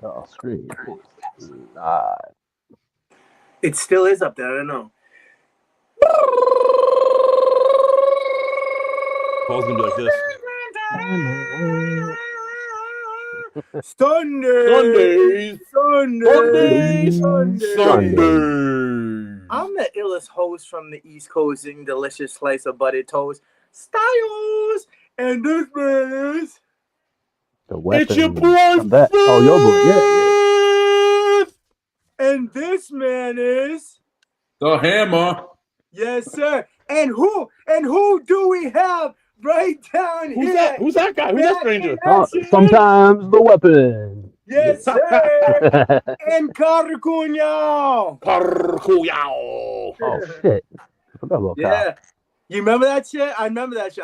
Oh, screen. Live. It still is up there. I don't know. Paul's gonna be like this. Sundays. Sundays. I'm the illest host from the East Coast eating delicious slice of buttered toast. Styles. And this man is The weapon. It's your boy. Oh, your boy. Yeah. And this man is The Hammer. Yes, sir. And who do we have right down Who's here? that? Who's that guy? Who's that stranger? Sometimes the weapon. Yes, sir. And Carcuño. Oh shit! I forgot about Yeah. You remember that shit? I remember that shit.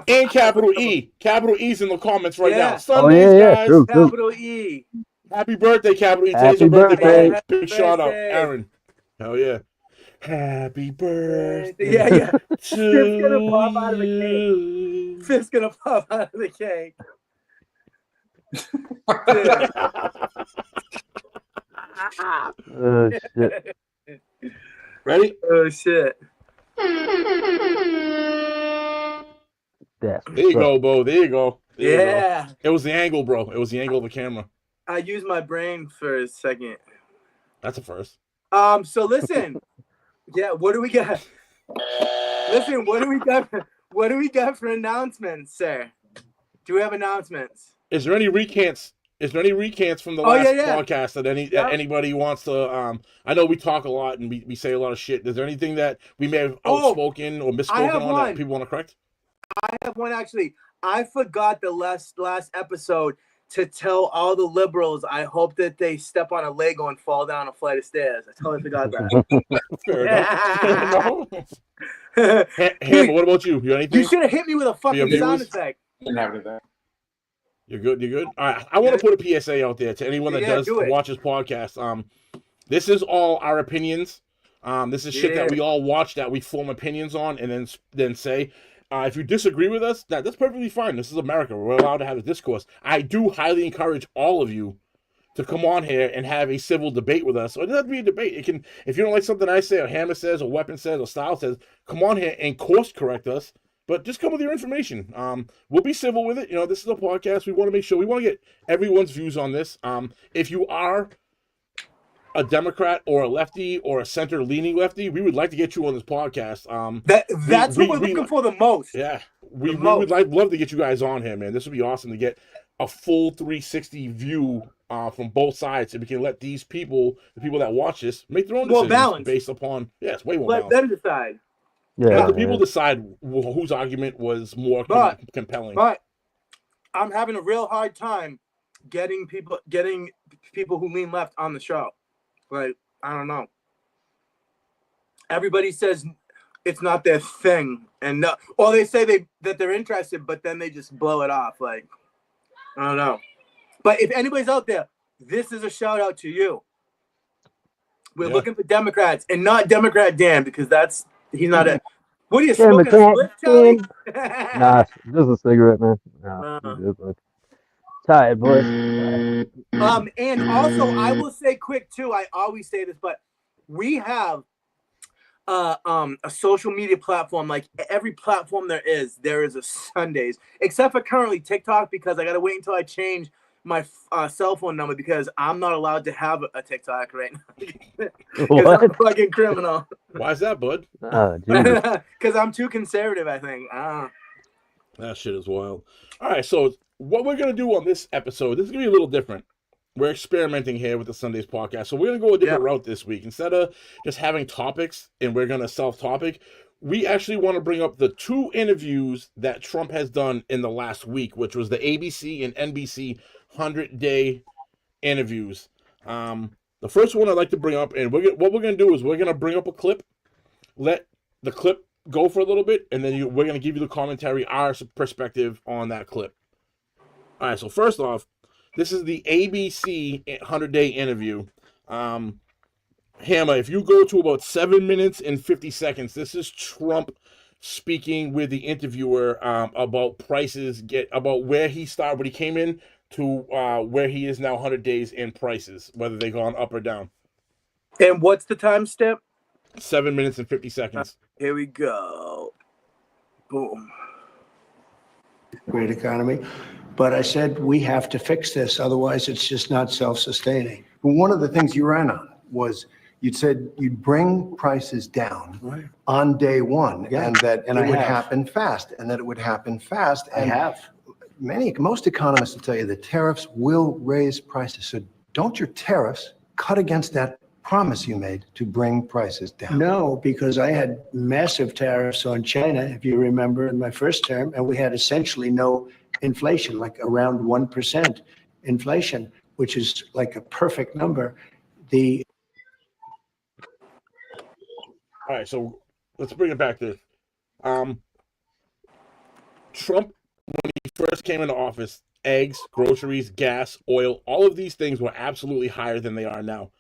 And capital E. Capital E's in the comments right now. Oh, Sundays, yeah. guys. True. Capital E. Happy birthday, capital E. Happy Today's your birthday. birthday. Big shout out, Aaron. Hell yeah. Happy birthday. Yeah. To gonna pop out of the you. Fifth's gonna pop out of the cake. Oh shit! Ready? Oh shit. That's There you go, Bo. There you go. There you go. Yeah. It was the angle, bro. It was the angle of the camera. I used my brain for a second. That's a first. So listen. Yeah, what do we got? Listen, what do we got? What do we got for announcements, sir? Do we have announcements? Is there any recants? Is there any recants from the last podcast that anybody wants to? I know we talk a lot and we say a lot of shit. Is there anything that we may have outspoken or misspoken on that people want to correct? I have one actually. I forgot the last episode to tell all the liberals. I hope that they step on a Lego and fall down a flight of stairs. I totally forgot that. Fair enough. Hammer, what about you? You got anything? You should have hit me with a fucking sound effect. Didn't have anything. You're good. You're good. All right. I want to put a PSA out there to anyone that does watch this podcast. This is all our opinions. This is shit that we all watch that we form opinions on and then say. If you disagree with us, that's perfectly fine. This is America. We're allowed to have a discourse. I do highly encourage all of you to come on here and have a civil debate with us. Or it doesn't have to be a debate. It can, if you don't like something I say, or Hammer says, or Weapon says, or Style says, come on here and course correct us. But just come with your information. We'll be civil with it. You know, this is a podcast. We want to make sure we want to get everyone's views on this. If you are a Democrat or a lefty or a center-leaning lefty, we would like to get you on this podcast. That's what we're looking for the most. Yeah, we would love to get you guys on here, man. This would be awesome to get a full 360 view from both sides, so we can let these people, the people that watch this, make their own decisions based upon. Yeah, it's way more balanced. Let them decide. Yeah, let the people decide whose argument was more compelling. But I'm having a real hard time getting people who lean left on the show. Like, I don't know. Everybody says it's not their thing, or they say that they're interested, but then they just blow it off. Like, I don't know. But if anybody's out there, this is a shout out to you. We're looking for Democrats and not Democrat Dan, because he's not a. What are you smoking? A split, Charlie? Nah, just a cigarette, man. Nah, tired, boys. And also, I will say quick too. I always say this, but we have a social media platform. Like every platform there is a SunDaze, except for currently TikTok, because I gotta wait until I change my cell phone number, because I'm not allowed to have a TikTok right now. Because I'm a fucking criminal. Why is that, bud? Because I'm too conservative, I think. That shit is wild. All right, so what we're going to do on this episode, this is going to be a little different. We're experimenting here with the SunDaze podcast. So we're going to go a different route this week. Instead of just having topics and we're going to self-topic, we actually want to bring up the 2 interviews that Trump has done in the last week, which was the ABC and NBC 100-day interviews. The first one I'd like to bring up, and what we're going to do is we're going to bring up a clip, let the clip go for a little bit, and then we're going to give you the commentary, our perspective on that clip. All right, so first off, this is the ABC 100-day interview. Hammer, if you go to about 7 minutes and 50 seconds, this is Trump speaking with the interviewer about prices, about where he started, when he came in to where he is now 100 days in prices, whether they've gone up or down. And what's the time step? 7 minutes and 50 seconds. Here we go. Boom. Great economy. But I said, we have to fix this. Otherwise, it's just not self-sustaining. But one of the things you ran on was you'd said you'd bring prices down on day one, Yeah, and that and it I would have. happen fast, and that it would happen fast. I And have. most economists will tell you that tariffs will raise prices. So don't your tariffs cut against that promise you made to bring prices down? No, because I had massive tariffs on China, if you remember, in my first term, and we had essentially no inflation, like around 1% inflation, which is like a perfect number. All right, so let's bring it back to Trump, when he first came into office, eggs, groceries, gas, oil, all of these things were absolutely higher than they are now.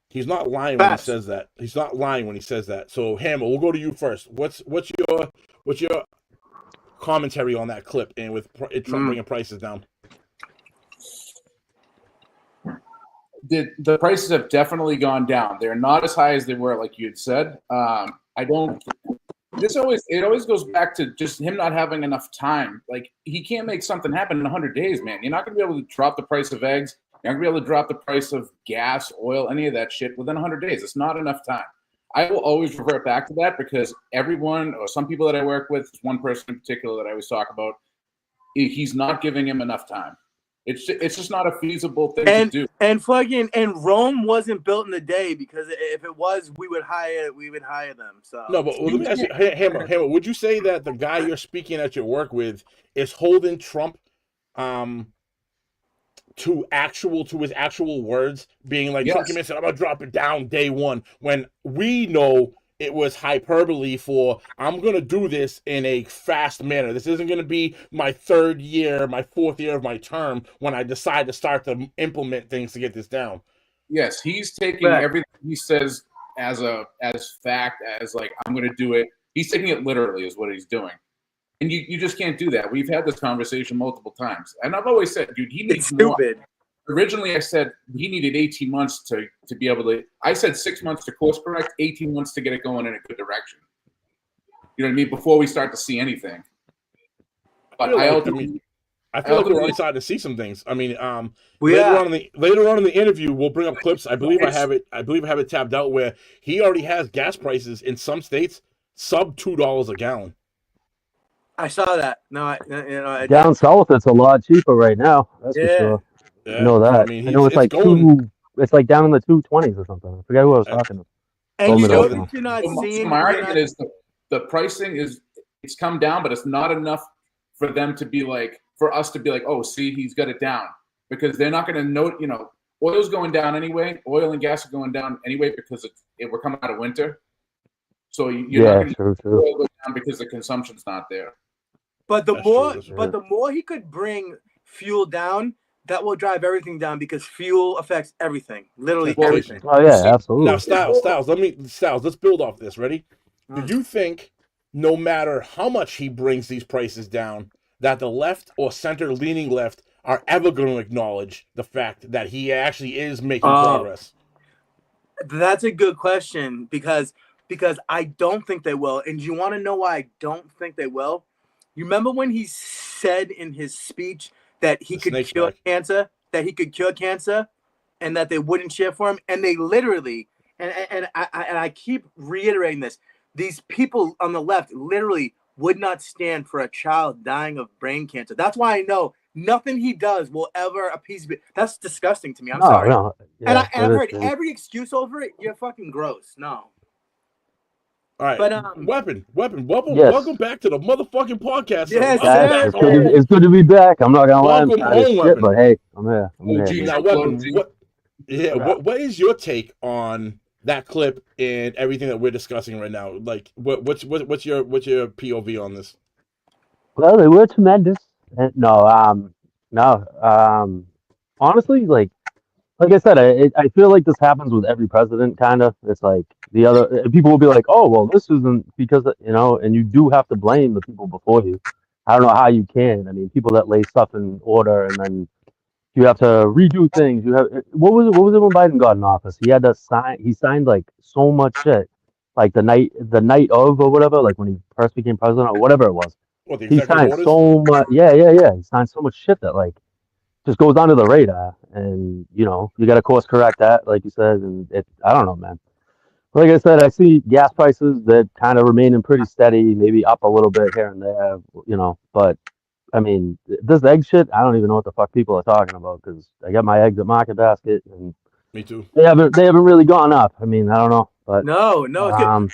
He's not lying when he says that. He's not lying when he says that. So, Hammer, we'll go to you first. What's your commentary on that clip and with Trump bringing prices down? The prices have definitely gone down. They're not as high as they were, like you had said. It always goes back to just him not having enough time. Like, he can't make something happen in 100 days, man. You're not going to be able to drop the price of eggs. You're not going to be able to drop the price of gas, oil, any of that shit within 100 days. It's not enough time. I will always revert back to that because everyone, or some people that I work with, one person in particular that I always talk about, he's not giving him enough time. It's just not a feasible thing to do. And Rome wasn't built in a day, because if it was, we would hire them. So No, but let me ask you, Hammer, would you say that the guy you're speaking at your work with is holding Trump to his actual words, being like, Trump came in and said, I'm gonna drop it down day one, when we know it was hyperbole for, I'm going to do this in a fast manner. This isn't going to be my third year, my fourth year of my term when I decide to start to implement things to get this down. Yes, he's taking everything he says as fact, as like, I'm going to do it. He's taking it literally is what he's doing. And you just can't do that. We've had this conversation multiple times. And I've always said, dude, he needs more. Originally, I said he needed 18 months to be able to. I said 6 months to course correct, 18 months to get it going in a good direction. You know what I mean? Before we start to see anything. But I feel like we're excited to see some things. I mean, later on in the interview, we'll bring up clips. I believe I have it tabbed out where he already has gas prices in some states sub $2 a gallon. I saw that. Down south, it's a lot cheaper right now. That's for sure. Yeah, I know that. I mean, I know it's like it's like down in the 220s or something. I forget who I was talking to. And you're not seeing. My argument is the pricing it's come down, but it's not enough for them to be like, for us to be like, oh, see, he's got it down, because they're not going to note. You know, oil's going down anyway. Oil and gas are going down anyway because we're coming out of winter. So you're not going to oil go down because the consumption's not there. But the more he could bring fuel down, that will drive everything down, because fuel affects everything, literally everything. Oh yeah, absolutely. Now, Styles, let's build off this. Ready? Do you think, no matter how much he brings these prices down, that the left or center-leaning left are ever going to acknowledge the fact that he actually is making progress? That's a good question, because I don't think they will. And you want to know why I don't think they will? You remember when he said in his speech that he could cure cancer, and that they wouldn't share for him, and they literally, and I keep reiterating this, these people on the left literally would not stand for a child dying of brain cancer. That's why I know nothing he does will ever appease me. That's disgusting to me. I'm sorry. No. Yeah, and I've heard every excuse over it. You're fucking gross. No. All right, but Weapon, welcome back to the motherfucking podcast. Yes, it's good to be back. I'm not gonna lie, Welcome home, Weapon. but hey, I'm here. Now, Weapon, what is your take on that clip and everything that we're discussing right now? Like, what's your POV on this? Well, they were tremendous. Honestly, like I said, I feel like this happens with every president, kind of. It's like the other people will be like, oh, well, this isn't because, and you do have to blame the people before you. I don't know how you can. I mean, people that lay stuff in order and then you have to redo things. You have what was it when Biden got in office? He had to sign. He signed like so much shit, like the night of or whatever, like when he first became president or whatever it was. What, the He executive signed orders? so much. Yeah. He signed so much shit that like just goes under the radar, and you know you got to course correct that, like you said, and it. I don't know, man. Like I said, I see gas prices that kind of remaining pretty steady, maybe up a little bit here and there, you know. But I mean, this egg shit, I don't even know what the fuck people are talking about because I got my eggs at Market Basket and Me too. they haven't really gone up. I mean, I don't know, but No, it's good. um,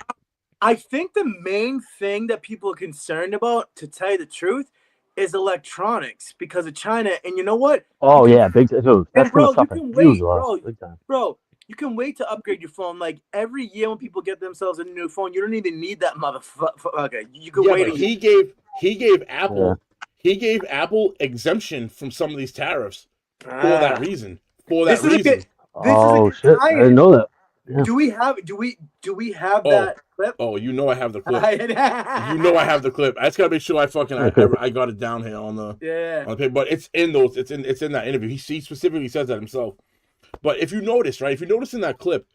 I think the main thing that people are concerned about, to tell you the truth, is electronics because of China. And you know what? oh You can, yeah, big. Dude, and that's bro, gonna you suffer can huge wait, loss, big time. bro. You can wait to upgrade your phone. Like every year when people get themselves a new phone, you don't even need that motherfucker. Okay, you can Yeah, wait. but he gave Apple exemption from some of these tariffs for that reason. This is a good Oh shit, I didn't tie-in. know that. Yeah. Do we have that clip? Oh, you know I have the clip. You know I have the clip. I just gotta make sure I got it down here on the paper. But it's in that interview. He specifically says that himself. But if you notice, right? If you notice in that clip,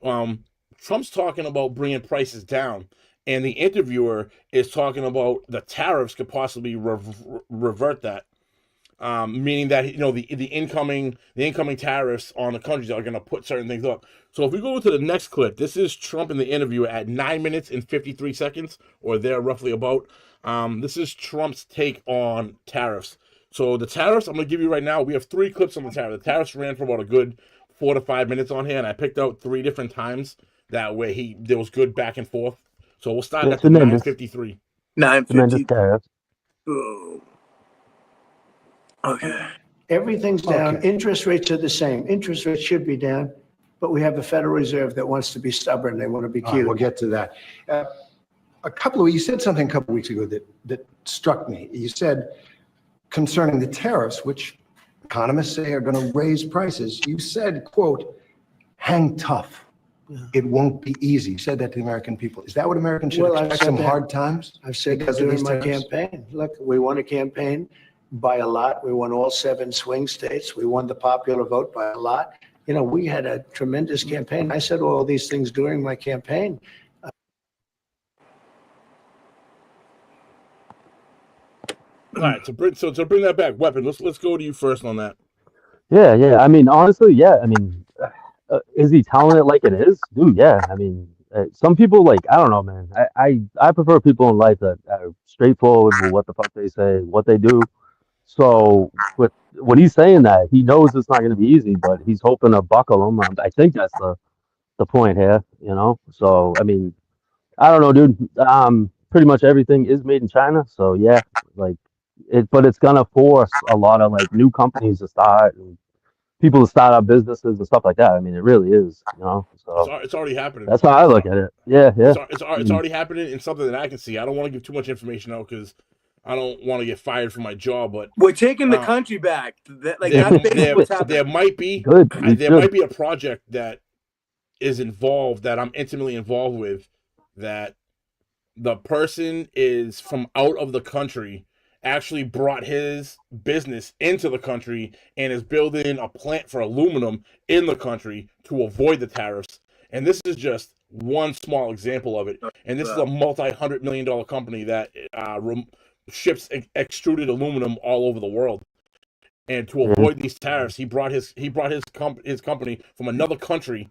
Trump's talking about bringing prices down, and the interviewer is talking about the tariffs could possibly revert that. Meaning that the incoming tariffs on the countries are going to put certain things up. So if we go to the next clip, this is Trump in the interview at 9 minutes and 53 seconds, or there roughly about. This is Trump's take on tariffs. So the tariffs I'm going to give you right now, we have 3 clips on the tariffs. The tariffs ran for about a good 4 to 5 minutes on here, and I picked out 3 different times that way there was good back and forth. So we'll start at the 9:53. 9:53 tariffs. Oh. Okay. Everything's down. Okay. Interest rates are the same. Interest rates should be down, but we have a Federal Reserve that wants to be stubborn. They want to be All right, cute. we'll get to that. You said something a couple weeks ago that struck me. You said concerning the tariffs, which economists say are going to raise prices. You said, quote, hang tough. It won't be easy. You said that to the American people. Is that what Americans should I've expect, said some that. hard times? I've said that because of during these my tariffs? campaign. Look, we won a campaign by a lot. We won all 7 swing states. We won the popular vote by a lot. You know, we had a tremendous campaign. I said all these things during my campaign. All right, to bring that back, Weapon. Let's go to you first on that. Yeah. I mean, honestly, yeah. I mean, is he telling it like it is? Dude, yeah. I mean, some people like I don't know, man. I prefer people in life that are straightforward with what the fuck they say, what they do. So with when he's saying that, he knows it's not going to be easy, but he's hoping to buckle him. I think that's the point here, you know. So I mean, I don't know, dude. Pretty much everything is made in China, so yeah, like but it's gonna force a lot of like new companies to start and people to start up businesses and stuff like that. I mean, it really is, you know. So It's already happening. that's how I look at it. Yeah. It's already happening in something that I can see. I don't want to give too much information out because I don't want to get fired from my job. But we're taking the country back. That's basically what's happening. There might be a project that is involved that I'm intimately involved with that the person is from out of the country, actually brought his business into the country and is building a plant for aluminum in the country to avoid the tariffs. And this is just one small example of it. And this is a multi-$100 million company that ships extruded aluminum all over the world. And to avoid these tariffs, he brought his company from another country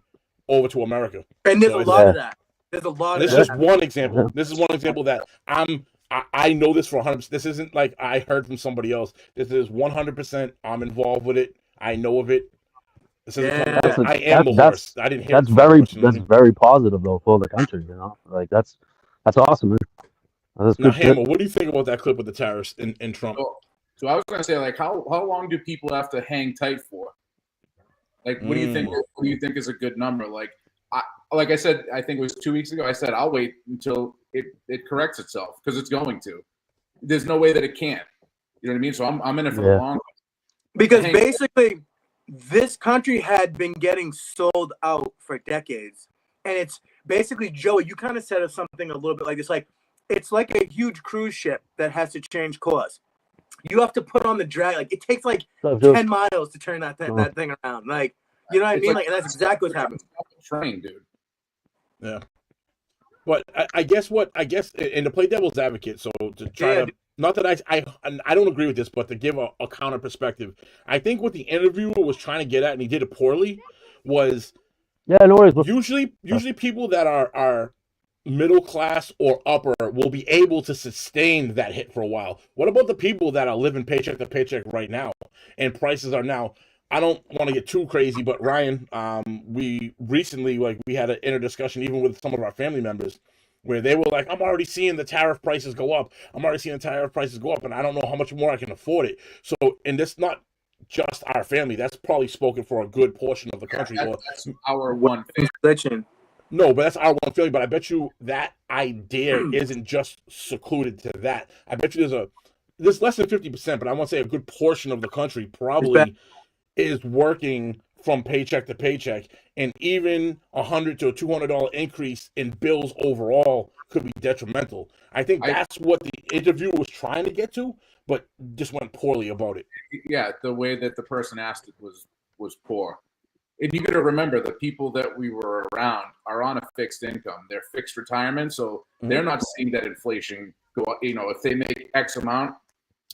over to America. And there's a lot of that. There's a lot of that. This is just one example. This is one example that I know this for 100%. This isn't like I heard from somebody else. This is 100%. I'm involved with it. I know of it. This is I am the horse. I didn't hear. That's very positive though for the country. You know, like that's awesome. Man. That's now, good Hammer, shit. what do you think about that clip with the tariffs in Trump? So I was going to say, like, how long do people have to hang tight for? Like, what do you think? What do you think is a good number? Like I said, I think it was 2 weeks ago. I said I'll wait until it corrects itself because it's going to. There's no way that it can't. You know what I mean? So I'm in it for the long run. Because basically, this country had been getting sold out for decades, and it's basically, Joey, you kind of said something a little bit like this, like it's like a huge cruise ship that has to change course. You have to put on the drag. Like, it takes like 10 miles to turn that thing around. Like, you know what I mean? Like, and that's exactly what's happening. Train, dude. Yeah. But I guess, and to play devil's advocate, so to try to, not that I don't agree with this, but to give a counter perspective, I think what the interviewer was trying to get at, and he did it poorly, was no worries. Usually people that are middle class or upper will be able to sustain that hit for a while. What about the people that are living paycheck to paycheck right now, and prices are now? I don't want to get too crazy, but Ryan, we recently, like, we had an inner discussion even with some of our family members where they were like, I'm already seeing the tariff prices go up. And I don't know how much more I can afford it. So, and that's not just our family. That's probably spoken for a good portion of the country. That's our one thing. No, but that's our one feeling. But I bet you that idea isn't just secluded to that. I bet you there's less than 50%, but I want to say a good portion of the country probably is working from paycheck to paycheck, and even $100 to $200 increase in bills overall could be detrimental. I think that's what the interview was trying to get to, but just went poorly about it. Yeah, the way that the person asked it was poor. And you got to remember, the people that we were around are on a fixed income. They're fixed retirement, so they're not seeing that inflation go up. You know, if they make X amount,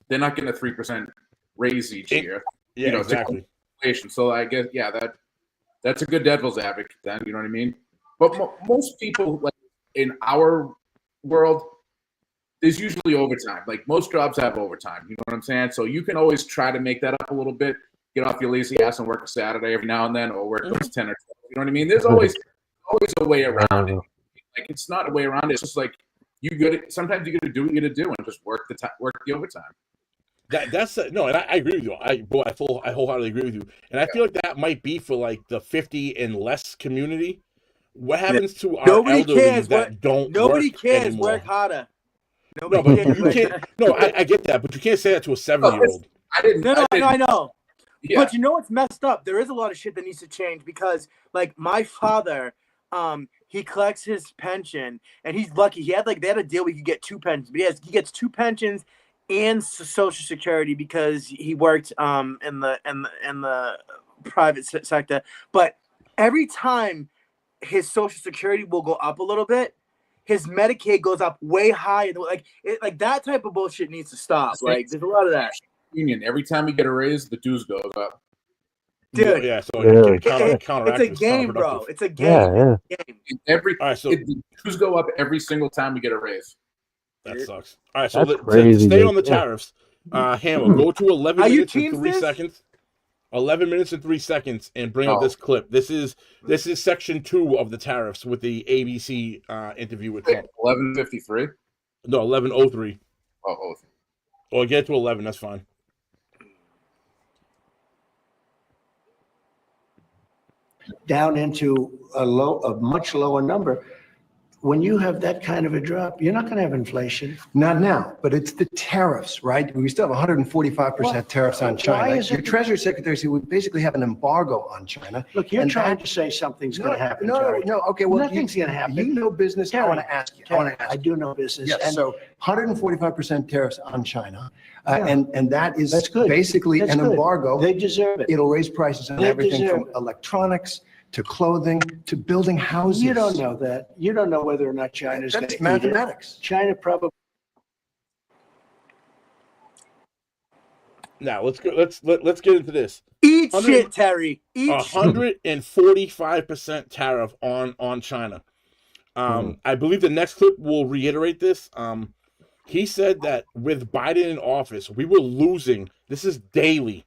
they're not getting a 3% raise each year. Yeah, exactly. So I guess, that's a good devil's advocate then, you know what I mean? But most people, like, in our world, there's usually overtime. Like, most jobs have overtime, you know what I'm saying? So you can always try to make that up a little bit, get off your lazy ass and work a Saturday every now and then, or work those 10 or 12, you know what I mean? There's always a way around it. Like, it's not a way around it. It's just like, sometimes you got to do what you got to do and just work the overtime. That's no, and I agree with you. I wholeheartedly agree with you. And I feel like that might be for like the 50 and less community. What happens to our elderly that don't nobody work cares anymore? Work harder. No, but you can't. No, I get that, but you can't say that to a 70-year-old. I know. Yeah. But you know what's messed up? There is a lot of shit that needs to change because, like, my father, he collects his pension, and he's lucky. They had a deal where he could get 2 pensions, but he gets 2 pensions and Social Security because he worked in the private sector. But every time his Social Security will go up a little bit, his Medicaid goes up way higher. Like that type of bullshit needs to stop. Like, there's a lot of that. Union, every time you get a raise, the dues goes up. Dude, yeah, so it's a game, bro. It's a game. The dues go up every single time we get a raise. That sucks. All right, so to stay on the tariffs, Hammer, go to 11 minutes and 3 seconds. 11 minutes and 3 seconds, and bring up this clip. This is section 2 of the tariffs with the ABC interview with Trump. 11:53. No, 11:03. Oh, Or get to 11. That's fine. Down into a much lower number. When you have that kind of a drop, you're not going to have inflation. Not now, but it's the tariffs, right? We still have 145% tariffs on China. Your Treasury Secretary said we basically have an embargo on China. Look, you're trying to say something's going to happen. No. Okay, well, nothing's going to happen. You know business. Terry, I want to ask you. I do know business. Yes, so 145% tariffs on China, and that is basically an embargo. They deserve it. It'll raise prices on everything from electronics to clothing to building houses. You don't know that. You don't know whether or not China's going to eat it. That's mathematics. China probably. Now let's go. Let's get into this. Eat shit, Terry. 145% tariff on China. I believe the next clip will reiterate this. He said that with Biden in office, we were losing. This is daily.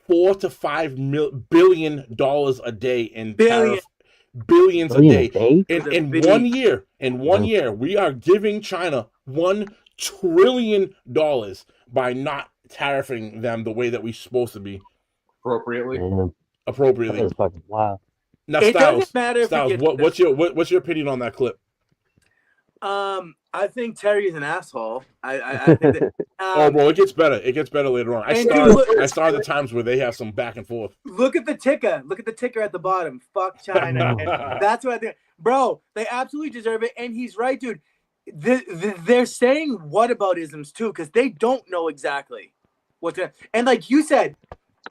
$4 to $5 billion a day in tariff, billions a day. In 1 year, we are giving China $1 trillion by not tariffing them the way that we're supposed to be. Appropriately. Wow. Now, it Styles, doesn't matter if what's your opinion on that clip? I think Terry is an asshole. I think that, bro, it gets better. It gets better later on. I started the times where they have some back and forth. Look at the ticker. Look at the ticker at the bottom. Fuck China. And that's what I think. Bro, they absolutely deserve it. And he's right, dude. they're saying whataboutisms too, because they don't know exactly what to. And like you said,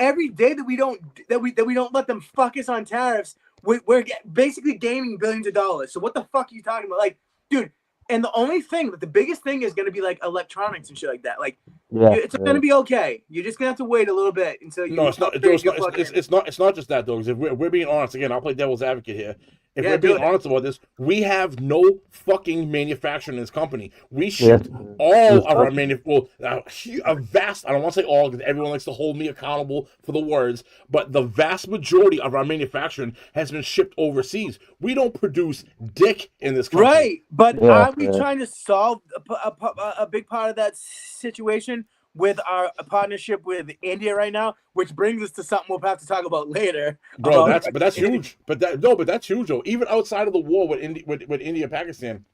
every day that we don't let them fuck us on tariffs, we're basically gaining billions of dollars. So what the fuck are you talking about? Like, dude. And the biggest thing is going to be like electronics and shit like that. Like, it's going to be okay. You're just going to have to wait a little bit until you. No, it's not. It's not just that though. Because if we're being honest, again, I'll play devil's advocate here. If we're being honest about this, we have no fucking manufacturing in this company. We shipped all of our a vast. I don't want to say all because everyone likes to hold me accountable for the words, but the vast majority of our manufacturing has been shipped overseas. We don't produce dick in this country. Right, but are we trying to solve a big part of that situation with our partnership with India right now, which brings us to something we'll have to talk about later. Bro, that's huge. But that's huge though. Even outside of the war with India and Pakistan,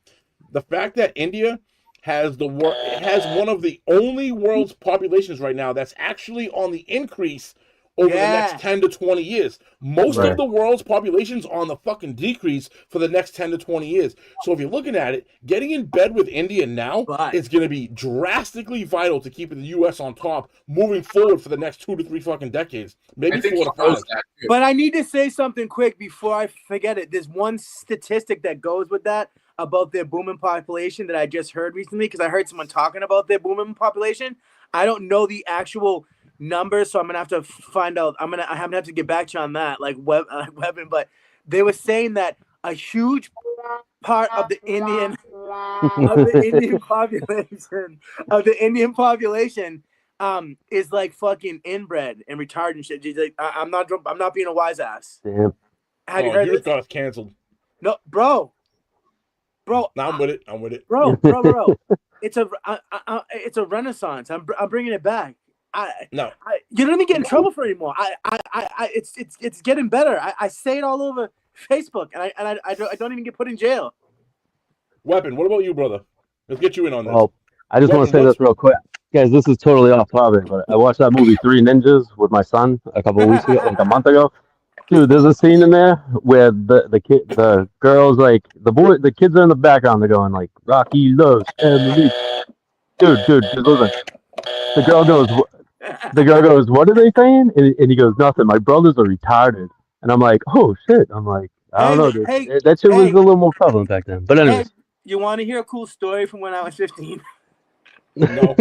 the fact that India has one of the only world's populations right now that's actually on the increase over the next 10 to 20 years. Most of the world's population's on the fucking decrease for the next 10 to 20 years. So if you're looking at it, getting in bed with India now is going to be drastically vital to keeping the U.S. on top moving forward for the next 2 to 3 fucking decades. Maybe 4 to 5. But I need to say something quick before I forget it. There's one statistic that goes with that about their booming population that I just heard recently, because I heard someone talking about their booming population. I don't know the actual numbers, so I'm gonna have to find out. I'm gonna have to get back to you on that, like Weapon. But they were saying that a huge part of the Indian population is like fucking inbred and retarded and shit. Like, I'm not being a wise ass. Damn. Have you heard this? This? Got us canceled. No, bro. No, I'm with it. Bro. It's a renaissance. I'm bringing it back. You don't even get in trouble for it anymore. It's getting better. I say it all over Facebook, and I don't even get put in jail. Weapon, what about you, brother? Let's get you in on this. Oh, I just want to say this real quick, guys. This is totally off topic, but I watched that movie Three Ninjas with my son a couple of weeks ago, like a month ago. Dude, there's a scene in there where the girls, like the kids are in the background. They're going like Rocky loves Emily. Dude, just listen. The girl goes, what are they saying? And he goes, nothing. My brothers are retarded. And I'm like, oh shit. I'm like, I don't know, dude. That shit was a little more prevalent back then. But anyways. Hey, you want to hear a cool story from when I was 15? No.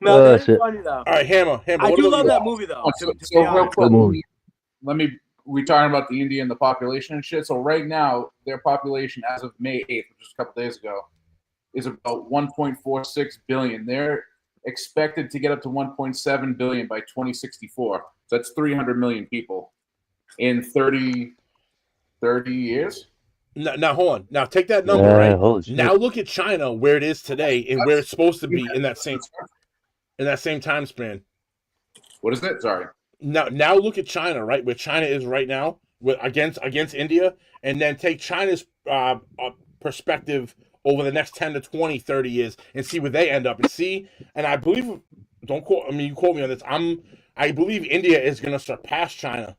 No, that's funny though. All right, Hammer. I do love that movie though. So real quick, we talking about the India and the population and shit. So right now, their population as of May 8th, which is a couple days ago, is about 1.46 billion. They're expected to get up to 1.7 billion by 2064. So that's 300 million people in 30 years. Now hold on. Now take that number, right? Now look at China, where it is today and where it's supposed to be in that same time span. What is that? Sorry. Now look at China, right? Where China is right now against India, and then take China's perspective over the next 10 to 20, 30 years and see where they end up. And I believe, you quote me on this, I believe India is going to surpass China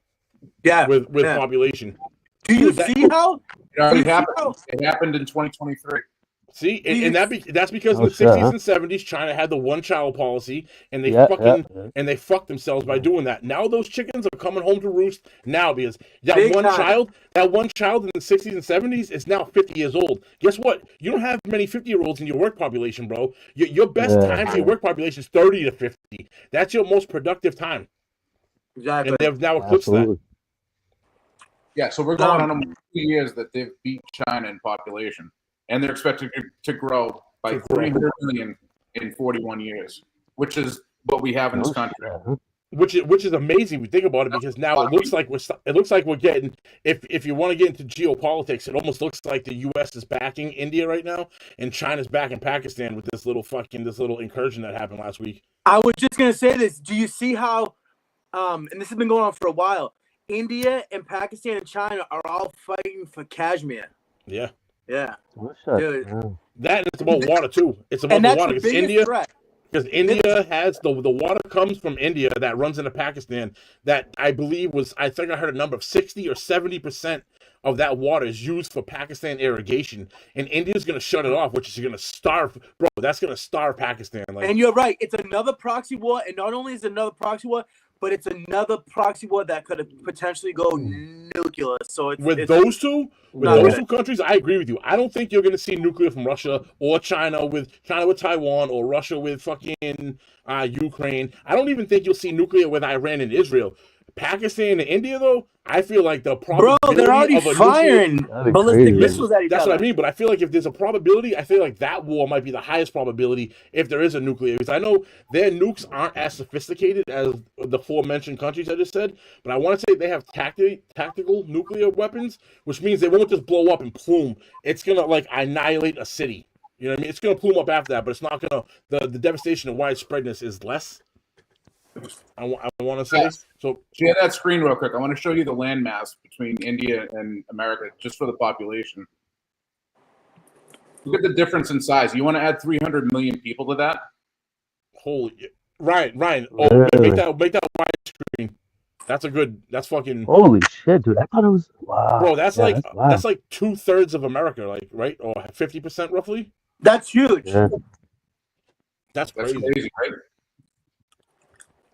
with population. Do you see how? It already happened. It happened in 2023. See, and that's because in the 60s and 70s, China had the one-child policy, and they fucked themselves by doing that. Now those chickens are coming home to roost now because that one child in the 60s and 70s is now 50 years old. Guess what? You don't have many 50-year-olds in your work population, bro. Your best time for your work population is 30 to 50. That's your most productive time. Exactly. And they've now eclipsed that. Yeah, so we're going on 2 years that they've beat China in population. And they're expected to grow by 300 million in 41 years, which is what we have in this country. Which is amazing if you think about it, because now it looks like we're getting. If you want to get into geopolitics, it almost looks like the U.S. is backing India right now, and China's backing Pakistan with this little incursion that happened last week. I was just gonna say this. Do you see how? And this has been going on for a while. India and Pakistan and China are all fighting for Kashmir. Yeah. Yeah. Dude. That is about water too. It's about the water because India has the water comes from India that runs into Pakistan. That I believe I heard a number of 60 or 70% of that water is used for Pakistan irrigation, and India's going to shut it off, which is going to starve, bro. That's going to starve Pakistan. And you're right. It's another proxy war, and not only is it another proxy war, but it's another proxy war that could potentially go nuclear. So those two countries, I agree with you. I don't think you're going to see nuclear from Russia or China with Taiwan or Russia with fucking Ukraine. I don't even think you'll see nuclear with Iran and Israel. Pakistan and India, though, I feel like the probability bro, they're already firing ballistic missiles at each other. That's what I mean. But I feel like if there's a probability, I feel like that war might be the highest probability if there is a nuclear. Because I know their nukes aren't as sophisticated as the aforementioned countries I just said. But I want to say they have tactical nuclear weapons, which means they won't just blow up and plume. It's gonna like annihilate a city. You know what I mean? It's gonna plume up after that, but it's not gonna. The devastation and widespreadness is less. I want to say. Yes. So share that screen real quick. I want to show you the landmass between India and America, just for the population. Look at the difference in size. You want to add 300 million people to that? Holy Ryan. Oh, Really? make that widescreen. That's fucking. Holy shit, dude! I thought it was wow. Bro, that's Yeah, that's like 2/3 of America, like right, or 50% roughly. That's huge. Yeah. That's That's crazy. crazy, right?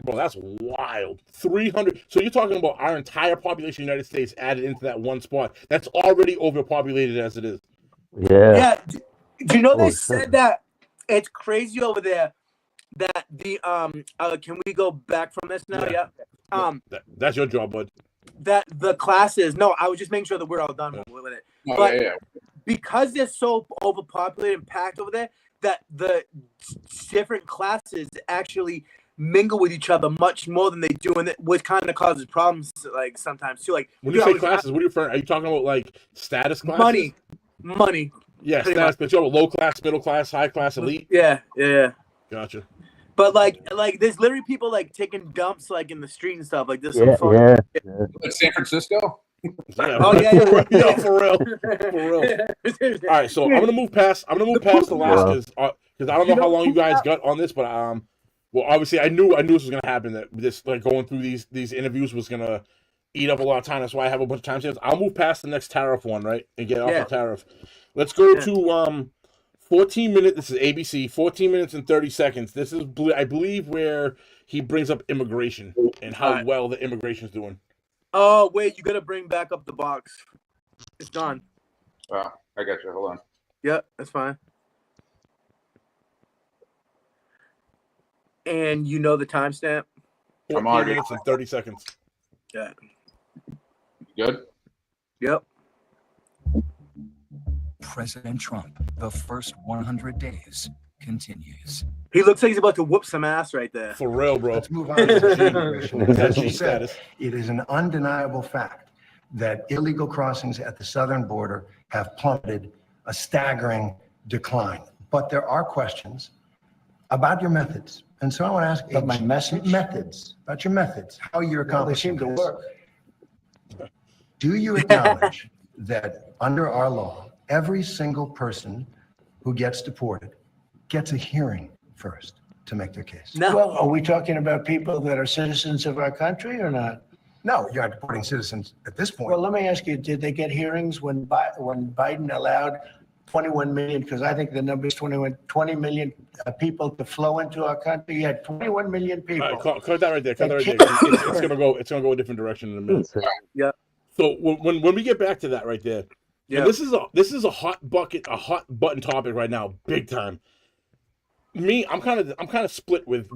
Bro, that's wild. 300. So you're talking about our entire population of the United States added into that one spot. That's already overpopulated as it is. Yeah. Yeah. Do you know they Holy said shit. that it's crazy over there that the can we go back from this now? Yeah. Yeah. That's your job, bud. That the classes. No, I was just making sure that we're all done with it. Oh, But yeah. because they're so overpopulated and packed over there, that the different classes actually mingle with each other much more than they do, and which kind of causes problems like sometimes too. Like When you say classes, what are you referring? Are you talking about like status classes? Money. Yeah, pretty status. But you're low class, middle class, high class, elite. Yeah. Gotcha. But like there's literally people like taking dumps like in the street and stuff like this. Yeah. Like San Francisco? Yeah. Oh yeah. Yeah, for real. All right, so I'm gonna move past the last because I don't know how long you guys got on this, but well, obviously I knew this was gonna happen. That this like going through these interviews was gonna eat up a lot of time. That's why I have a bunch of timestamps. I'll move past the next tariff one, right, and get off the tariff. Let's go to 14 minutes. This is ABC. 14 minutes and 30 seconds. This is, I believe, where he brings up immigration and how well the immigration's doing. Oh wait, you gotta bring back up the box. It's done. Oh, I got you. Hold on. Yep, that's fine. And you know the timestamp? 14 minutes and 30 seconds. Yeah. Good? Yep. President Trump, the first 100 days continues. He looks like he's about to whoop some ass right there. For real, bro. Let's move on to the immigration. As you G said, status. it is an undeniable fact that illegal crossings at the southern border have plummeted, a staggering decline. But there are questions about your methods. And so I want to ask About my message? methods, about your methods, how you're They accomplishing seem to this. work. Do you acknowledge that under our law, every single person who gets deported gets a hearing first to make their case? No. Well, are we talking about people that are citizens of our country or not? No, you're not deporting citizens at this point. Well, let me ask you, did they get hearings when Biden allowed 21 million, because I think the number is 20 million people to flow into our country? You had 21 million people. All right, cut that right there. Cut that right there. It's gonna go a different direction in a minute. Yeah. So when we get back to that right there, Yeah. and this is a hot button topic right now, big time. Me, I'm kind of split with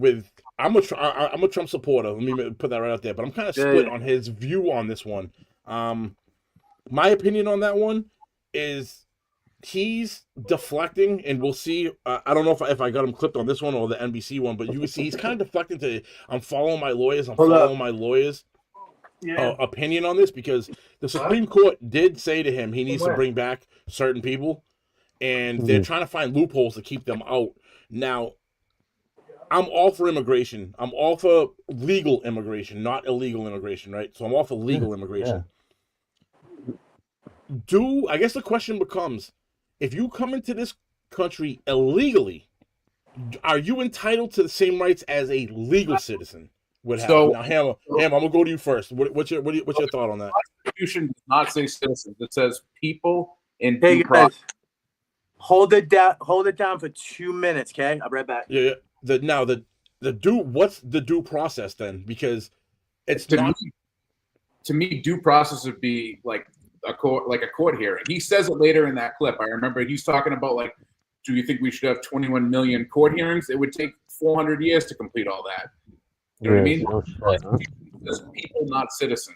I'm a Trump supporter. Let me put that right out there. But I'm kind of split on his view on this one. My opinion on that one is he's deflecting, and we'll see. I don't know if I got him clipped on this one or the NBC one, but you can see he's kind of deflecting to I'm following my lawyers. Opinion on this, because the Supreme Court did say to him he needs to bring back certain people, and they're trying to find loopholes to keep them out. Now, I'm all for immigration. I'm all for legal immigration, not illegal immigration, right? So I'm all for legal immigration. I guess the question becomes, if you come into this country illegally, are you entitled to the same rights as a legal citizen would have? Now, Hamma, I'm gonna go to you first. What's your thought on that? Constitution does not say citizens. It says people in Hey due guys, process. hold it down. Hold it down for 2 minutes, okay? I'll be right back. Yeah. What's the due process then? Because it's To me, due process would be like a court hearing. He says it later in that clip. I remember he's talking about like, do you think we should have 21 million court hearings? It would take 400 years to complete all that. You know what I mean? There's people, not citizens.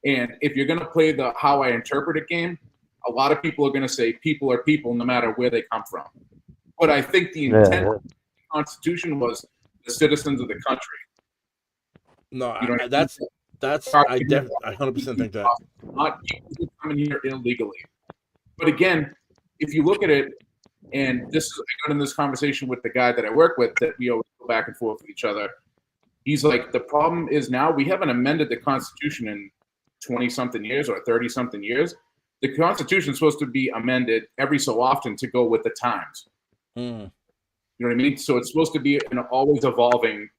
And if you're going to play the how I interpret it game, a lot of people are going to say people are people no matter where they come from. But I think the intent of the Constitution was the citizens of the country. No, You know what I mean? I 100% think that. Not people who come in here illegally. But again, if you look at it, and I got in this conversation with the guy that I work with, that we always go back and forth with each other. He's like, the problem is now we haven't amended the Constitution in 20-something years or 30-something years. The Constitution is supposed to be amended every so often to go with the times. Mm. You know what I mean? So it's supposed to be an always evolving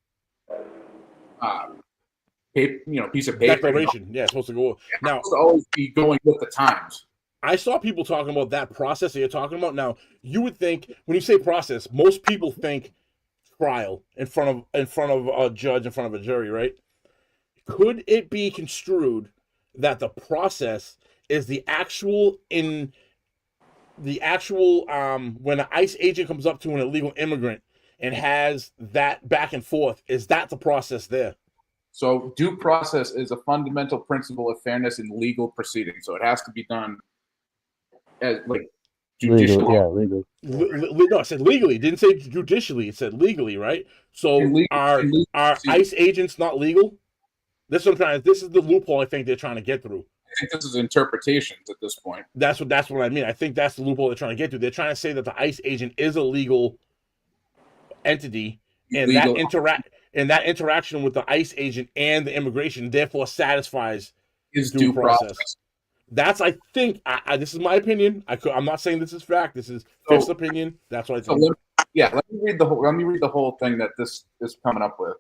piece of paper. Declaration. Yeah, it's supposed to go. Now, it's supposed to always be going with the times. I saw people talking about that process that you're talking about. Now, you would think when you say process, most people think trial in front of a judge, in front of a jury, right? Could it be construed that the process is the actual when an ICE agent comes up to an illegal immigrant and has that back and forth, is that the process there? So due process is a fundamental principle of fairness in legal proceedings. So it has to be done as like judicially. Legal. No, I said legally. It didn't say judicially. It said legally, right? So are ICE agents not legal? This is the loophole I think they're trying to get through. I think this is interpretations at this point. That's what I mean. I think that's the loophole they're trying to get through. They're trying to say that the ICE agent is a legal entity, and that interaction with the ICE agent and the immigration therefore satisfies his due process. That's, I think, this is my opinion. I'm not saying this is fact. This is Fif's opinion. That's what I think. Let me read the whole thing that this is coming up with.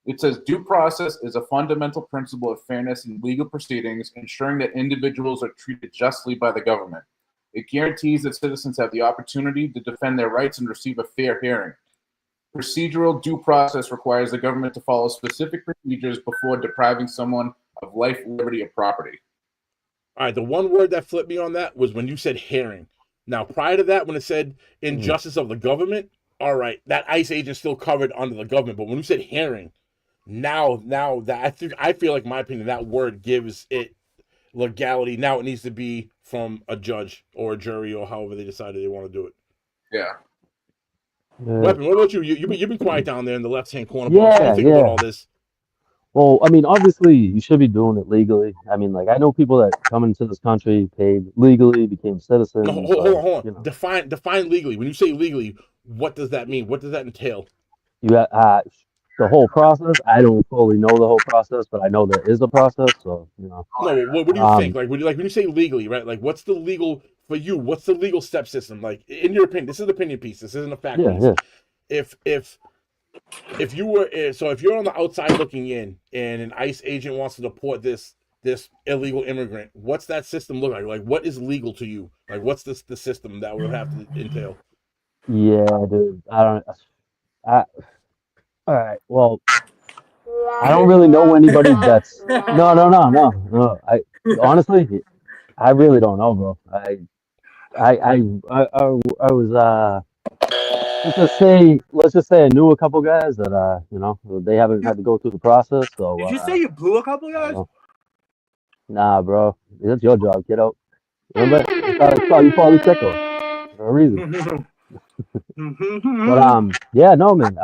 It says due process is a fundamental principle of fairness in legal proceedings, ensuring that individuals are treated justly by the government. It guarantees that citizens have the opportunity to defend their rights and receive a fair hearing. Procedural due process requires the government to follow specific procedures before depriving someone of life, liberty, or property. All right, the one word that flipped me on that was when you said hearing. Now, prior to that, when it said injustice of the government, all right, that ICE agent still covered under the government. But when you said hearing, now that I feel like, in my opinion, that word gives it legality. Now it needs to be from a judge or a jury or however they decided they want to do it. Yeah. Weapon, what about you? You've been quiet down there in the left-hand corner. Yeah, What do you think about all this? Well, I mean, obviously, you should be doing it legally. I mean, like, I know people that come into this country, paid legally, became citizens. No, hold on. You know. Define legally. When you say legally, what does that mean? What does that entail? You got the whole process. I don't fully know the whole process, but I know there is a process. So, you know. No, what do you think? Like when you say legally, right? Like, what's the legal for you? What's the legal step system? Like, in your opinion, this is an opinion piece. This isn't a fact piece. Yeah. If you're on the outside looking in and an ICE agent wants to deport this illegal immigrant, what's that system look like? Like, what is legal to you? Like, what's the system that would have to entail? Yeah, dude. All right. Well, I don't really know anybody that's no. Honestly, I really don't know, bro. I was let's just say I knew a couple guys that you know, they haven't had to go through the process. So did you say you blew a couple guys? Nah, bro, that's your job. Get out. Remember, you probably tickle for a reason. But yeah, no, man.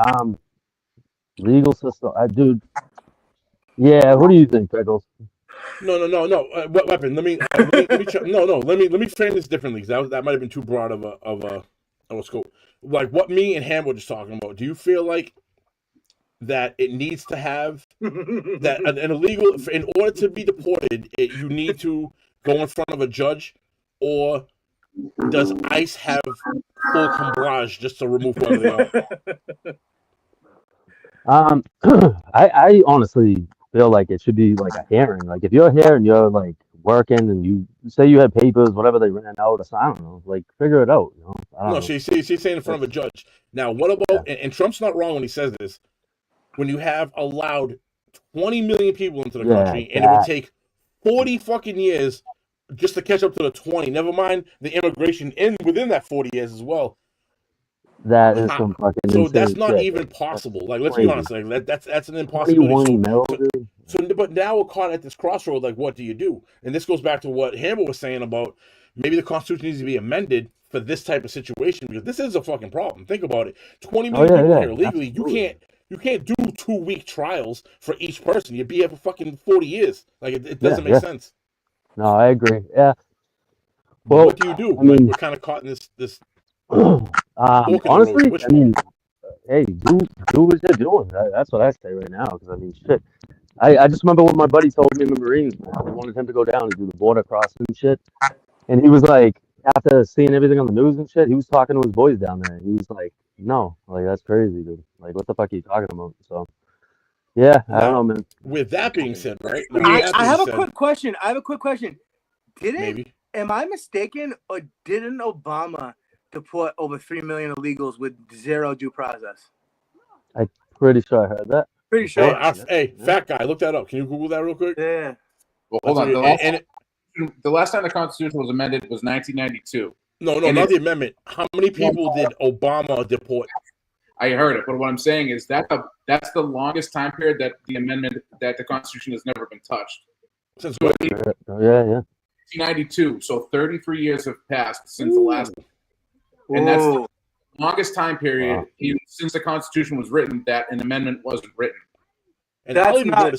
Legal system, dude. Yeah, what do you think, Pickles? No. Weapon. Let me frame this differently, because that might have been too broad of a scope. Like what me and Ham were just talking about. Do you feel like that it needs to have that an illegal, in order to be deported, you need to go in front of a judge, or does ICE have full comblage just to remove whoever they are? I honestly feel like it should be like a hearing. Like if you're here and you're like working and you say you had papers, whatever they ran out, or something, I don't know, like figure it out, I don't No, know. she's saying in front of a judge. Now, what about, and Trump's not wrong when he says this, when you have allowed 20 million people into the country and it would take 40 fucking years just to catch up to the 20, never mind the immigration within that 40 years as well. That is some fucking so insane that's not shit. even possible. Like, let's be honest, like that's an 21 impossibility. mil, But now we're caught at this crossroad. Like, what do you do? And this goes back to what Hammer was saying about maybe the Constitution needs to be amended for this type of situation, because this is a fucking problem. Think about it: 20 million people here illegally. Absolutely. You can't do 2-week trials for each person. You'd be here for fucking 40 years. Like, it doesn't make sense. No, I agree. Yeah. Well, what do you do? I mean, we're kind of caught in this. Honestly, I mean, hey, do what you're doing. That's what I say right now. Because I mean, shit. I just remember what my buddy told me in the Marines. Man. They wanted him to go down and do the border crossing and shit. And he was like, after seeing everything on the news and shit, he was talking to his boys down there. He was like, no, like, that's crazy, dude. Like, what the fuck are you talking about? So, yeah, I don't know, man. With that being said, right? I have a quick question. Maybe. Am I mistaken, or didn't Obama deport over 3 million illegals with zero due process? I'm pretty sure I heard that. Pretty sure. Hey, fat guy, look that up. Can you Google that real quick? Yeah. Well, hold on. The last time the Constitution was amended was 1992. No, not the amendment. How many people did Obama deport? I heard it, but what I'm saying is that's the longest time period that the Constitution has never been touched. Since what? Yeah. 1992. So 33 years have passed since the last, and that's the longest time period since the Constitution was written that an amendment wasn't written. And that's not.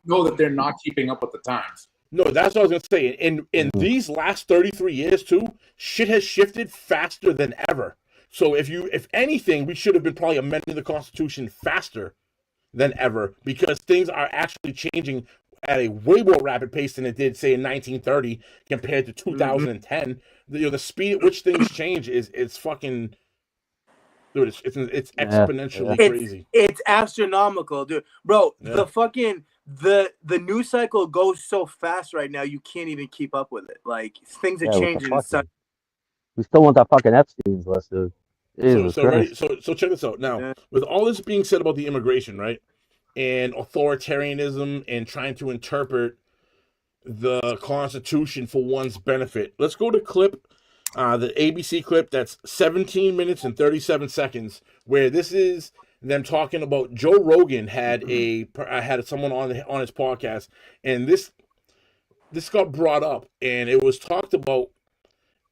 Know that they're not keeping up with the times. No, that's what I was gonna say. In these last 33 years too, shit has shifted faster than ever. So if anything, we should have been probably amending the Constitution faster than ever, because things are actually changing at a way more rapid pace than it did, say, in 1930 compared to 2010. The speed at which things change is fucking. Dude, it's exponentially crazy. It's astronomical, dude. Bro, the fucking the news cycle goes so fast right now, you can't even keep up with it. Like, things are changing. We still want that fucking Epstein's list, dude. So check this out. Now, with all this being said about the immigration, right, and authoritarianism and trying to interpret the Constitution for one's benefit, let's go to the ABC clip that's 17 minutes and 37 seconds, where this is them talking about Joe Rogan had someone on his podcast, and this got brought up, and it was talked about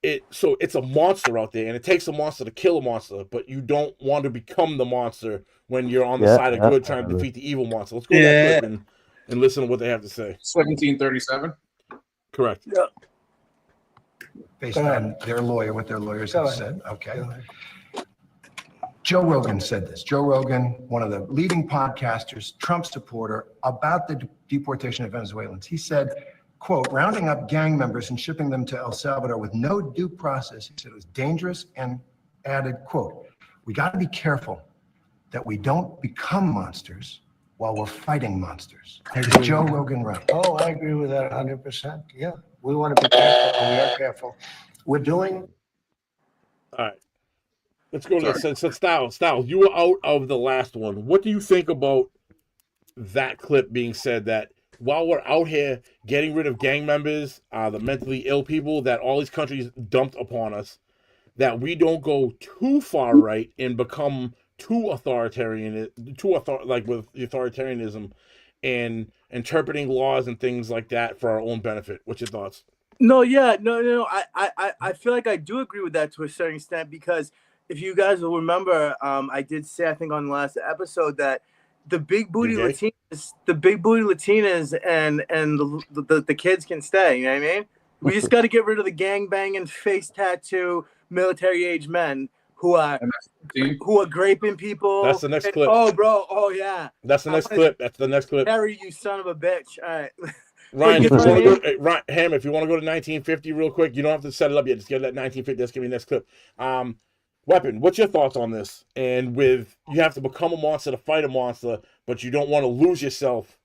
it. So it's a monster out there, and it takes a monster to kill a monster, but you don't want to become the monster when you're on the side of good trying to defeat the evil monster. Let's go to that clip and listen to what they have to say. 1737. Correct. Yeah. Based on their lawyer, what their lawyers have said. Okay. Joe Rogan said this. Joe Rogan, one of the leading podcasters, Trump supporter, about the deportation of Venezuelans. He said, quote, rounding up gang members and shipping them to El Salvador with no due process, he said it was dangerous, and added, quote, we got to be careful that we don't become monsters while we're fighting monsters. Is Joe Rogan right? Oh, I agree with that 100%. Yeah. We want to be careful, and we are careful. We're doing. All right. Let's go to this. So Styles, you were out of the last one. What do you think about that clip being said, that while we're out here getting rid of gang members, the mentally ill people that all these countries dumped upon us, that we don't go too far right and become too authoritarian, like with authoritarianism and interpreting laws and things like that for our own benefit? What's your thoughts? No. I feel like I do agree with that to a certain extent, because if you guys will remember, I did say, I think on the last episode, that the big booty Latinas, and the kids can stay. You know what I mean? We just got to get rid of the gang banging, face tattoo, military age men who are graping people. That's the next clip. Oh, bro. Oh, yeah. That's the next clip. That's the next clip. Harry, you son of a bitch. All right. Ryan, if you want to go, Ham, if you want to go to 1950 real quick, you don't have to set it up yet. Just get that 1950. That's gonna be the next clip. Weapon, what's your thoughts on this? And with you have to become a monster to fight a monster, but you don't want to lose yourself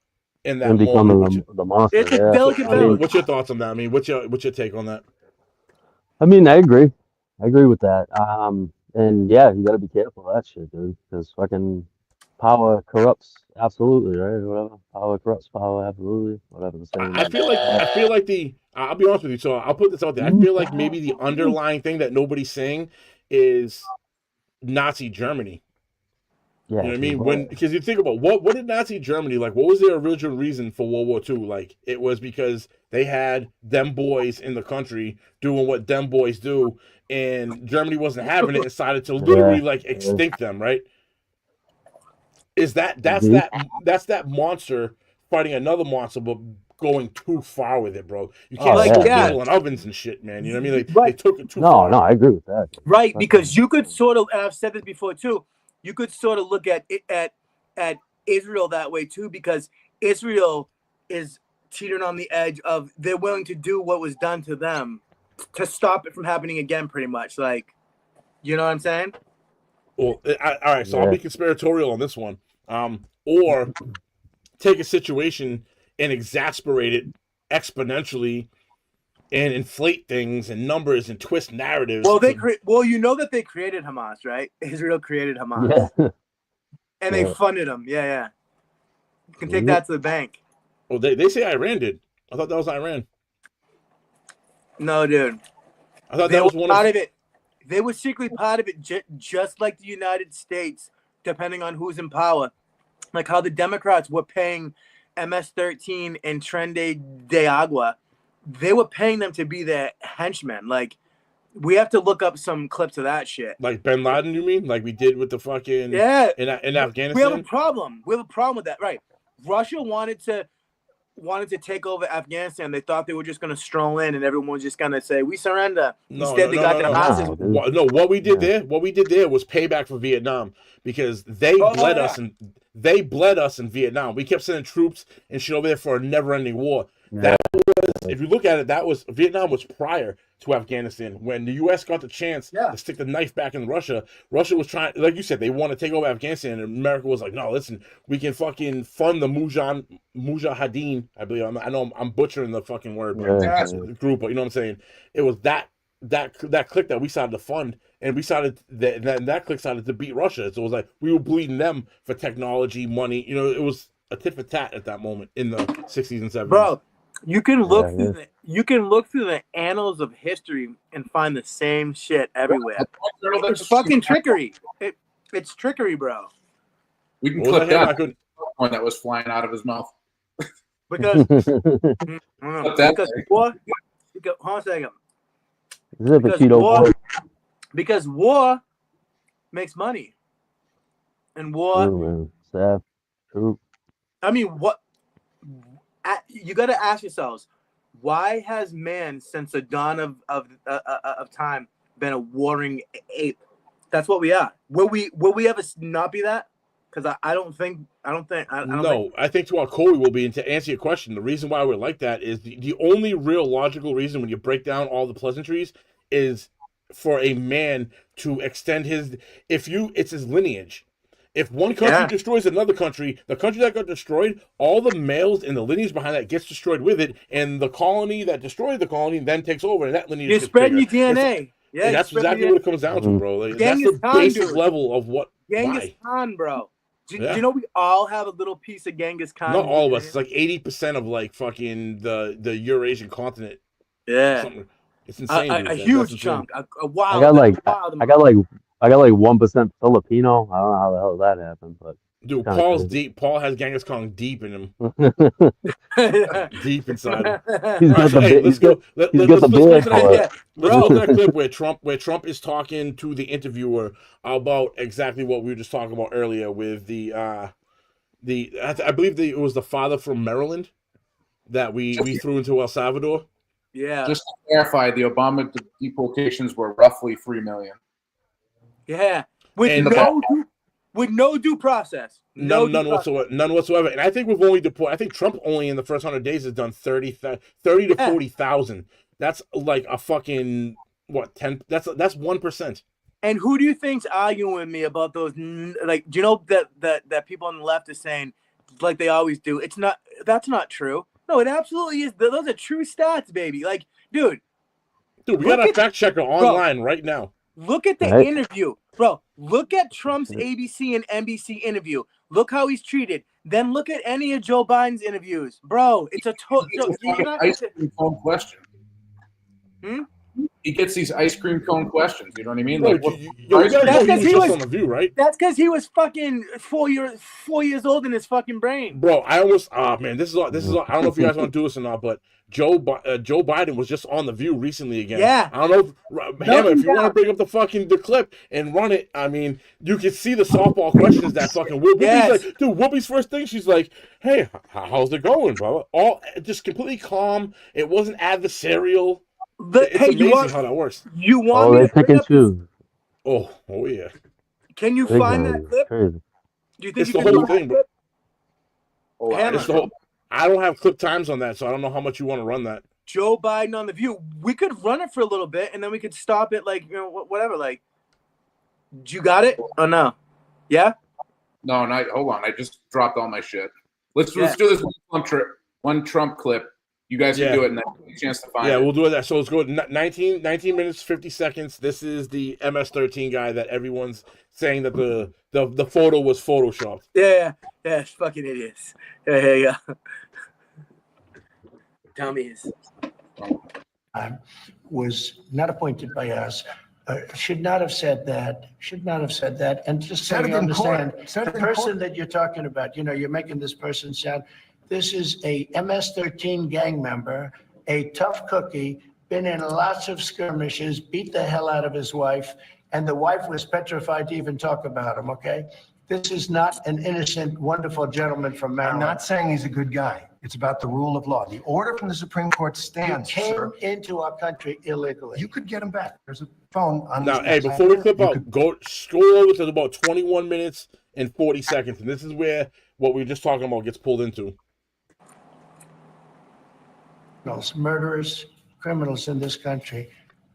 in that and becoming moment. the monster. It's a Yeah. delicate I mean, balance. What's your thoughts on that? I mean, what's your take on that? I mean, I agree. I agree with that. And yeah, you gotta be careful of that shit, dude, because fucking power corrupts absolutely, right? Whatever. Power corrupts power absolutely. Whatever the saying I is. feel like I'll be honest with you. So I'll put this out there. I feel like maybe the underlying thing that nobody's saying is Nazi Germany. You Yeah, know what I dude, mean? Because you think about what did Nazi Germany like? What was their original reason for World War II? Like it was because they had them boys in the country doing what them boys do, and Germany wasn't having it and decided to literally like yeah. extinct them. Right? Is that's Mhm. that monster fighting another monster, but going too far with it, bro? You can't Oh Like, throw yeah. people in ovens and shit, man. You know what I mean? They Right. took it too No, far. no, I agree with that. Dude. Right, because Fucking- you could sort of, and I've said this before too, you could sort of look at it at Israel that way too, because Israel is teetering on the edge of they're willing to do what was done to them to stop it from happening again, pretty much. Like, you know what I'm saying? Well, all right. So I'll Yeah. be conspiratorial on this one. Or take a situation and exasperate it exponentially and inflate things and numbers and twist narratives. Well, you know that they created Hamas, right? Israel created Hamas, Yeah. and they Yeah. funded them. Yeah. You can take Mhm. that to the bank. Well, they say Iran did. I thought that was Iran. No, dude. I thought They that were was one part of. of it. They were secretly part of it, just like the United States, depending on who's in power. Like how the Democrats were paying MS-13 and Trende de Agua. They were paying them to be their henchmen. Like, we have to look up some clips of that shit. Like Bin Laden, you mean? Like we did with the fucking Yeah. in We have a Afghanistan? problem. We have a problem with that, right? Russia wanted to take over Afghanistan. They thought they were just going to stroll in and everyone was just going to say, we surrender. Instead, they got their asses. No, dude. What we did Yeah. there was payback for Vietnam because they bled us and they bled us in Vietnam. We kept sending troops and shit over there for a never-ending war. That was, if you look at it, Vietnam was prior to Afghanistan. When the U.S. got the chance to stick the knife back in Russia, Russia was trying, like you said, they want to take over Afghanistan, and America was like, no, listen, we can fucking fund the Mujahideen. I believe I know I'm butchering the fucking word, but group, but you know what I'm saying. It was that clique that we started to fund, and we started that clique started to beat Russia. So it was like we were bleeding them for technology, money. You know, it was a tit for tat at that moment in the 60s and 70s. Bro, you can look through the annals of history and find the same shit everywhere. It's fucking trickery. It's trickery, bro. We can What clip was that? I that couldn't. one that was flying out of his mouth. Because war. Hold on a second. Is it a Cheeto boy? Because war makes money, and war. True, man. Sad. True. I mean, what? You got to ask yourselves, why has man, since the dawn of time, been a warring ape? That's what we are. Will we ever not be that? Because I don't think. I think to our core we will be. And to answer your question, the reason why we're like that is the only real logical reason when you break down all the pleasantries is for a man to extend it's his lineage. If one country destroys another country, the country that got destroyed, all the males and the lineage behind that gets destroyed with it, and the colony that destroyed the colony then takes over, and that lineage You're gets spreading bigger. your DNA. And that's exactly what it comes down to, bro. Like, that's the basic level of what. Genghis Khan, bro. Do you know we all have a little piece of Genghis Khan? Not all of us. It's like 80% of like fucking the Eurasian continent. Yeah. It's insane. A huge chunk. A wild. I got like 1% Filipino. I don't know how the hell that happened, but dude, Paul's deep. Paul has Genghis Khan deep in him. Deep inside him. Let's go to that clip where Trump is talking to the interviewer about exactly what we were just talking about earlier with I believe it was the father from Maryland that we threw into El Salvador. Yeah. Just to clarify, the Obama deportations were roughly 3 million. Yeah. With no due process. None whatsoever. And I think we've only deported. I think Trump only in the first 100 days has done 30 to 40,000. That's like a fucking what 10? That's 1%. And who do you think's arguing with me about those? Like, do you know that people on the left are saying like they always do. It's not. That's not true. No, it absolutely is. Those are true stats, baby. Like, dude, we got a fact checker online right now. Look at the interview, bro. Look at Trump's ABC and NBC interview. Look how he's treated. Then look at any of Joe Biden's interviews, bro. It's a ice cream cone question. He gets these ice cream cone questions. You know what I mean? Like, that's because he was on the View, right? That's because he was fucking 4 years old in his fucking brain, bro. I almost, man, this is all. I don't know if you guys want to do this or not, but Joe Biden was just on the View recently again. Yeah. I don't know, Hammer, if you want to bring up the clip and run it. I mean, you can see the softball questions that fucking Whoopi's like, dude. Whoopi's first thing, she's like, "Hey, how's it going, bro?" All just completely calm. It wasn't adversarial. It's amazing how that works. You want me to pick and choose? Oh yeah. Can you find that clip? Crazy. Do you think it's the whole thing, bro? It's the whole. I don't have clip times on that, so I don't know how much you want to run that. Joe Biden on the View. We could run it for a little bit, and then we could stop it, like, you know, whatever. Like, you got it or no? Yeah. No, hold on. I just dropped all my shit. Let's do this one Trump clip. You guys can do it, and then a chance to find it. Yeah, we'll do it. So let's go 19 minutes, 50 seconds. This is the MS-13 guy that everyone's saying that the photo was photoshopped. Yeah, it's fucking idiots. Yeah. Dummies. Was not appointed by us. Should not have said that. And just so you understand, the person that you're talking about, you're making this person sound. This is a MS-13 gang member, a tough cookie, been in lots of skirmishes, beat the hell out of his wife, and the wife was petrified to even talk about him, okay? This is not an innocent, wonderful gentleman from Maryland. I'm not saying he's a good guy. It's about the rule of law. The order from the Supreme Court stands, He came into our country illegally. You could get him back. There's a phone on now. Hey, before we clip out, go scroll over to about 21 minutes and 40 seconds, and this is where what we were just talking about gets pulled into. Murderers, criminals in this country.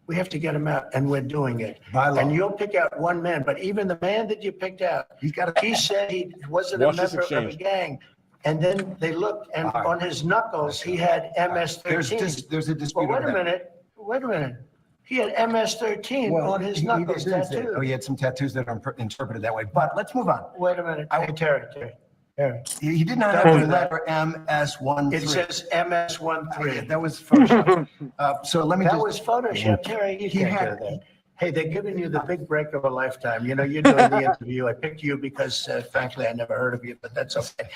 We have to get them out, and we're doing it. By law. And you'll pick out one man, but even the man that you picked out, he said he wasn't a member of a gang. And then they looked, and on his knuckles, he had MS-13. There's a dispute. Well, wait a minute. He had MS-13 on his knuckles tattooed. Oh, he had some tattoos that are interpreted that way. But let's move on. Wait a minute. Hey, Terry. He did not have the letter MS-13. It says MS-13. That was Photoshop. So let me That was Photoshop, Terry. You can't do that. Hey, they're giving you the big break of a lifetime. You're doing the interview. I picked you because, frankly, I never heard of you, but that's okay.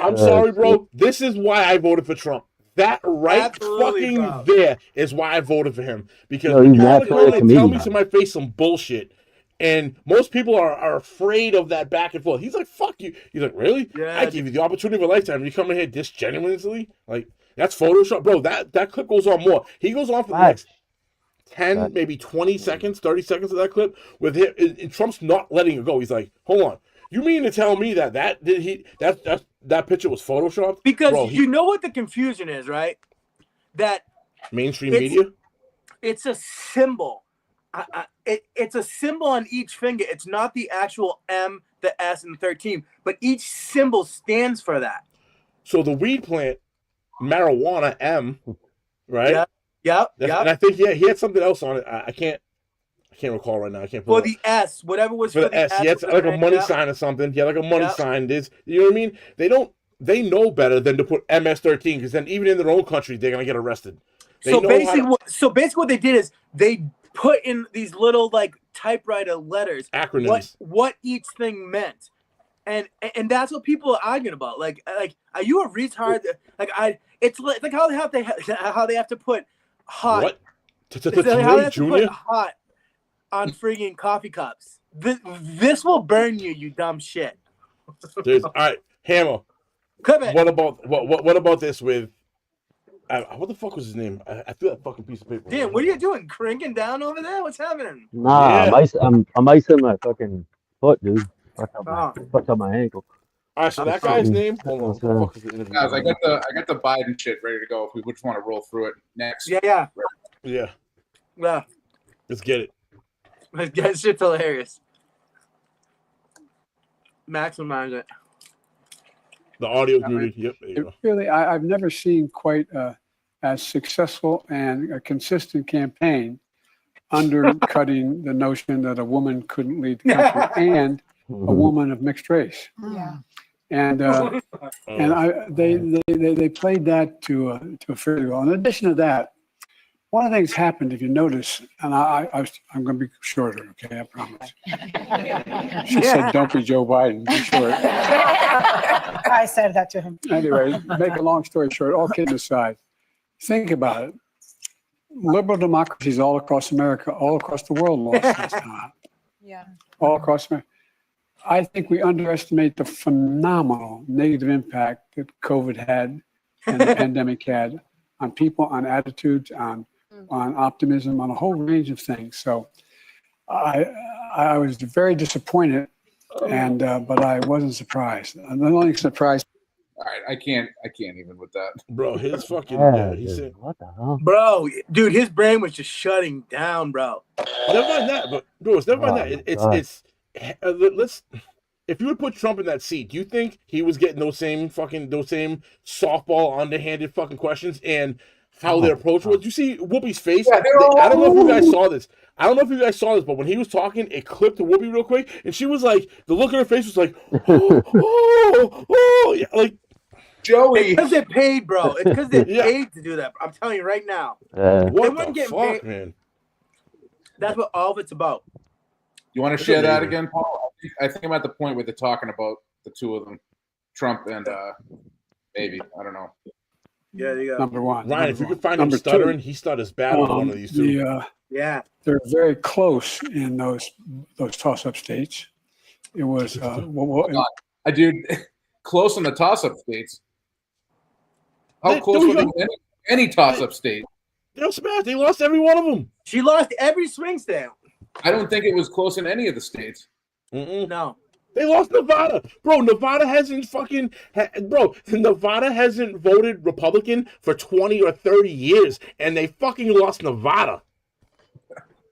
I'm sorry, bro. This is why I voted for Trump. That fucking there is why I voted for him. Because he's naturally a comedian. Tell me to my face some bullshit. And most people are afraid of that back and forth. He's like, fuck you. He's like, really? Yeah, I gave you the opportunity of a lifetime. You come in here disgenuinely? Like, that's Photoshop. Bro, that clip goes on more. He goes on for the next 10, maybe 20 seconds, 30 seconds of that clip with him. And Trump's not letting it go. He's like, hold on. You mean to tell me that picture was Photoshopped? Because bro, you know what the confusion is, right? That mainstream media? It's a symbol. It's a symbol on each finger. It's not the actual M, the S, and the 13, but each symbol stands for that. So the weed plant, marijuana, M, right? Yep. And I think he had something else on it. I can't recall right now. I can't. For the S, whatever was for the S. He had like a money sign or something. Yeah, like a money sign. You know what I mean? They know better than to put MS-13 because then even in their own country they're gonna get arrested. So basically what they did is they put in these little like typewriter letters acronyms what each thing meant, and that's what people are arguing about. Like are you a retard? It's like how they have to put hot. What? How they have to put hot on friggin' coffee cups. This will burn you, you dumb shit. All right, Hammer. What about this with? What the fuck was his name? I feel that fucking piece of paper. Damn, what are you doing? Cranking down over there? What's happening? Nah, I'm icing my fucking foot, dude. Fuck up my ankle. All right, so that guy's name. Hold on. Guys, I got the Biden shit ready to go. If we just want to roll through it next. Yeah. Let's get it. That shit's hilarious. Maximize it. The audio muted. Yep. There you go. Really, I've never seen quite as successful and a consistent campaign undercutting the notion that a woman couldn't lead the country and a woman of mixed race. Yeah. And they played that to a fairly well. In addition to that, one of the things happened, if you notice, and I'm going to be shorter, okay, I promise. She said, "Don't be Joe Biden, be short." I said that to him. Anyway, make a long story short, all kidding aside, think about it. Liberal democracies all across America, all across the world lost this time. Yeah. All across America. I think we underestimate the phenomenal negative impact that COVID had and the pandemic had on people, on attitudes, on optimism, on a whole range of things. So I was very disappointed, and but I wasn't surprised. I'm not only surprised. All right, I can't even with that, bro. His fucking he said, what the hell, bro, dude, his brain was just shutting down, bro. Never mind that, but bro, it's never mind that. It's let's. If you would put Trump in that seat, do you think he was getting those same softball, underhanded fucking questions and how their approach was? You see Whoopi's face? Yeah, I don't know if you guys saw this. But when he was talking, it clipped to Whoopi real quick, and she was like, the look on her face was like, yeah, like Joey. Because they're paid, bro. It's because they're paid to do that. I'm telling you right now. What the fuck, man? That's what all of it's about. You want to share that again, Paul? I think I'm at the point where they're talking about the two of them, Trump and maybe, I don't know. Yeah, you go. Number one. Ryan, if you could find him stuttering, he stutters bad on one of these two. They're very close in those toss-up states. It was dude, close in the toss-up states. How close were they any toss-up state? They're smashed. They lost every one of them. She lost every swing state. I don't think it was close in any of the states. No. They lost Nevada. Bro, Nevada hasn't voted Republican for 20 or 30 years, and they fucking lost Nevada.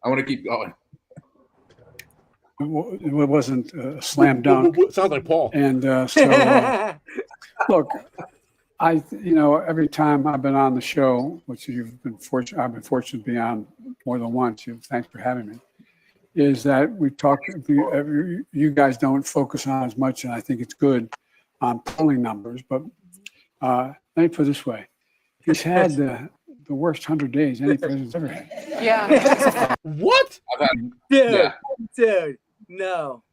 I want to keep going. It wasn't a slam dunk. Sounds like Paul. And look, every time I've been on the show, which I've been fortunate to be on more than once. Thanks for having me. Is that we talk, you guys don't focus on as much, and I think it's good on polling numbers, but let me put it this way. He's had the worst 100 days any president's ever had. Yeah. What? Dude, no.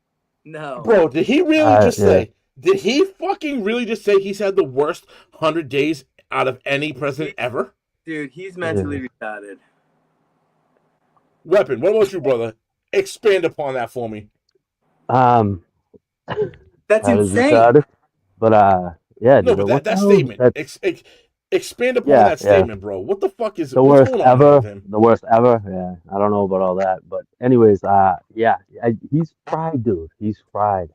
Bro, did he really just say, did he fucking really just say he's had the worst 100 days out of any president ever? Dude, he's mentally retarded. Weapon, what about you, brother? Expand upon that for me. That's insane. Retarded, but yeah. No, but that statement. Expand upon that statement, bro. What the fuck is the worst ever? The worst ever. Yeah, I don't know about all that, but anyways, he's fried, dude. He's fried.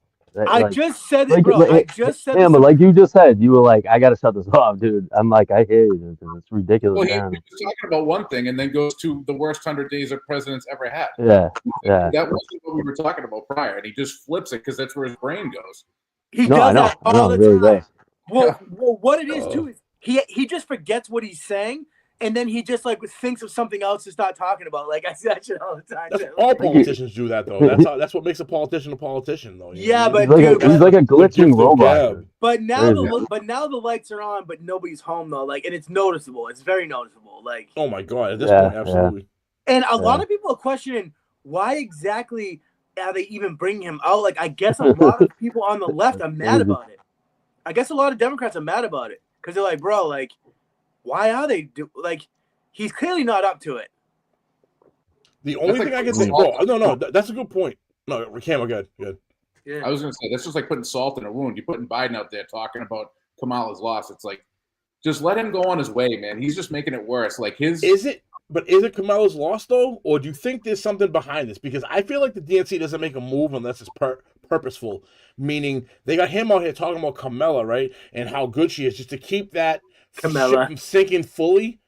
I just said it, bro. I just said it. But like you just said, you were like, I gotta shut this off, dude. I'm like, I hear you. It's ridiculous. Well, he was talking about one thing and then goes to the worst 100 days a president's ever had. Yeah. That wasn't what we were talking about prior, and he just flips it because that's where his brain goes. He does that all the time. Really well, what it is too is he just forgets what he's saying. And then he just like thinks of something else to start talking about. Like I say that shit all the time. All politicians do that though. That's what makes a politician though. Yeah, but he's like a glitching robot. But now the lights are on, but nobody's home though. Like, and it's noticeable. It's very noticeable. Like, oh my god, at this point, absolutely. And a lot of people are questioning why exactly are they even bringing him out. Like, I guess a lot of people on the left are mad about it. I guess a lot of Democrats are mad about it because they're like, bro, like. Why are they he's clearly not up to it. The only thing I can say, bro, no, that's a good point. No, Cam, good. Yeah. I was going to say, that's just like putting salt in a wound. You're putting Biden out there talking about Kamala's loss. It's like, just let him go on his way, man. He's just making it worse. Like Is it Kamala's loss, though? Or do you think there's something behind this? Because I feel like the DNC doesn't make a move unless it's purposeful. Meaning, they got him out here talking about Kamala, right? And how good she is, just to keep that Kamala from sinking fully.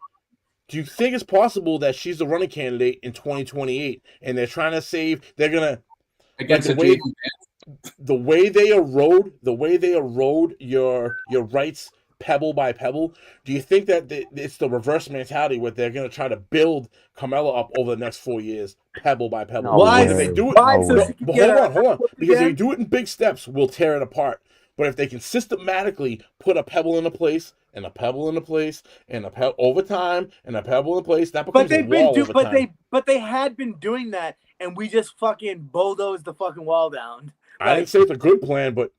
Do you think it's possible that she's the running candidate in 2028 and they're trying to save? They're gonna against the way they erode your rights pebble by pebble, do you think that it's the reverse mentality where they're going to try to build Kamala up over the next 4 years, pebble by pebble? No Why? And if they do it, Why? No So way. she can but get hold on, because if they again? do it in big steps, we'll tear it apart. But if they can systematically put a pebble into place and a pebble into place and a pebble over time and a pebble in place, that becomes a wall over time. But they had been doing that, and we just fucking bulldozed the fucking wall down. I didn't say it's a good plan, but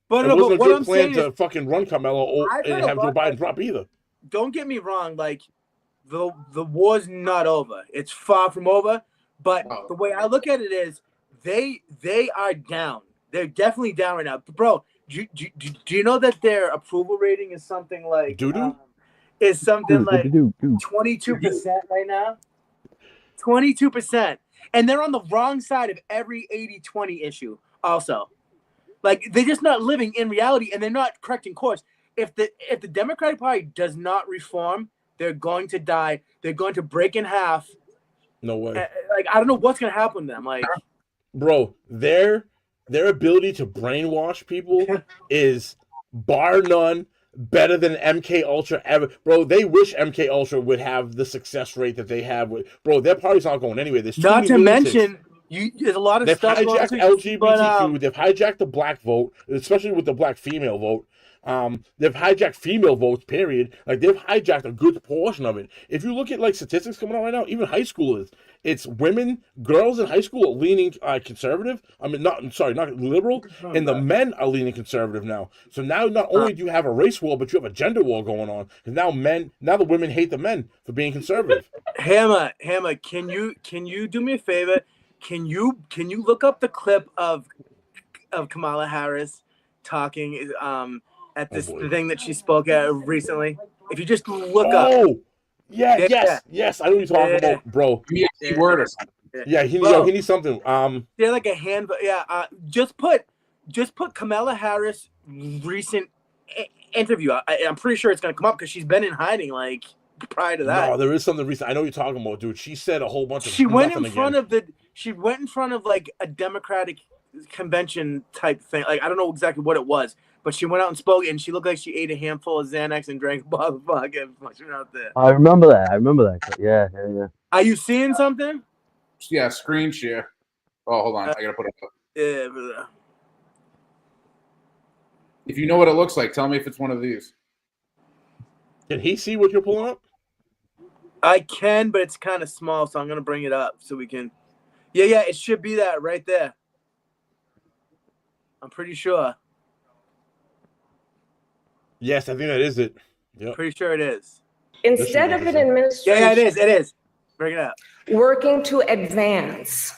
it no, wasn't a what good I'm plan saying to is, fucking run Carmelo I've and heard a have Joe lot, Biden like, drop either. don't get me wrong, like the war's not over. It's far from over. But the way I look at it is, they are down. They're definitely down right now, bro. Do you know that their approval rating is something like is something like 22% right now? 22%, and they're on the wrong side of every 80-20 issue. Also, like they're just not living in reality, and they're not correcting course. If the Democratic Party does not reform, they're going to die. They're going to break in half. No way. Like I don't know what's gonna happen to them. Like, bro, their ability to brainwash people is bar none better than MK Ultra ever. Bro, they wish MK Ultra would have the success rate that they have with. Bro, their party's not going anywhere. There's not to mention, there's a lot of they've stuff. hijacked LGBTQ. But, they've hijacked the black vote, especially with the black female vote. They've hijacked female votes, period. Like, they've hijacked a good portion of it. If you look at, like, statistics coming out right now, even high schoolers, it's girls in high school are leaning conservative. I mean, not liberal, and the men are leaning conservative now. So now not only do you have a race war, but you have a gender war going on. Because now the women hate the men for being conservative. Hamma, can you do me a favor? Can you look up the clip of Kamala Harris talking at this thing that she spoke at recently? If you just look up. Yes, I know what you're talking about, bro. Keyword or something. Yeah, he needs something. Yeah, like a hand. Yeah, just put Kamala Harris recent interview. I'm pretty sure it's gonna come up because she's been in hiding like prior to that. No, there is something recent. I know what you're talking about, dude. She said a whole bunch of. She went in front of like a Democratic convention type thing. Like I don't know exactly what it was, but she went out and spoke, and she looked like she ate a handful of Xanax and drank a bottle of vodka. She went out there. I remember that. Yeah. Are you seeing something? Yeah, screen share. Oh, hold on. I gotta put it up. Yeah, brother. If you know what it looks like, tell me if it's one of these. Can he see what you're pulling up? I can, but it's kind of small, so I'm gonna bring it up so we can. Yeah, it should be that right there. I'm pretty sure. Yes, I think that is it. Yep. Pretty sure it is. Instead of an administration, yeah, it is. Bring it up. Working to advance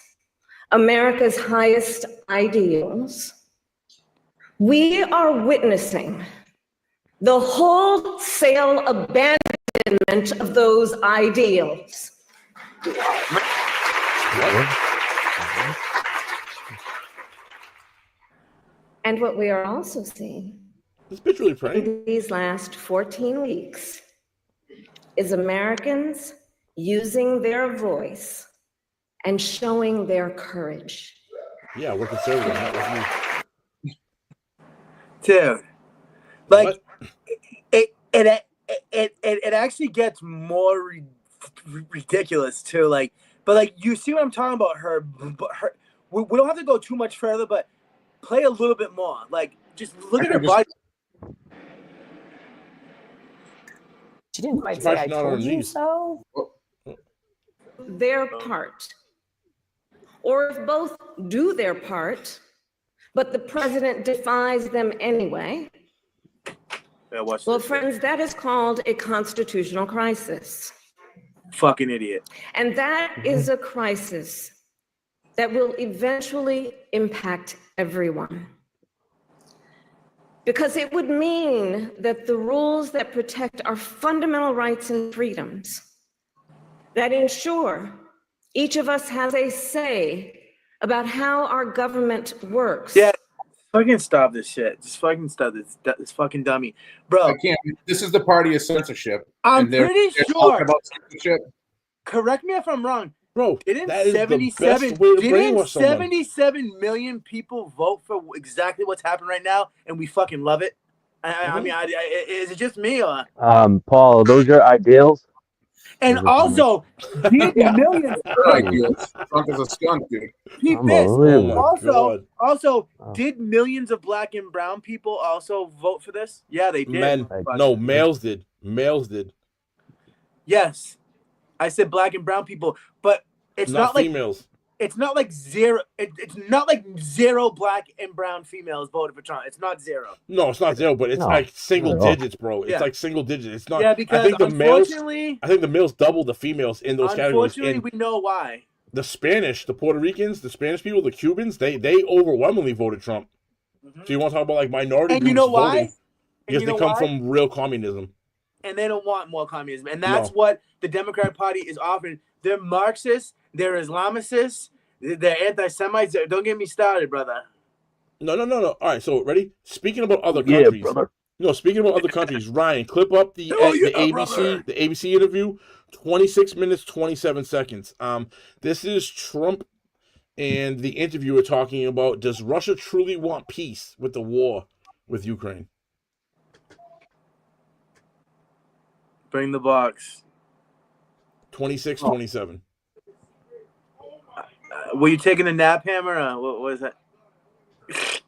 America's highest ideals, we are witnessing the wholesale abandonment of those ideals. And what we are also seeing in these last 14 weeks is Americans using their voice and showing their courage. Yeah, we're conservative, not with you. Dude, like it actually gets more ridiculous too. Like, but like you see what I'm talking about? We don't have to go too much further, but play a little bit more. Like, just look at her body. She didn't quite say I told you so. Their part. Or if both do their part, but the president defies them anyway. Yeah, watch well, this. Friends, that is called a constitutional crisis. Fucking idiot. And that is a crisis that will eventually impact everyone. Because it would mean that the rules that protect our fundamental rights and freedoms, that ensure each of us has a say about how our government works. Yeah, fucking stop this shit. Just fucking stop this fucking dummy. Bro. I can't. This is the party of censorship. I'm pretty sure. About censorship. Correct me if I'm wrong. Bro, Didn't that is the 77 best way to didn't brainwash someone. 77 million people vote for exactly what's happening right now, and we fucking love it? I mean, is it just me or? Paul, those are ideals. And also, did millions? Trump is a skunk, dude. Keep this. God. Also, did millions of black and brown people also vote for this? Yeah, they did. No, males did. Males did. Yes, I said black and brown people, but it's not like females. It's not like zero. It's not like zero black and brown females voted for Trump. It's not zero. No, it's not zero, but it's like single digits, bro. It's like single digits. It's not. Yeah, because I think the males doubled the females in those categories. Unfortunately, we know why. The Spanish, the Puerto Ricans, the Spanish people, the Cubans, they overwhelmingly voted Trump. So you want to talk about like minority groups you know why? voting because they come from real communism. And they don't want more communism. And that's what the Democratic Party is offering. They're Marxists, they're Islamicists, they're anti-Semites. Don't get me started, brother. No. All right, so ready? Speaking about other countries. Brother. No, speaking about other countries, Ryan, clip up the ABC interview, 26 minutes, 27 seconds. This is Trump and the interviewer talking about, does Russia truly want peace with the war with Ukraine? Bring the box. 26, 27. Were you taking a nap, Hammer? What was that? You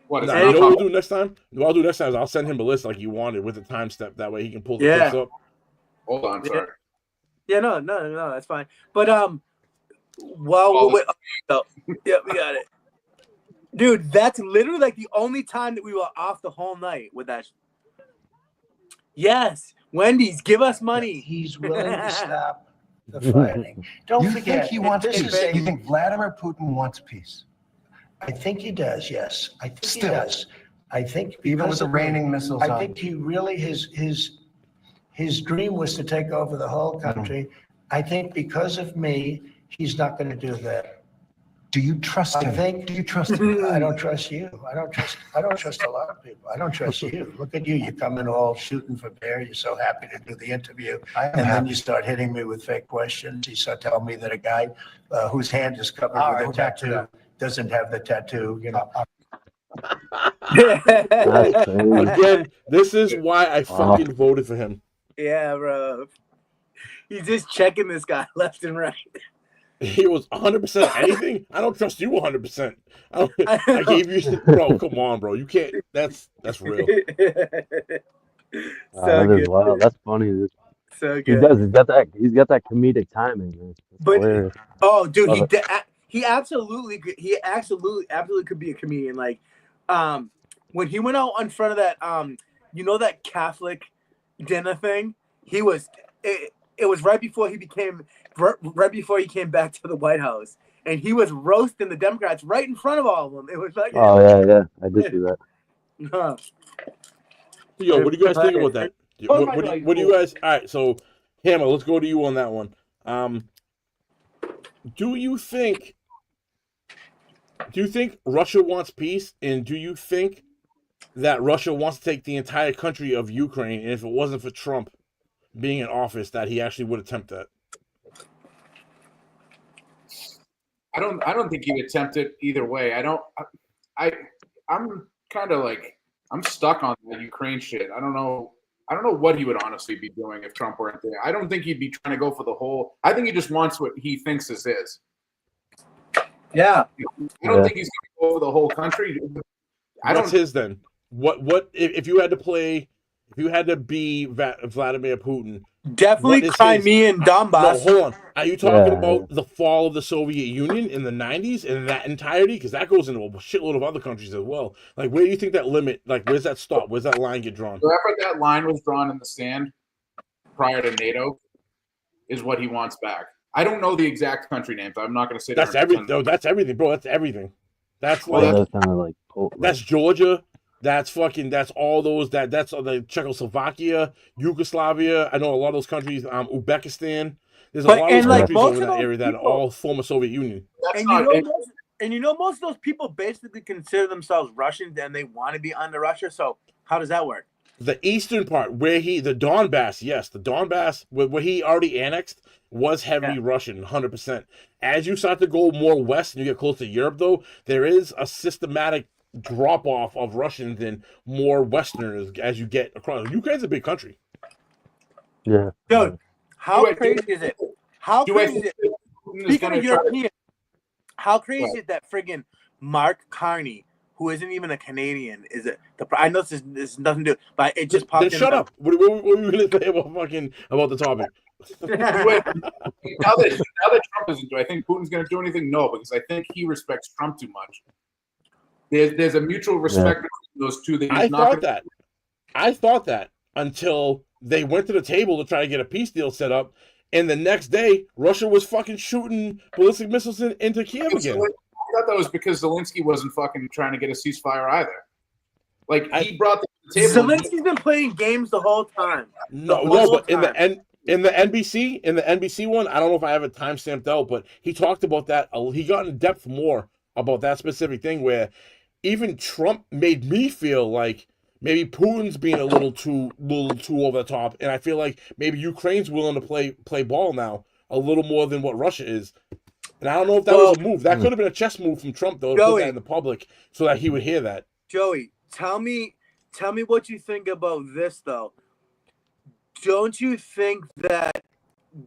know what we'll do next time? What I'll do next time is I'll send him a list like you wanted with a time step. That way he can pull the clips up. Hold on, sorry. Yeah, no, that's fine. But while we got it. Dude, that's literally like the only time that we were off the whole night with that. Yes, Wendy's, give us money. He's willing to stop the fighting. Don't You forget, think he wants peace? You think Vladimir Putin wants peace? I think he does, yes. I think Still. he does. I think Even with the raining missiles I on. think he really, his dream was to take over the whole country. I think because of me, he's not going to do that. Do you trust him? Do you trust him? I don't trust you. I don't trust a lot of people. I don't trust you. Look at you. You come in all shooting for bear. You're so happy to do the interview. Then you start hitting me with fake questions. You start telling me that a guy whose hand is covered with a tattoo doesn't have the tattoo, you know. Again, this is why I fucking voted for him. Yeah, bro. He's just checking this guy left and right. He was 100% anything. I don't trust you 100%. I gave you, bro. Come on, bro. You can't. That's real. That is wild. That's funny. So good. He does. He's got that comedic timing. Man. But hilarious. Dude, he absolutely could be a comedian. Like, when he went out in front of that, that Catholic dinner thing, he was. It was right before he came back to the White House, and he was roasting the Democrats right in front of all of them. It was like, yeah, I did see that. Yo, what do you guys think about that? What do you guys? All right, so Hammer, let's go to you on that one. Do you think Russia wants peace, and do you think that Russia wants to take the entire country of Ukraine, and if it wasn't for Trump being in office, that he actually would attempt that? I don't think he'd attempt it either way. I'm kind of like, I'm stuck on the Ukraine shit. I don't know what he would honestly be doing if Trump weren't there. I don't think he'd be trying to go for the whole. I think he just wants what he thinks is his. Yeah. I don't think he's going to go for the whole country. What's his then? What if you had to play? If you had to be Vladimir Putin, definitely Crimea and Donbass. No, hold on. Are you talking about the fall of the Soviet Union in the 90s and that entirety? Because that goes into a shitload of other countries as well. Like, where do you think that limit, like, where's that stop? Where's that line get drawn? Wherever that line was drawn in the sand prior to NATO is what he wants back. I don't know the exact country names. I'm not going to say that's everything. No, that's everything, bro. That's everything. That's like, that's Georgia. That's all those, that's the Czechoslovakia, Yugoslavia. I know a lot of those countries, Uzbekistan. There's a lot of those countries over that area that are all former Soviet Union. And most of those people basically consider themselves Russians and they want to be under Russia. So how does that work? The eastern part, where the Donbass, yes, the Donbass, where he already annexed, was heavy Russian, 100%. As you start to go more west and you get close to Europe, though, there is a systematic drop-off of Russians and more Westerners as you get across. Ukraine's a big country. Yeah. Dude, how crazy is it? How crazy is it? Speaking of European, how crazy is it that friggin' Mark Carney, who isn't even a Canadian, is it? I know this is nothing to do, but it just popped in. Shut up. What are you going to say about the topic? now that Trump isn't, do I think Putin's going to do anything? No, because I think he respects Trump too much. There's a mutual respect between those two. I thought that until they went to the table to try to get a peace deal set up, and the next day Russia was fucking shooting ballistic missiles into Kiev again. I thought that was because Zelensky wasn't fucking trying to get a ceasefire either. Like, he brought the table. Zelensky's been playing games the whole time. But in the NBC one, I don't know if I have it time stamped out, but he talked about that. He got in depth more about that specific thing where even Trump made me feel like maybe Putin's being a little too over the top, and I feel like maybe Ukraine's willing to play ball now a little more than what Russia is. And I don't know if that was a move. That could have been a chess move from Trump, though, to put that in the public so that he would hear that. Joey, tell me what you think about this, though. Don't you think that,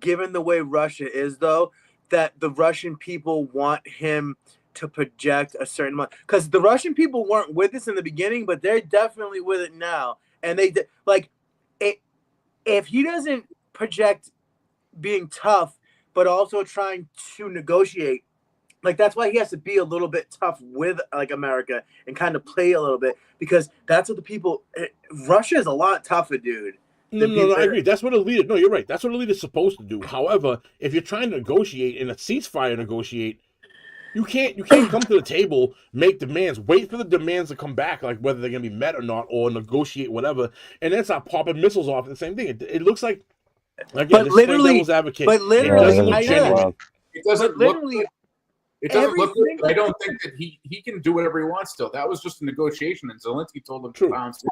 given the way Russia is, though, that the Russian people want him to project a certain amount? Because the Russian people weren't with us in the beginning, but they're definitely with it now. And if he doesn't project being tough, but also trying to negotiate, like, that's why he has to be a little bit tough with, like, America and kind of play a little bit, because that's what the people. Russia is a lot tougher, dude. No, I agree. That's what a leader. No, you're right. That's what a leader's supposed to do. However, if you're trying to negotiate in a ceasefire, you can't come to the table, make demands, wait for the demands to come back, like whether they're gonna be met or not, or negotiate whatever, and then start popping missiles off. The same thing. It looks like. Again, but literally, devil's advocate. But literally, it doesn't look genuine. It doesn't look good. I don't think that he can do whatever he wants still. That was just a negotiation, and Zelensky told him to bounce.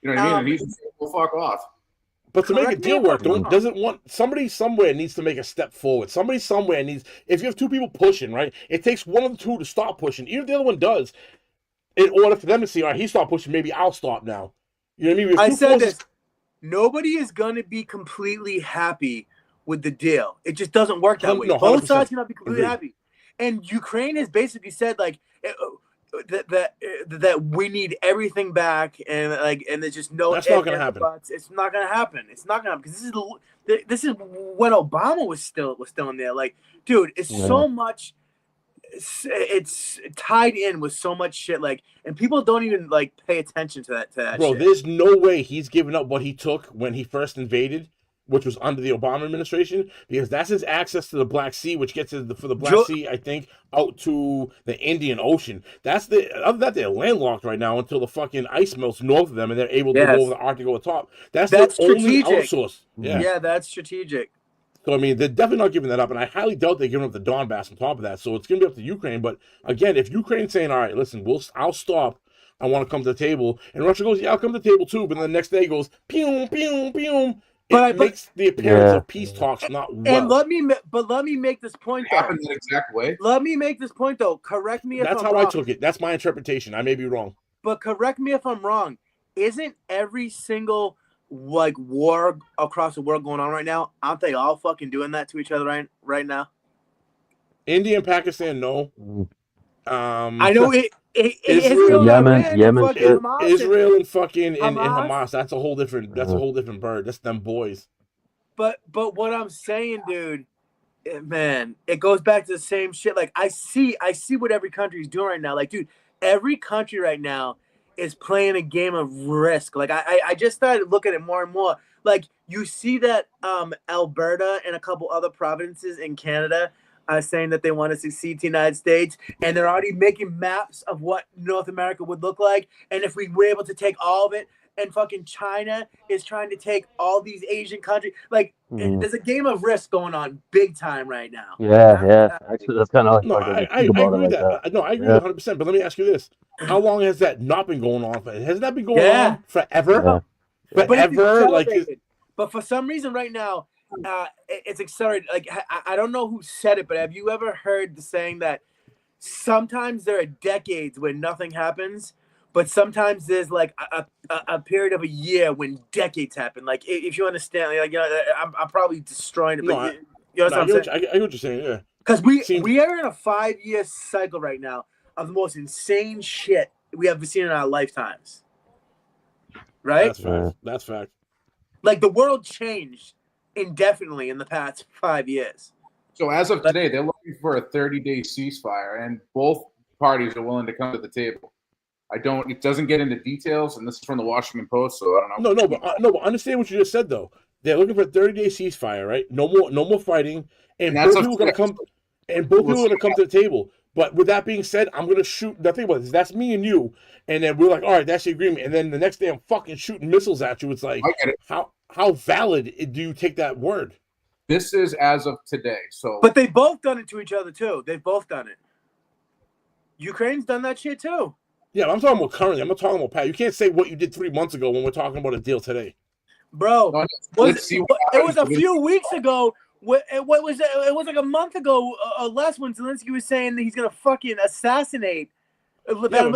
You know what I mean? And he's well, fuck off. But to make a deal work, somebody somewhere needs to make a step forward. Somebody somewhere needs. If you have two people pushing, right, it takes one of the two to stop pushing. Even if the other one does, in order for them to see, all right, he stopped pushing, maybe I'll stop now. You know what I mean? I said this. Nobody is going to be completely happy with the deal. It just doesn't work that way. No, both sides cannot be completely happy. And Ukraine has basically said, like, that we need everything back, and there's just no. That's not going to happen. It's not going to happen. It's not going to happen because this is when Obama was still in there. Like, dude, it's so much. It's tied in with so much shit, like, and people don't even like pay attention to that. Bro, shit. There's no way he's giving up what he took when he first invaded, which was under the Obama administration, because that's his access to the Black Sea, which gets for the Black Sea, I think, out to the Indian Ocean. Other than that, they're landlocked right now until the fucking ice melts north of them and they're able to go over the Arctic over the top. That's their only outsource. Yeah, that's strategic. So, I mean, they're definitely not giving that up, and I highly doubt they're giving up the Donbass on top of that. So it's going to be up to Ukraine. But, again, if Ukraine's saying, all right, listen, I'll stop, I want to come to the table, and Russia goes, yeah, I'll come to the table too, but then the next day goes, pew, pew, pew. It makes the appearance of peace talks not well. And let me make this point, though. Happened that exact way. Let me make this point, though. Correct me if I'm wrong. That's how I took it. That's my interpretation. I may be wrong. But correct me if I'm wrong. Isn't every single like war across the world going on right now? Aren't they all fucking doing that to each other right now? India and Pakistan, no. I know Israel, Yemen, Israel and fucking and Hamas. That's a whole different bird. That's them boys. But what I'm saying, dude, man, it goes back to the same shit. Like, I see what every country is doing right now. Like, dude, every country right now is playing a game of risk. Like, I just started looking at more and more. Like, you see that Alberta and a couple other provinces in Canada are saying that they want to succeed to the United States, and they're already making maps of what North America would look like, and if we were able to take all of it and fucking China is trying to take all these Asian countries. Like, there's a game of risk going on big time right now. Yeah. Actually, that's kind of like No, I I agree with that. No, I agree Yeah. 100%. But let me ask you this: how long has that not been going on? Has that been going on forever? Yeah. Forever, but for some reason right now, it's accelerated. Like I don't know who said it, but have you ever heard the saying that sometimes there are decades when nothing happens, but sometimes there's like a period of a year when decades happen. Like if you understand, like I'm probably destroying it, but you know what I'm saying? I get what you're saying, yeah. Because we are in a 5-year cycle right now of the most insane shit we have seen in our lifetimes. Right? That's fact. Like the world changed indefinitely in the past 5 years. So as of today, they're looking for a 30-day ceasefire, and both parties are willing to come to the table. It doesn't get into details, and this is from the Washington Post, so I don't know. But understand what you just said though. They're looking for a 30-day ceasefire, right? No more fighting, and both people are gonna come, to the table. But with that being said, I'm gonna shoot. The thing about this, that's me and you, and then we're like, all right, that's the agreement. And then the next day, I'm fucking shooting missiles at you. It's like, how valid do you take that word? This is as of today. So, but they both done it to each other too. They've both done it. Ukraine's done that shit too. Yeah, but I'm talking about currently. I'm not talking about Pat. You can't say what you did 3 months ago when we're talking about a deal today, bro. It was a few weeks ago. What was it? It was like a month ago or less when Zelensky was saying that he's gonna fucking assassinate. Yeah, bro,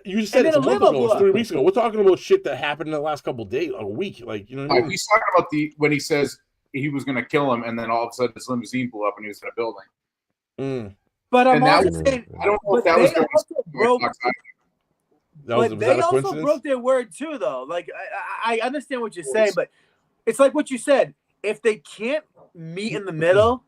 you said it's a month ago, it's 3 weeks ago. We're talking about shit that happened in the last couple of days, a week. Like, you know what I mean? He's talking about when he says he was going to kill him, and then all of a sudden his limousine blew up and he was in a building. But I'm also saying, I don't know if that was they also broke their word too, though. Like I understand what you're saying, but it's like what you said. If they can't meet in the middle,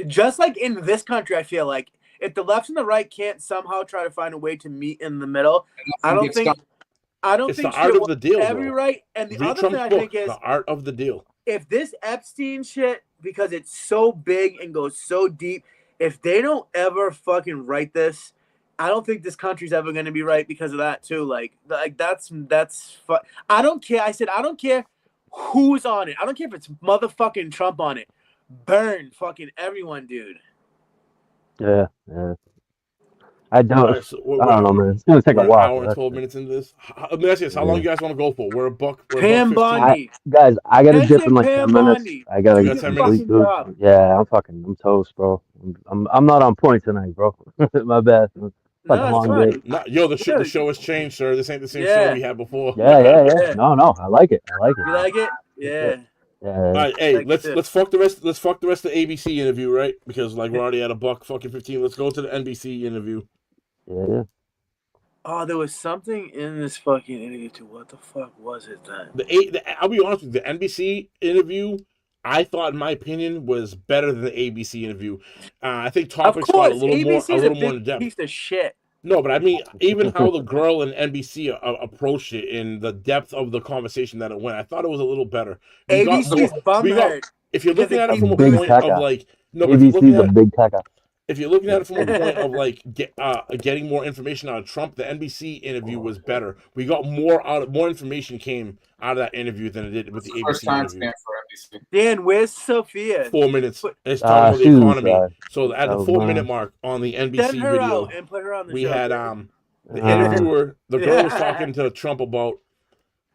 just like in this country, I feel like if the left and the right can't somehow try to find a way to meet in the middle, I don't think it's the art of the deal. Every right, and the other thing I think is the art of the deal. If this Epstein shit, because it's so big and goes so deep, if they don't ever fucking write this, I don't think this country's ever going to be right because of that too. Like that's I don't care. I said I don't care who's on it. I don't care if it's motherfucking Trump on it. Burn fucking everyone, dude. Yeah. I don't know, man. It's gonna take a while. Hour and 12 minutes into this. Let me ask you this: how long you guys want to go for? We're a buck. Pam Bondi. Guys, I gotta dip in like 10 minutes. I gotta get 10 minutes. Yeah, I'm toast, bro. I'm not on point tonight, bro. My bad. It's like a long day. The show has changed, sir. This ain't the same show we had before. Yeah. No, I like it. You like it? Yeah. All right, hey, let's fuck the rest. Let's fuck the rest of the ABC interview, right? Because like we're already at a buck fucking 15. Let's go to the NBC interview. Yeah. Oh, there was something in this fucking interview too. What the fuck was it then? I'll be honest with you, the NBC interview, I thought, in my opinion, was better than the ABC interview. I think topics got a little more in depth. Piece of shit. No, but I mean, even how the girl in NBC approached it in the depth of the conversation that it went, I thought it was a little better. ABC's bumhead. If you're looking at it from a point of like, ABC's a big tech. If you're looking at it from a point of like getting more information out of Trump, the NBC interview was better. We got more information came out of that interview than it did with the ABC interview. Dan, where's Sophia? 4 minutes. It's talking about the economy. So at the 4-minute mark on the NBC video, and put her on the we show. had the interviewer. The girl was talking to Trump about.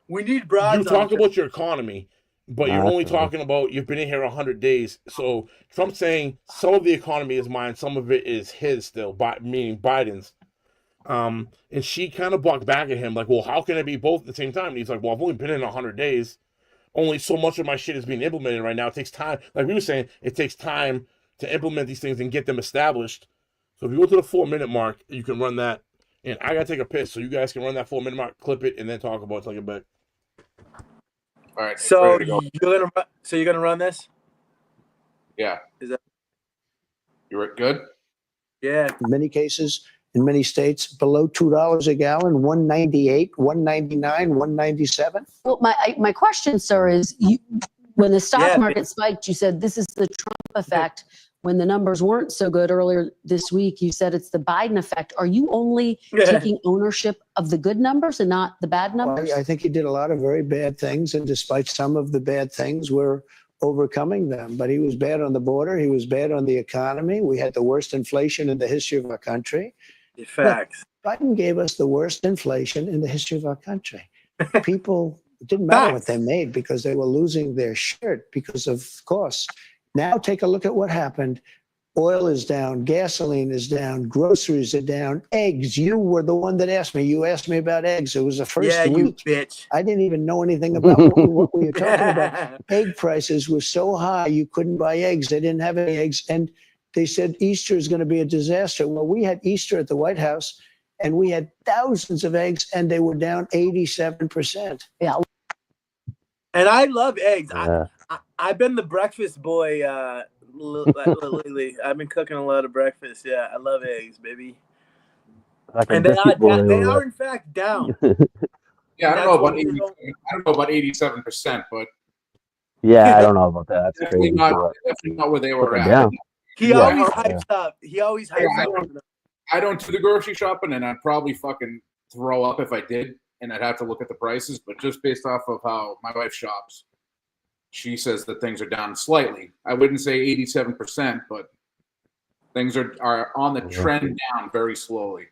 We need broads. You talk about your economy, but you're only talking about you've been in here 100 days. So Trump's saying some of the economy is mine, some of it is his still, meaning Biden's. And she kind of bucked back at him like, well, how can it be both at the same time? And he's like, well, I've only been in 100 days. Only so much of my shit is being implemented right now. It takes time. Like we were saying, it takes time to implement these things and get them established. So if you go to the 4-minute mark, you can run that. And I got to take a piss, so you guys can run that 4-minute mark, clip it, and then talk about it. Take it back. All right. So you're gonna run this? Yeah. Is that you're good? Yeah. In many cases, in many states, below $2 a gallon, $1.98, $1.99, $1.97. Well, my question, sir, is when the stock market spiked, you said this is the Trump effect. when the numbers weren't so good earlier this week, you said it's the Biden effect. Are you only taking ownership of the good numbers and not the bad numbers? I think he did a lot of very bad things, and despite some of the bad things, we're overcoming them. But he was bad on the border. He was bad on the economy. We had the worst inflation in the history of our country. Facts. But Biden gave us the worst inflation in the history of our country. People, it didn't matter what they made because they were losing their shirt because of costs. Now take a look at what happened. Oil is down, gasoline is down, groceries are down, eggs. You were the one that asked me. You asked me about eggs. It was the first week. You bitch. I didn't even know anything about what we were talking about. Egg prices were so high you couldn't buy eggs. They didn't have any eggs. And they said Easter is going to be a disaster. Well, we had Easter at the White House, and we had thousands of eggs, and they were down 87%. Yeah. And I love eggs. Yeah. I've been the breakfast boy lately. I've been cooking a lot of breakfast. Yeah, I love eggs, baby. Like And they are in fact down. Yeah, I don't know about 87%, but yeah, I don't know about that. That's definitely crazy. not where they were at. Down. He always hypes up. He always hypes up. I don't do the grocery shopping, and I'd probably fucking throw up if I did, and I'd have to look at the prices. But just based off of how my wife shops, she says that things are down slightly. I wouldn't say 87%, but things are on the trend down very slowly.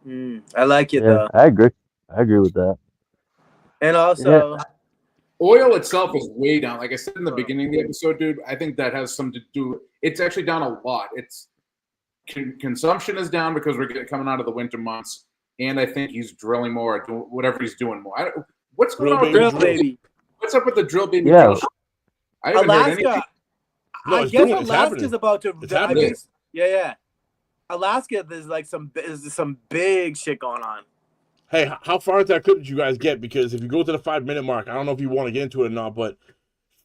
I like it though. I agree with that. And also, oil itself is way down. Like I said in the beginning of the episode, dude, I think that has something to do. It's actually down a lot. It's consumption is down because we're coming out of the winter months, and I think he's drilling more, or doing whatever he's doing more. What's going on with drill baby? What's up with the drill baby? Yeah. I haven't heard anything. Alaska. I guess Alaska's about to. It's happening. Yeah. Alaska, there's like some big shit going on. Hey, how far into that clip did you guys get? Because if you go to the 5-minute mark, I don't know if you want to get into it or not, but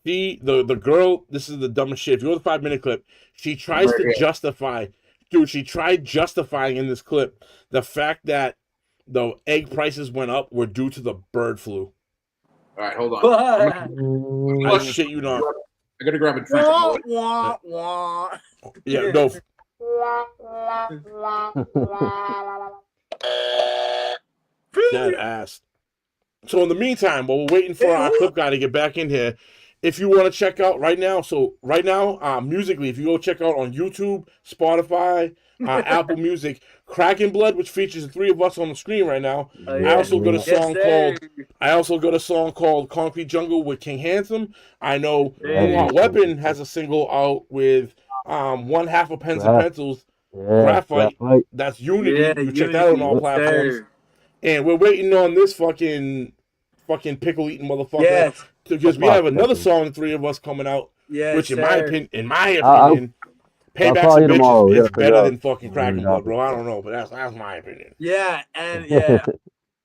the girl, this is the dumbest shit. If you go to the 5-minute clip, she tries to justify, dude, she tried justifying in this clip the fact that the egg prices went up were due to the bird flu. All right, hold on. I shit you not. I gotta grab a drink. Yeah, no. Dead ass. So in the meantime, while we're waiting for our clip guy to get back in here, if you want to check out right now, musically, if you go check out on YouTube, Spotify, Apple Music, Cracking Blood, which features the three of us on the screen right now. I also got a song called Concrete Jungle with King Handsome. I know Weapon has a single out with one half of Pens and Pencils, Graphite. That's Unity. You check that out on all platforms. And we're waiting on this fucking pickle eating motherfucker. Yes. Because we have another song, the three of us coming out. Yes, which in my opinion, Payback's a Bitch is better than fucking Cracking Blood, bro. I don't know, but that's my opinion. Yeah, and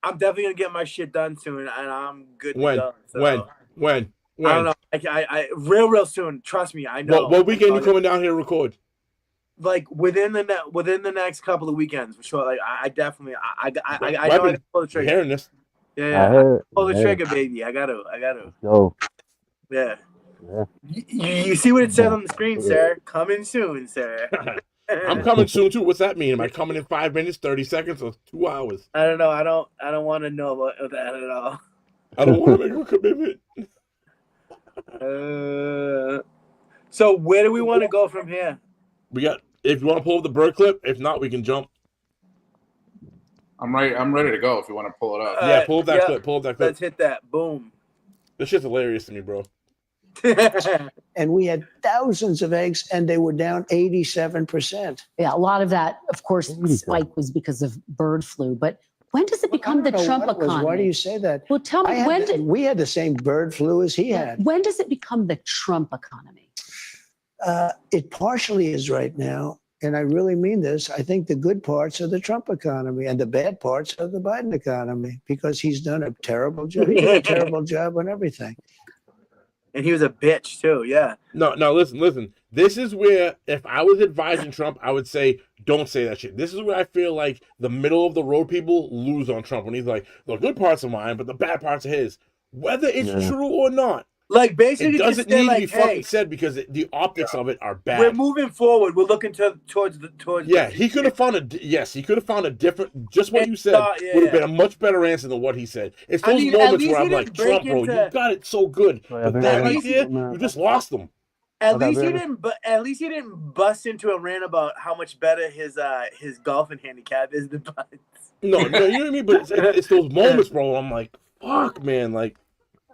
I'm definitely gonna get my shit done soon, and I'm good to go. So. When? I don't know. I real soon. Trust me, I know. What weekend you coming down here to record? Like within the next couple of weekends for sure. Like I definitely I know I can pull the trigger. Hearing this? Yeah. Pull the trigger, baby. I gotta. Go. Yeah. You see what it says on the screen, sir? Coming soon, sir. I'm coming soon too. What's that mean? Am I coming in 5 minutes, 30 seconds, or 2 hours? I don't know. I don't want to know about that at all. I don't want to make a commitment. So where do we want to go from here? If you want to pull up the bird clip, if not, we can jump. I'm ready to go if you want to pull it up. Yeah, pull up that clip. Pull up that clip. Let's hit that. Boom. This shit's hilarious to me, bro. And we had thousands of eggs, and they were down 87%. Yeah, a lot of that, of course, spike was because of bird flu. But when does it become the Trump economy? Why do you say that? Well, tell me, we had the same bird flu as he had. When does it become the Trump economy? It partially is right now, and I really mean this. I think the good parts are the Trump economy, and the bad parts are the Biden economy, because he's done a terrible job. He did a terrible job on everything. And he was a bitch too, yeah. No, listen. This is where, if I was advising Trump, I would say, don't say that shit. This is where I feel like the middle of the road people lose on Trump when he's like, the good parts are mine, but the bad parts are his. Whether it's true or not, Like basically, It doesn't just say, need like, to be fucking hey, said because the optics of it are bad. we're moving forward. We're looking towards. Yeah, he could have found he could have found a different. Just what you said would have been a much better answer than what he said. It's those moments where I'm like, Trump, bro, you got it so good, but that right there, you just lost him. At least he didn't. But at least he didn't bust into a rant about how much better his golfing handicap is than mine. No, you know what I mean. But it's those moments, bro. I'm like, fuck, man, like.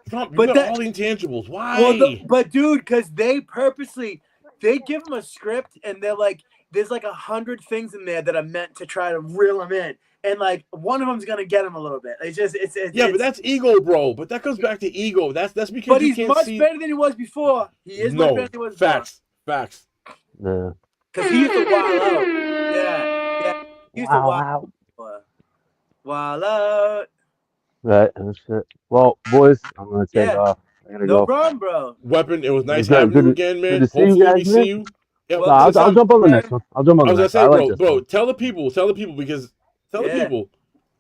Trump, you got all the intangibles. Why? Well, but dude, because they give him a script and they're like, there's like 100 things in there that are meant to try to reel him in, and like one of them's gonna get him a little bit. But that's ego, bro. But that goes back to ego. That's because. But he's much better than he was before. He is much better than he was before. Facts. Yeah. Because he used to wild out. Yeah. He used to wild out. Wild out. Right, that's it. Well, boys, I'm gonna take off. I gotta go. No problem, bro. Weapon, it was nice having you again, man. Hopefully we see you. Yeah, I'll jump on the next one. I'll jump on the next one. I was gonna say, bro, tell the people because the people.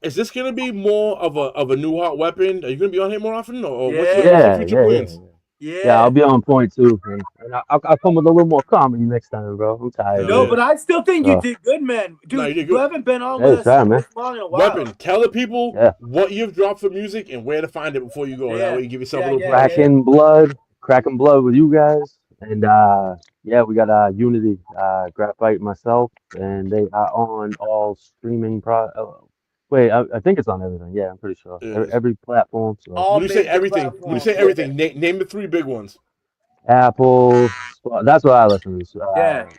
Is this gonna be more of a new hot weapon? Are you gonna be on here more often, or what's your future plans? Yeah, I'll be on point too, man. And I'll come with a little more comedy next time, bro. I'm tired. No, but I still think you did good, man. Dude, you haven't been on with us this long in a while. Weapon, tell the people what you've dropped for music and where to find it before you go. That way you give yourself a little cracking blood with you guys. And we got Unity, Graphite, myself, and they are on all streaming Wait, I think it's on everything. Yeah, I'm pretty sure. Every platform. So. When you say everything, name the 3 big ones. Apple, that's what I listen to.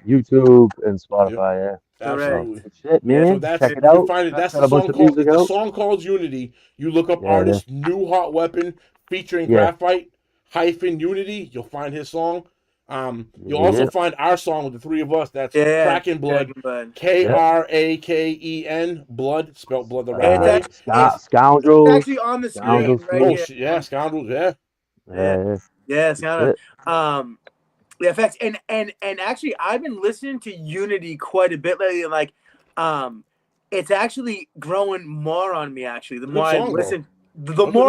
YouTube and Spotify. Yeah, absolutely. Shit, man. So check it out. That's the song called Unity. You look up artist New Hot Weapon featuring Graphite -Unity. You'll find his song. You'll also find our song with the 3 of us. That's Kraken Blood. Kraken Blood, spelled blood the right way. Scoundrels. It's actually on the screen right here. Scoundrels. Yeah, Scoundrels. Facts. And actually, I've been listening to Unity quite a bit lately. Like, it's actually growing more on me. Actually, the more I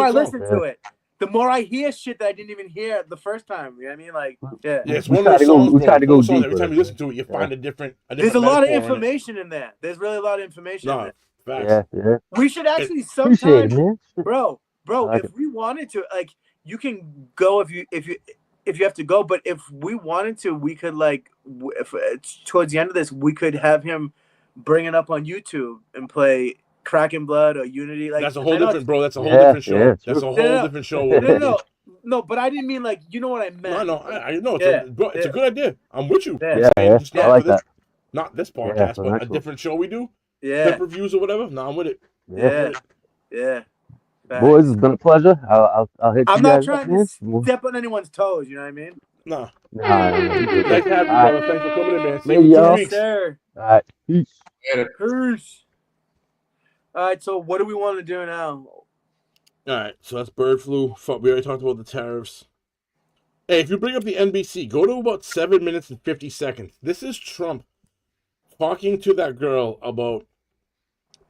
listen to it. The more I hear shit that I didn't even hear the first time, you know what I mean? Like, it's one of those songs. We try to go deeper. Every time you listen to it, you find a different. There's a lot of information in there. There's really a lot of information in there. Yeah. We should actually sometimes, bro. If we wanted to, like, you can go if you have to go. But if we wanted to, we could towards the end of this, we could have him bring it up on YouTube and play Kraken Blood or Unity. Like, that's a whole different, bro. That's a whole different show. Yeah, that's a whole different show. No, but I didn't mean like, you know what I meant. No, I know. It's a good idea. I'm with you. Yeah. I like that. Not this podcast, but a different show we do. Clip reviews or whatever. No, I'm with it. Yeah. Boys, it's been a pleasure. I'll hit you guys. I'm not trying to step on anyone's toes. You know what I mean? No. Thanks for having me, brother. Thanks for coming in, man. See you y'all. Sir. All right. Peace. Peace. All right, so what do we want to do now? All right, so that's bird flu. We already talked about the tariffs. Hey, if you bring up the NBC, go to about 7 minutes and 50 seconds. This is Trump talking to that girl about,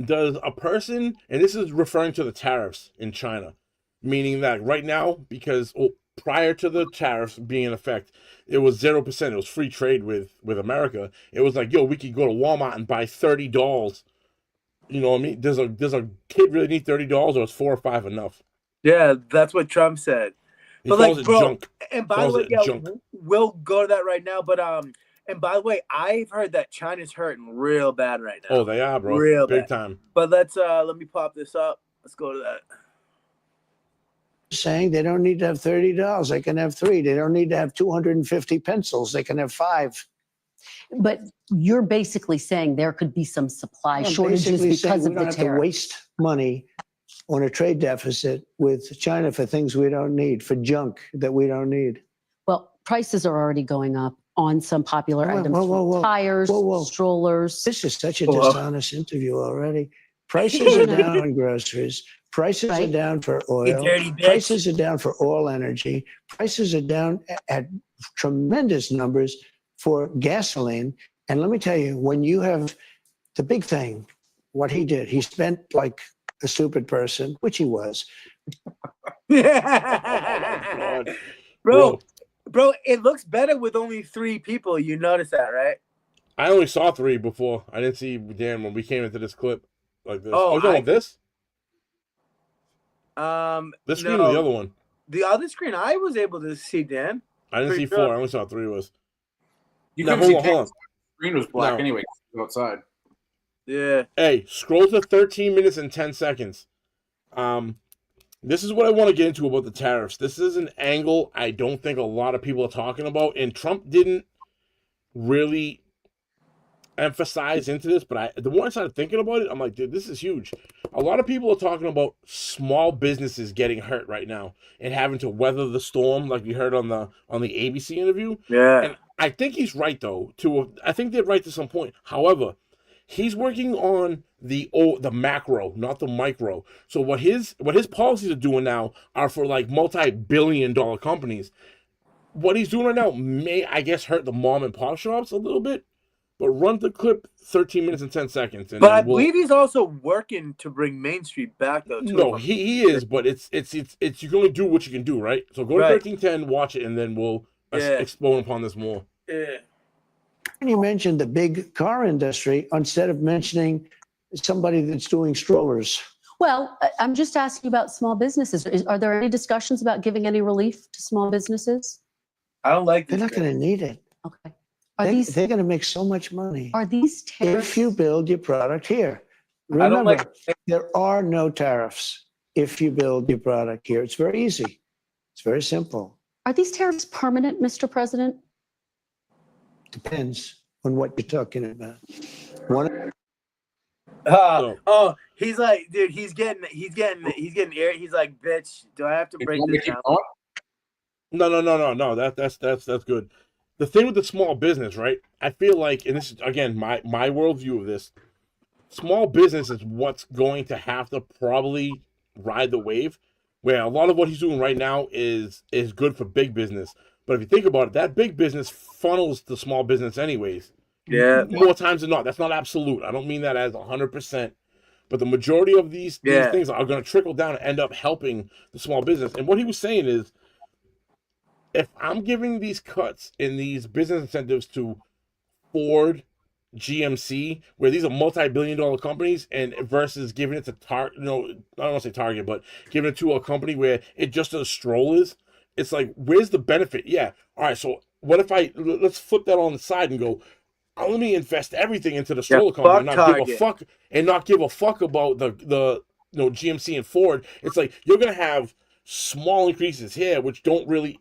does a person, and this is referring to the tariffs in China, meaning that right now, because prior to the tariffs being in effect, it was 0%. It was free trade with America. It was like, yo, we could go to Walmart and buy $30. You know what I mean? Does a kid really need $30, or is 4 or 5 enough? Yeah, that's what Trump said. He calls it junk. And by the way, we'll go to that right now. But and by the way, I've heard that China's hurting real bad right now. Oh, they are, bro. Real big bad. Time. But let me pop this up. Let's go to that. Saying they don't need to have $30. They can have 3. They don't need to have 250 pencils. They can have 5. But you're basically saying there could be some supply shortages because of the tariff. We don't have to waste money on a trade deficit with China for things we don't need, for junk that we don't need. Well, prices are already going up on some popular items, tires, strollers. This is such a dishonest interview already. Prices are down on groceries. Prices are down for oil. Prices are down for all energy. Prices are down at tremendous numbers for gasoline. And let me tell you, when you have the big thing, what he did, he spent like a stupid person, which he was. Bro, it looks better with only 3 people. You notice that, right? I only saw 3 before. I didn't see Dan when we came into this clip like this. Oh, you talking about this? This screen or the other one? The other screen I was able to see, Dan. I didn't see 4. I only saw 3 was. You couldn't see Dan. The screen was black anyway. Outside. Yeah. Hey, scroll to 13 minutes and 10 seconds. This is what I want to get into about the tariffs. This is an angle I don't think a lot of people are talking about, and Trump didn't really emphasize into this, but the more I started thinking about it, I'm like, dude, this is huge. A lot of people are talking about small businesses getting hurt right now and having to weather the storm, like we heard on the ABC interview. Yeah. And I think he's right though. I think they're right to some point. However, he's working on the macro, not the micro. So what his policies are doing now are for like multi-billion-dollar companies. What he's doing right now may, I guess, hurt the mom and pop shops a little bit. But run the clip 13 minutes and 10 seconds. And but I believe he's also working to bring Main Street back though. Too. No, he is, but it's you can only do what you can do, right? So go to 1310, watch it, and then we'll explode upon this more. Yeah. And you mentioned the big car industry instead of mentioning somebody that's doing strollers. Well, I'm just asking about small businesses. Are there any discussions about giving any relief to small businesses? I don't like. They're not going to need it. Okay. They're going to make so much money. Are these tariffs? If you build your product here. Remember, there are no tariffs if you build your product here. It's very easy. It's very simple. Are these tariffs permanent, Mr. President? Depends on what you're talking about. He's like, dude, he's getting air. He's like, bitch, do I have to break this down? No. That's good. The thing with the small business, right? I feel like, and this is again my worldview of this, small business is what's going to have to probably ride the wave, where a lot of what he's doing right now is good for big business. But if you think about it, that big business funnels to small business anyways. Yeah. More times than not. That's not absolute. I don't mean that as 100%. But the majority of these things are going to trickle down and end up helping the small business. And what he was saying is, if I'm giving these cuts in these business incentives to Ford, GMC, where these are multi-billion-dollar companies, and versus giving it to I don't want to say Target, but giving it to a company where it just does strollers, it's like, where's the benefit? Yeah, all right. So what if let's flip that on the side and go, let me invest everything into the stroller company and not give a fuck about the GMC and Ford. It's like you're gonna have small increases here, which don't really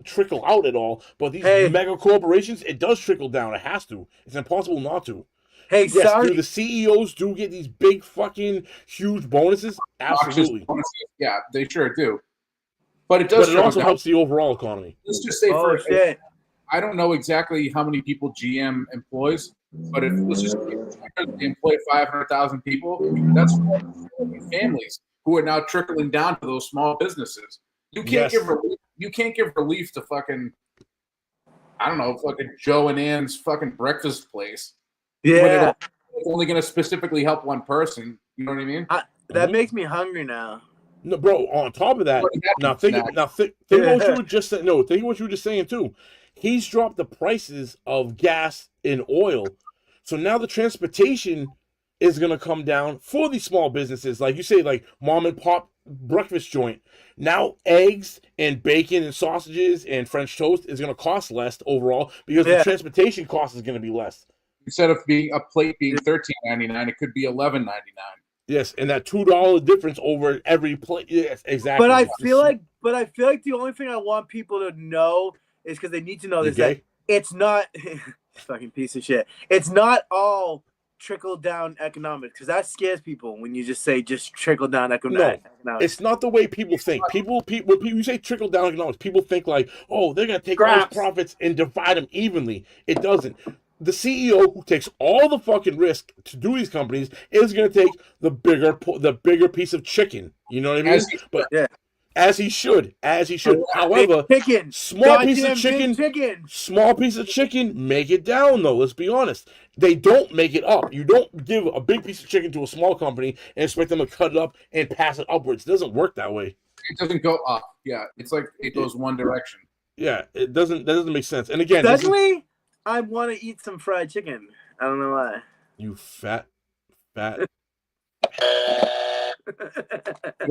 trickle out at all, but these mega corporations, it does trickle down. It has to. It's impossible not to. Hey, yes, sorry. Do the CEOs do get these big fucking huge bonuses? Absolutely. Yeah, they sure do. But it does. But it also helps the overall economy. Let's just say first, I don't know exactly how many people GM employs, but if let's just they employ 500,000 people, that's families who are now trickling down to those small businesses. You can't give relief. You can't give relief to fucking, I don't know, fucking Joe and Ann's fucking breakfast place. Yeah. It's only going to specifically help one person. You know what I mean? That makes me hungry now. No, bro. On top of that, think what you were just saying. No, think what you were just saying too. He's dropped the prices of gas and oil, so now the transportation is going to come down for these small businesses, like you say, like mom and pop breakfast joint. Now eggs and bacon and sausages and French toast is going to cost less overall because the transportation cost is going to be less. Instead of being a plate being $13.99, it could be $11.99. Yes, and that $2 difference over every plate. Yes, exactly. But I feel like the only thing I want people to know is, because they need to know this, that it's not fucking piece of shit. It's not all trickle down economics, because that scares people when you just say trickle down economics. No, it's not the way people think. When you say trickle down economics, people think like, oh, they're gonna take all those profits and divide them evenly. It doesn't. The CEO who takes all the fucking risk to do these companies is gonna take the bigger piece of chicken. You know what I mean? As he should. However, small piece of chicken, make it down though. Let's be honest. They don't make it up. You don't give a big piece of chicken to a small company and expect them to cut it up and pass it upwards. It doesn't work that way. It doesn't go up. Yeah, it's like it goes one direction. Yeah, that doesn't make sense. And again, suddenly I want to eat some fried chicken. I don't know why. You fat. Go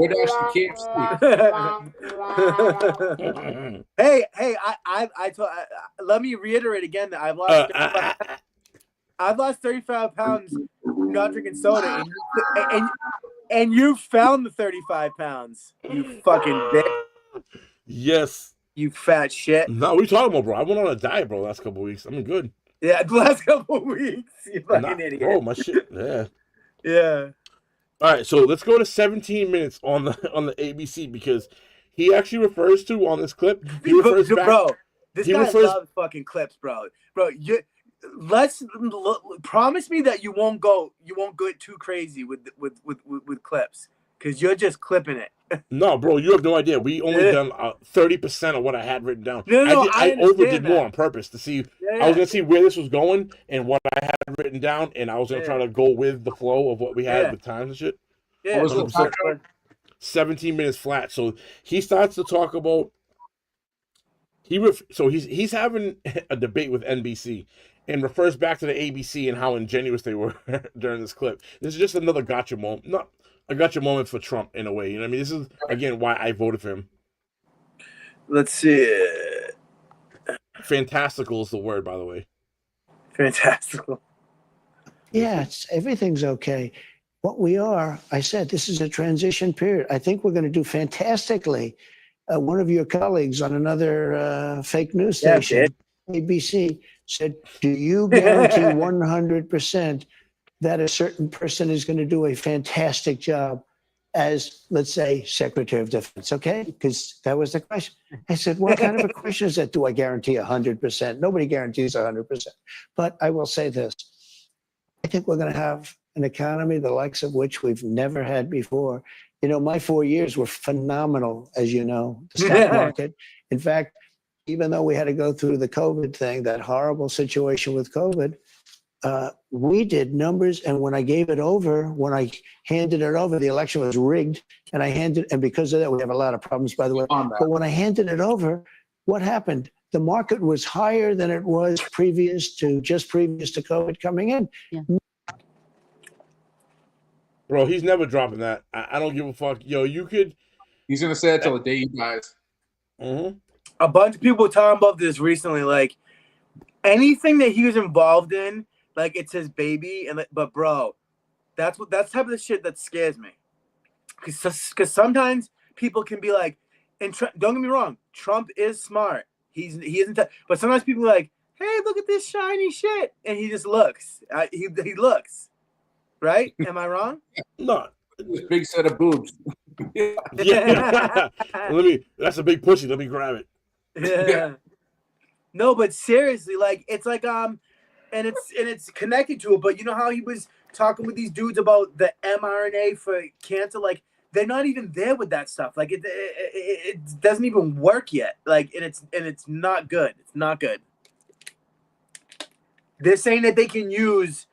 dash to KFC. hey, let me reiterate again that I've lost 35 pounds not drinking soda, and you found the 35 pounds. You fucking bitch. Yes. You fat shit. No, what are you talking about, bro? I went on a diet, bro, last couple of weeks. I'm good. Yeah, the last couple of weeks. You fucking idiot. Bro, my shit. Yeah. Yeah. All right, so let's go to 17 minutes on the ABC because he actually refers to on this clip. He refers back. Bro, this guy loves fucking clips, bro. Bro, promise me that you won't go too crazy with clips because you're just clipping it. No, bro, you have no idea. We only done 30% of what I had written down. I overdid more on purpose to see. I was gonna see where this was going and what I had written down, and I was gonna try to go with the flow of what we had with times and shit. Yeah, 17 minutes flat. So he starts to talk about. He's having a debate with NBC and refers back to the ABC and how ingenuous they were during this clip. This is just another gotcha moment. Not a gotcha moment for Trump in a way. You know what I mean? This is again why I voted for him. Let's see. Fantastical is the word, by the way. Fantastical. Yeah, everything's okay. What we are, I said, this is a transition period. I think we're going to do fantastically. One of your colleagues on another fake news station, ABC, said, do you guarantee 100% that a certain person is going to do a fantastic job as, let's say, Secretary of Defense? Okay, because that was the question. I said, what kind of a question is that? Do I guarantee 100%? Nobody guarantees 100%. But I will say this. I think we're going to have an economy the likes of which we've never had before. You know, my 4 years were phenomenal, as you know, the stock market. In fact, even though we had to go through the COVID thing, that horrible situation with COVID, we did numbers. And when I gave it over, when I handed it over, the election was rigged. And because of that, we have a lot of problems, by the way. But when I handed it over, what happened? The market was higher than it was previous to COVID coming in. Yeah. Bro, he's never dropping that. I don't give a fuck. Yo, you could. He's gonna say that till the day he dies. Mm-hmm. A bunch of people were talking about this recently. Like anything that he was involved in, like it's his baby. But bro, that's the type of the shit that scares me. Because sometimes people can be like, and don't get me wrong, Trump is smart. He isn't. But sometimes people are like, hey, look at this shiny shit, and he just looks. He looks. Right? Am I wrong? No. This big set of boobs. Yeah. That's a big pussy. Let me grab it. Yeah. No, but seriously, like it's like and it's connected to it. But you know how he was talking with these dudes about the mRNA for cancer? Like they're not even there with that stuff. Like it doesn't even work yet. Like and it's not good. It's not good. They're saying that they can use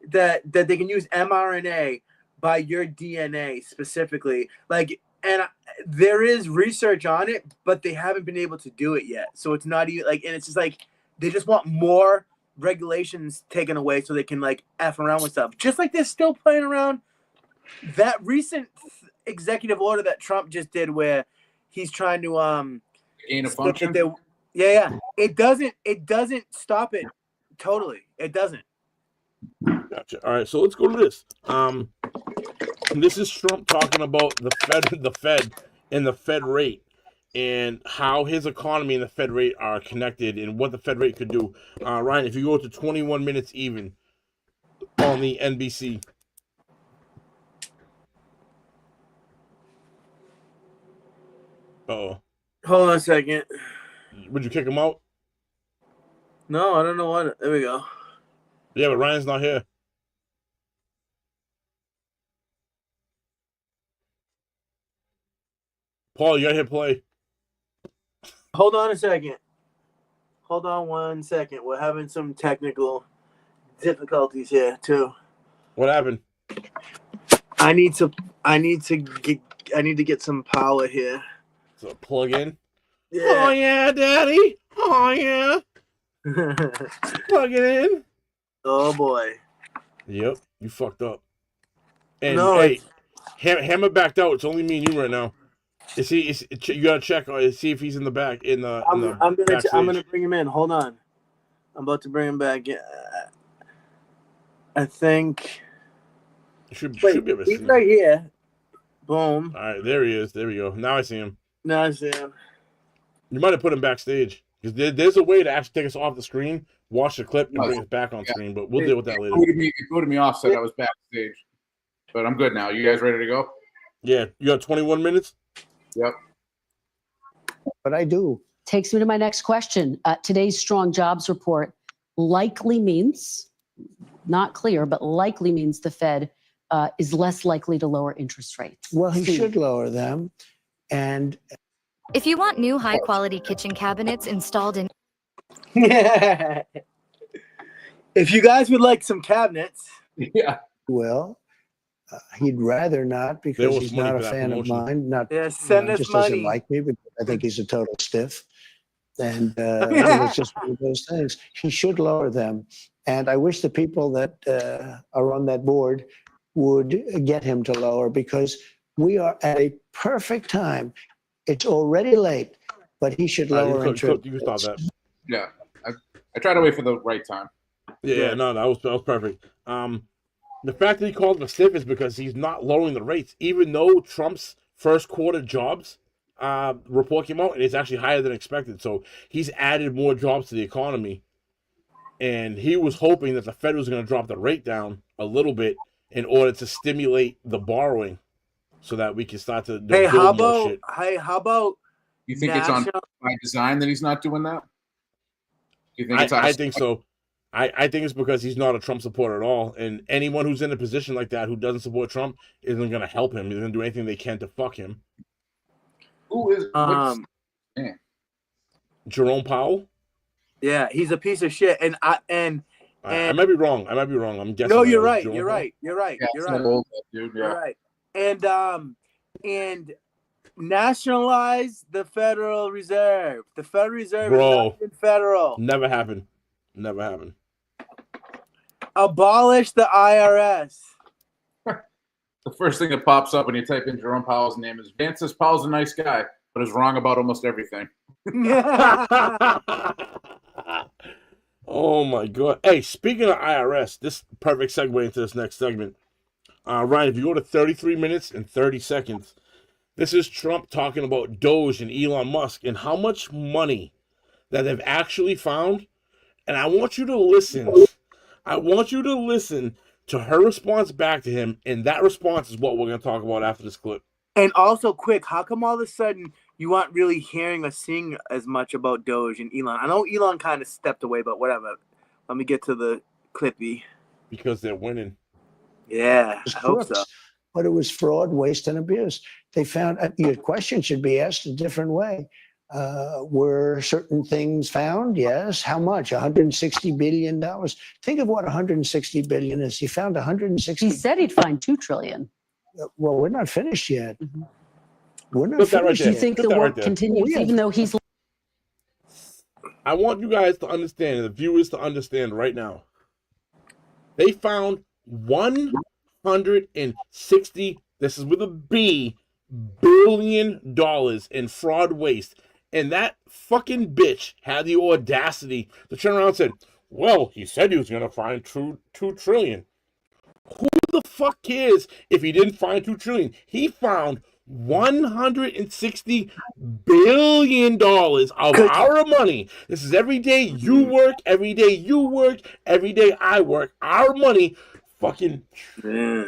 that they can use mRNA by your DNA specifically. Like, and there is research on it, but they haven't been able to do it yet. So it's not even like, and it's just like they just want more regulations taken away so they can like F around with stuff. Just like they're still playing around that recent executive order that Trump just did where he's trying to gain a function. It doesn't stop it totally. It doesn't. Gotcha. All right, so let's go to this. This is Trump talking about the Fed and the Fed rate and how his economy and the Fed rate are connected and what the Fed rate could do. Ryan, if you go to 21 minutes even on the NBC. Uh-oh. Hold on a second. Would you kick him out? No, I don't know what. There we go. Yeah, but Ryan's not here. Paul, you gotta hit play. Hold on a second. Hold on 1 second. We're having some technical difficulties here too. What happened? I need to get some power here. So plug in. Yeah. Oh yeah, Daddy. Oh yeah. Plug it in. Oh boy. Yep, you fucked up. And No, hey, Hammer backed out. It's only me and you right now. You gotta check see if he's in the back I'm gonna bring him in. Hold on. I'm about to bring him back. I think. Should be able to see he's him. right here. Boom. All right, there he is. There we go. Now I see him. Now I see him. You might have put him backstage because there's a way to actually take us off the screen, watch the clip, and bring us back on screen. But we'll deal with that later. It voted me off, said I was backstage, but I'm good now. You guys ready to go? Yeah, you got 21 minutes. Yep. But I do. Takes me to my next question. Today's strong jobs report likely means, not clear, but likely means the Fed is less likely to lower interest rates. Well, he should lower them. And if you want new high-quality kitchen cabinets installed in... If you guys would like some cabinets. Yeah. Well, he'd rather not because he's not a fan of mine. Not send us just money. Doesn't like me, but I think he's a total stiff. And it's just one of those things. He should lower them. And I wish the people that are on that board would get him to lower, because we are at a perfect time. It's already late, but he should lower interest. You thought that. Yeah. I try to wait for the right time. Yeah, no, that was perfect. The fact that he called him a stiff is because he's not lowering the rates, even though Trump's first quarter jobs report came out and it's actually higher than expected. So he's added more jobs to the economy, and he was hoping that the Fed was going to drop the rate down a little bit in order to stimulate the borrowing, so that we can start to build more shit. How about? You think it's on by design that he's not doing that? You think it's I think so. I think it's because he's not a Trump supporter at all, and anyone who's in a position like that who doesn't support Trump isn't going to help him. They're going to do anything they can to fuck him. Who is Jerome Powell? Yeah, he's a piece of shit, and I might be wrong. I'm guessing. No, you're right. You're right. Yeah, You're right. Old dude, yeah. You're right. And nationalize the Federal Reserve. The Federal Reserve is not federal. Never happened. Abolish the IRS. The first thing that pops up when you type in Jerome Powell's name is Vance says Powell's a nice guy, but is wrong about almost everything. Oh my god. Hey, speaking of IRS, this perfect segue into this next segment. Ryan, if you go to 33 minutes and 30 seconds, this is Trump talking about Doge and Elon Musk and how much money that they've actually found. And I want you to listen. I want you to listen to her response back to him, and that response is what we're going to talk about after this clip. And also, quick, how come all of a sudden you aren't really hearing or seeing as much about Doge and Elon? I know Elon kind of stepped away, but whatever. Let me get to the clippy. Because they're winning. Yeah, I hope so. But it was fraud, waste, and abuse. They found your question should be asked a different way. Were certain things found? Yes. How much? $160 billion. Think of what $160 billion is. He found $160. He said he'd find $2 trillion. Well, we're not finished yet. Mm-hmm. We're not finished. Do you think the work continues even though he's... I want you guys to understand, and the viewers to understand right now. They found $160, this is with a B, $billion in fraud waste. And that fucking bitch had the audacity to turn around and said, well, he said he was going to find $2 trillion. Who the fuck cares if he didn't find $2 trillion? He found $160 billion of our money. This is every day you work, every day you work, every day I work. Our money, fucking. Yeah.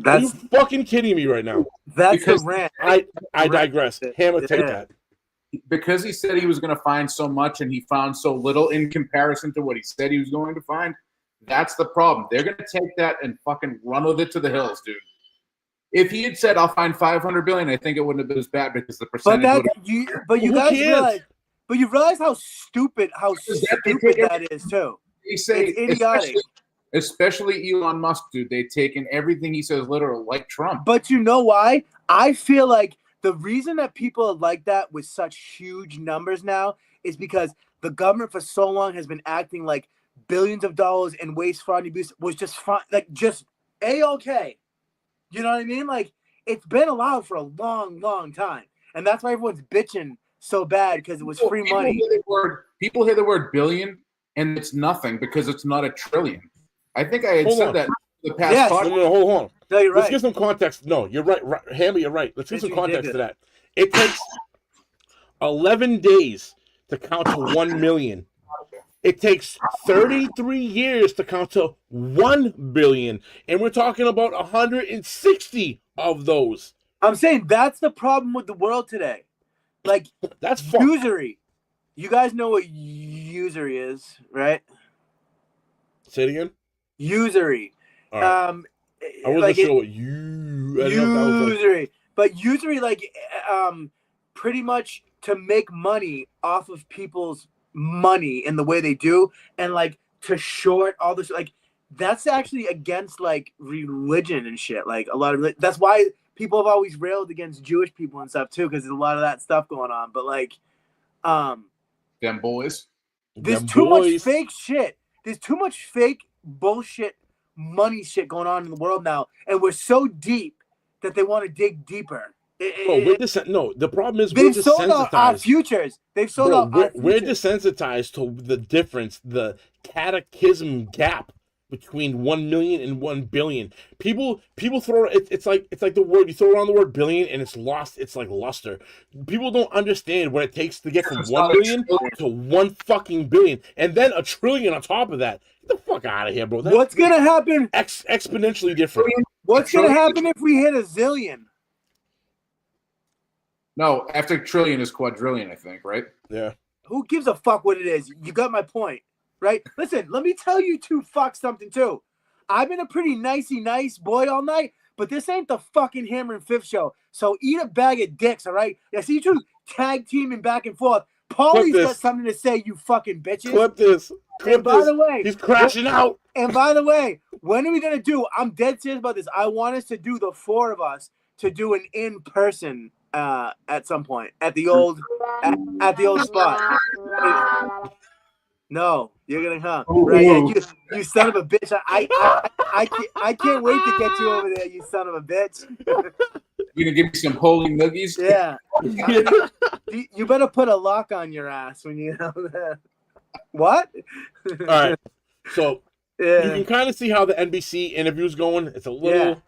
Are you fucking kidding me right now? That's a rant. I digress. Hammer, take that. Because he said he was going to find so much and he found so little in comparison to what he said he was going to find. That's the problem. They're going to take that and fucking run with it to the hills, dude. If he had said, I'll find $500 billion, I think it wouldn't have been as bad because the percentage but you guys realize how stupid that is too. They say, it's idiotic. Especially Elon Musk, dude. They've taken everything he says literal, like Trump. But you know why? I feel like The reason that people are like that with such huge numbers now is because the government for so long has been acting like billions of dollars in waste, fraud, and abuse was just fine, like just A-okay. You know what I mean? Like, it's been allowed for a long, long time. And that's why everyone's bitching so bad, because it was free money. People hear the word billion, and it's nothing because it's not a trillion. I think I had said that in the past. No, hold on. No, you're right. Let's give some context. No, you're right. Hammer, you're right. Let's give some context to that. It takes 11 days to count to 1 million. It takes 33 years to count to 1 billion. And we're talking about 160 of those. I'm saying that's the problem with the world today. Like, that's usury. You guys know what usury is, right? Say it again. Usury. All right. I wasn't sure what usury. But usury, like, pretty much to make money off of people's money in the way they do, and like to short all this, like that's actually against like religion and shit. Like a lot of that's why people have always railed against Jewish people and stuff too, because there's a lot of that stuff going on. But like, them boys, there's too much fake shit. There's too much fake bullshit money shit going on in the world now, and we're so deep that they want to dig deeper. No, the problem is they've sold out our futures. They've sold out our futures. We're desensitized to the difference, the catechism gap between 1 million and 1 billion. People throw it's like the word, you throw around the word billion and it's lost. It's like luster. People don't understand what it takes to get from 1 million to 1 fucking billion, and then a trillion on top of that. Get the fuck out of here, bro. What's gonna happen? Exponentially different. What's gonna happen if we hit a zillion? No, after trillion is quadrillion, I think, right? Yeah. Who gives a fuck what it is? You got my point, right? Listen, let me tell you two fuck something too. I've been a pretty nice boy all night, but this ain't the fucking Hammer and Fif show. So eat a bag of dicks, all right? I see you two tag teaming back and forth. Paulie's got something to say, you fucking bitches. Clip this. And by the way, he's crashing out. And by the way, when are we gonna do? I'm dead serious about this. I want us to do, the four of us, to do an in-person at some point at the old spot. No, you're gonna come, right? Yeah, you son of a bitch! I can't wait to get you over there, you son of a bitch. You gonna give me some holy noogies? Yeah. You better put a lock on your ass when you know that. What? All right. So you can kind of see how the NBC interview's going. It's a little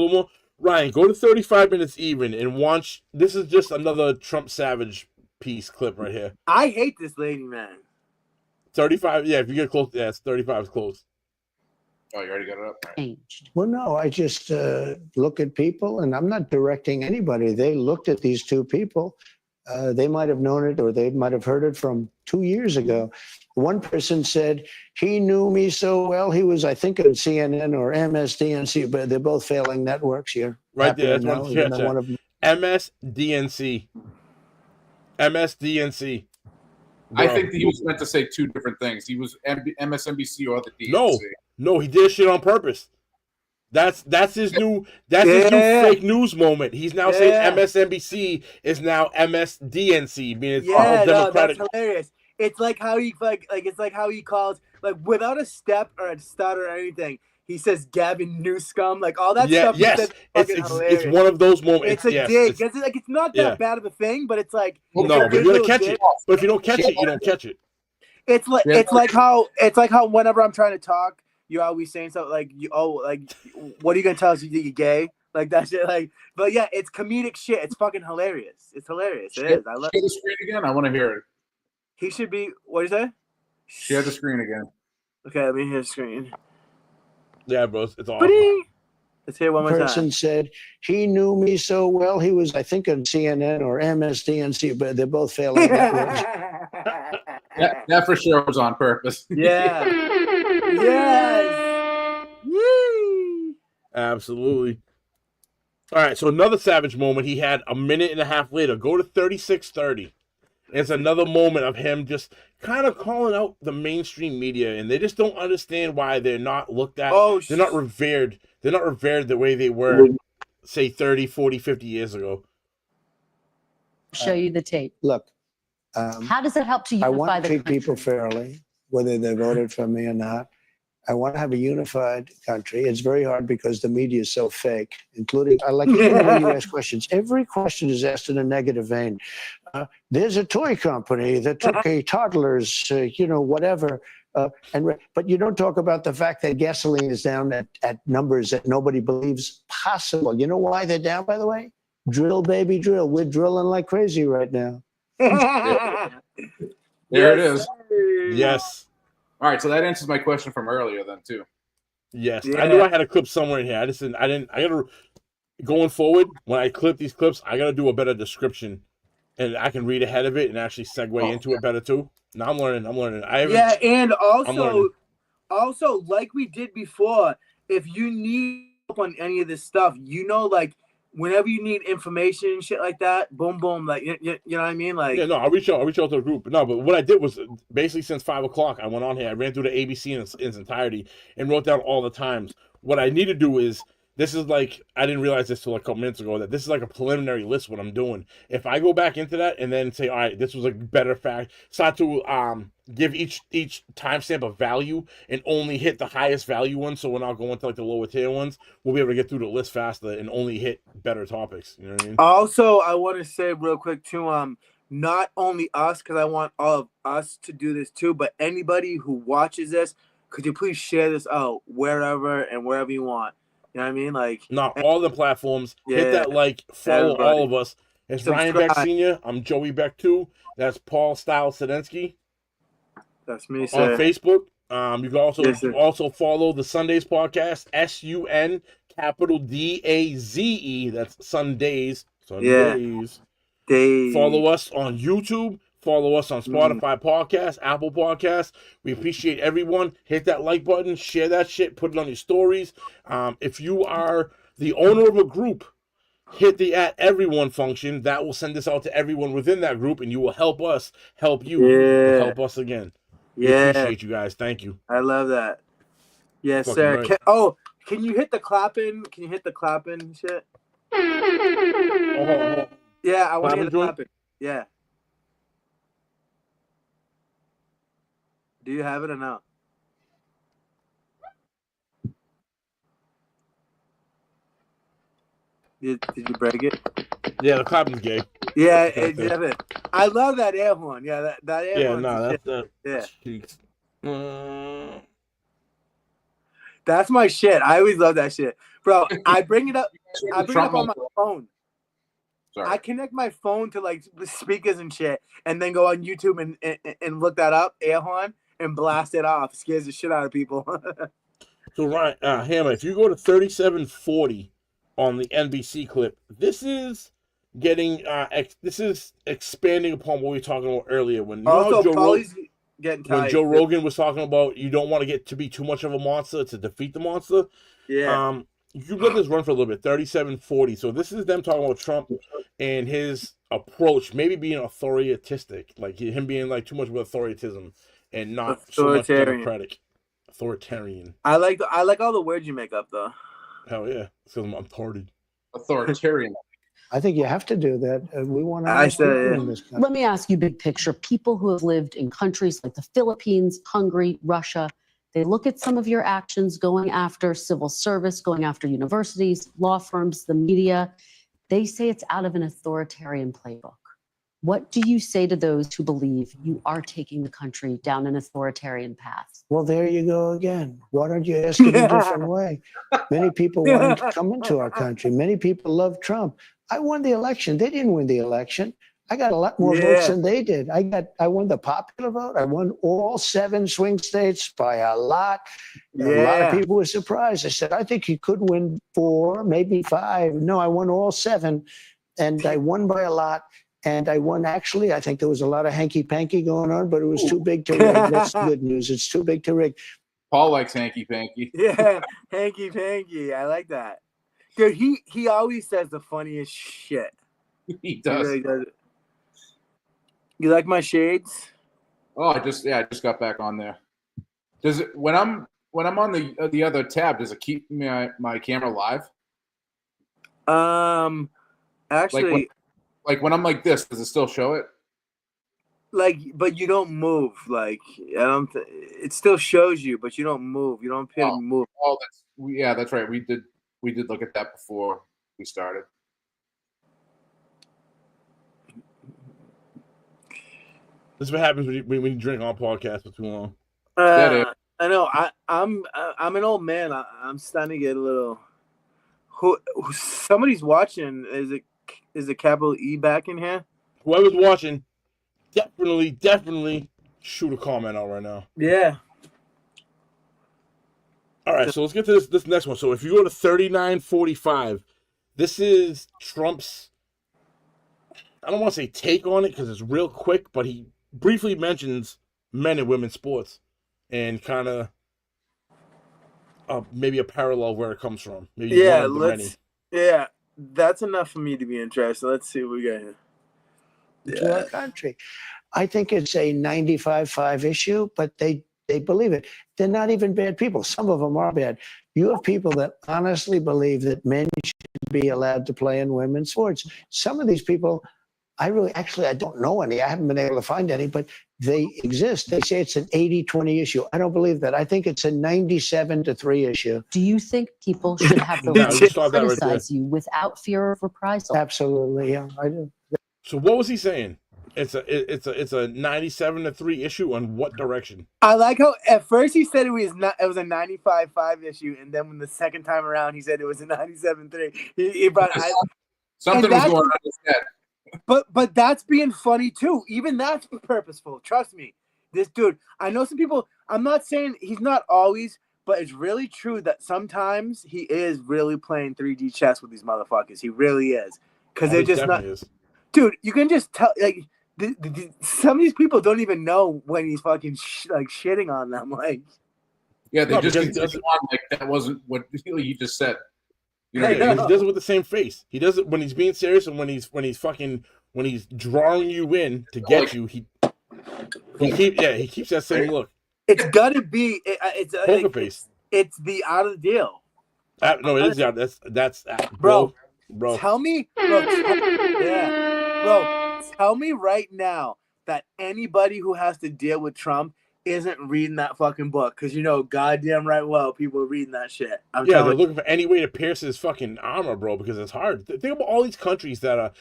more. Ryan, go to 35 minutes even and watch. This is just another Trump Savage piece clip right here. I hate this lady, man. 35, yeah, if you get close, it's 35 is close. Oh, you already got it up? Right. Well, no, I just look at people, and I'm not directing anybody. They looked at these two people. They might have known it, or they might have heard it from 2 years ago. One person said, he knew me so well. He was, I think, on CNN or MSDNC, but they're both failing networks here. Right there. That's one of them. MSDNC. MSDNC. Bro. I think that he was meant to say two different things. He was MSNBC or the DNC. No, he did shit on purpose. That's his new his new fake news moment. He's now saying MSNBC is now MSDNC, meaning it's all Democratic. That's hilarious. It's like how he it's like how he calls, like, without a step or a stutter or anything, he says Gavin Newscom, like all that stuff. Yes, it's one of those moments. It's a dig. It's not that bad of a thing, but it's like, no, but you gotta catch it. But if you don't catch it, you don't catch it. It's like how whenever I'm trying to talk, you're always saying something like, what are you gonna tell us, you're gay? Like that shit. Like, but yeah, it's comedic shit. It's fucking hilarious. It's hilarious. It is. I love it. Share the screen again. I want to hear it. He should be. What do you say? Share the screen again. Okay, let me hear the screen. Yeah, bro, it's awesome. Let's hear one more time. Person said, he knew me so well. He was, I think, on CNN or MSDNC, but they're both failing networks. That for sure was on purpose. Yeah. Yes. Yee. Absolutely. All right, so another Savage moment he had a minute and a half later. Go to 36:30. It's another moment of him just kind of calling out the mainstream media, and they just don't understand why they're not looked at. They're not revered. They're not revered the way they were, say, 30, 40, 50 years ago. show you the tape. Look, How does that help to I unify want to the treat country? people fairly, whether they voted for me or not. I want to have a unified country. It's very hard because the media is so fake, including, I like even the way you ask questions. Every question is asked in a negative vein. There's a toy company that took a toddler's, whatever. But you don't talk about the fact that gasoline is down at numbers that nobody believes possible. You know why they're down, by the way? Drill, baby, drill. We're drilling like crazy right now. There it is. Yes. All right, so that answers my question from earlier then too. Yes. Yeah. I knew I had a clip somewhere in here. I gotta, going forward, when I clip these clips, I gotta do a better description and I can read ahead of it and actually segue into it better too. Now I'm learning. And I'm learning. also like we did before, if you need help on any of this stuff, like whenever you need information and shit like that, boom, boom, like you know what I mean, like. Yeah, no, I'll reach out to the group. No, but what I did was basically since 5 o'clock, I went on here. I ran through the ABC in its entirety and wrote down all the times. What I need to do is, this is like, I didn't realize this till a couple minutes ago, that this is like a preliminary list what I'm doing. If I go back into that and then say, all right, this was a better fact, start to give each timestamp a value and only hit the highest value one, so we're not going to like the lower tier ones, we'll be able to get through the list faster and only hit better topics. You know what I mean? Also, I want to say real quick too, not only us, because I want all of us to do this too, but anybody who watches this, could you please share this out wherever you want? You know what I mean? Like, not all the platforms. Yeah, hit that like, follow everybody. all of us. It's Ryan Beck Sr. I'm Joey Beck too. That's Paul Stiles-Sedensky. That's me, sir. On Facebook. You can also follow the SunDaze podcast, SUN capital DAZE. That's SunDaze. SunDaze. Yeah. Follow us on YouTube. Follow us on Spotify Podcasts, Apple Podcasts. We appreciate everyone. Hit that like button. Share that shit. Put it on your stories. If you are the owner of a group, hit the @everyone function. That will send this out to everyone within that group, and you will help us help you to help us again. We appreciate you guys. Thank you. I love that. Yes, Fucking sir. right. Can you hit the clapping? Can you hit the clapping shit? Hold on. Yeah, I want to hear the joint? clapping. Yeah. Do you have it or no? Did you break it? Yeah, the clapping's gay. Yeah, I love that air horn. Yeah, that air Yeah, horn. no, that's the. Yeah. That's my shit. I always love that shit, bro. I bring it up. I bring it up on my phone. Sorry. I connect my phone to like speakers and shit, and then go on YouTube and look that up, air horn, and blast it off. Scares the shit out of people. So Ryan, Hammer, if you go to 3740 on the NBC clip, this is getting this is expanding upon what we were talking about earlier when Joe Rogan was talking about you don't want to get to be too much of a monster to defeat the monster. Yeah. You let this run for a little bit. 3740. So this is them talking about Trump and his approach, maybe being authoritistic, like him being like too much of authoritism and not so much democratic. Authoritarian. I like all the words you make up though. Hell yeah, because I'm retarded. Authoritarian. I think you have to do that. We want to. In this country. Let me ask you, big picture. People who have lived in countries like the Philippines, Hungary, Russia, they look at some of your actions going after civil service, going after universities, law firms, the media. They say it's out of an authoritarian playbook. What do you say to those who believe you are taking the country down an authoritarian path? Well, there you go again. Why don't you ask it a different way? Many people want to come into our country. Many people love Trump. I won the election. They didn't win the election. I got a lot more votes than they did. I won the popular vote. I won all 7 swing states by a lot. A lot of people were surprised. I said, I think he could win 4, maybe 5. No, I won all 7, and I won by a lot. And I won, actually, I think there was a lot of hanky-panky going on, but it was too big to rig. That's the good news. It's too big to rig. Paul likes hanky-panky. Yeah, hanky-panky. I like that. Dude, he always says the funniest shit. He does. He really does it. You like my shades? Oh, I just got back on there. Does it when I'm on the other tab? Does it keep my camera live? Actually, Like when I'm like this, does it still show it? Like, but you don't move. Like, I don't. It still shows you, but you don't move. You don't appear to move. Oh, that's right. We did look at that before we started. This is what happens when you drink on podcasts for too long. I know. I'm an old man. I'm starting to get a little. Somebody's watching. Is it capital E back in here? Whoever's watching, definitely shoot a comment out right now. Yeah. All right, so let's get to this next one. So if you go to 3945, this is Trump's, I don't want to say take on it because it's real quick, but he briefly mentions men and women's sports and kind of maybe a parallel where it comes from. Maybe yeah, that's enough for me to be interested. Let's see what we got here. To our country. I think it's a 95-5 issue, but they believe it. They're not even bad people. Some of them are bad. You have people that honestly believe that men should be allowed to play in women's sports. Some of these people, I don't know any. I haven't been able to find any, but they exist. They say it's an 80-20 issue. I don't believe that. I think it's a 97-3 issue. Do you think people should have the right to criticize you without fear of reprisal? Absolutely, yeah, I do. So what was he saying? It's a 97-3 issue on what direction? I like how at first he said it was a 95-5 issue, and then when the second time around he said it was a 97-3. Something was going on with that. But that's being funny too. Even that's purposeful. Trust me. This dude, I know some people, I'm not saying he's not always, but it's really true that sometimes he is really playing 3D chess with these motherfuckers. He really is. Because they're just not. Dude, you can just tell, like, some of these people don't even know when he's fucking shitting on them. Like, yeah, they just continue on like that wasn't what you just said. You know, he does it with the same face. He does it when he's being serious and when he's drawing you in to get you. He keeps that same look. It's gotta be. It's poker face. It's the out of the deal. No, it is out. That's bro. Tell me, tell me right now that anybody who has to deal with Trump isn't reading that fucking book, because you know goddamn right well people are reading that shit. They're looking for any way to pierce his fucking armor, bro, because it's hard. Think about all these countries that are.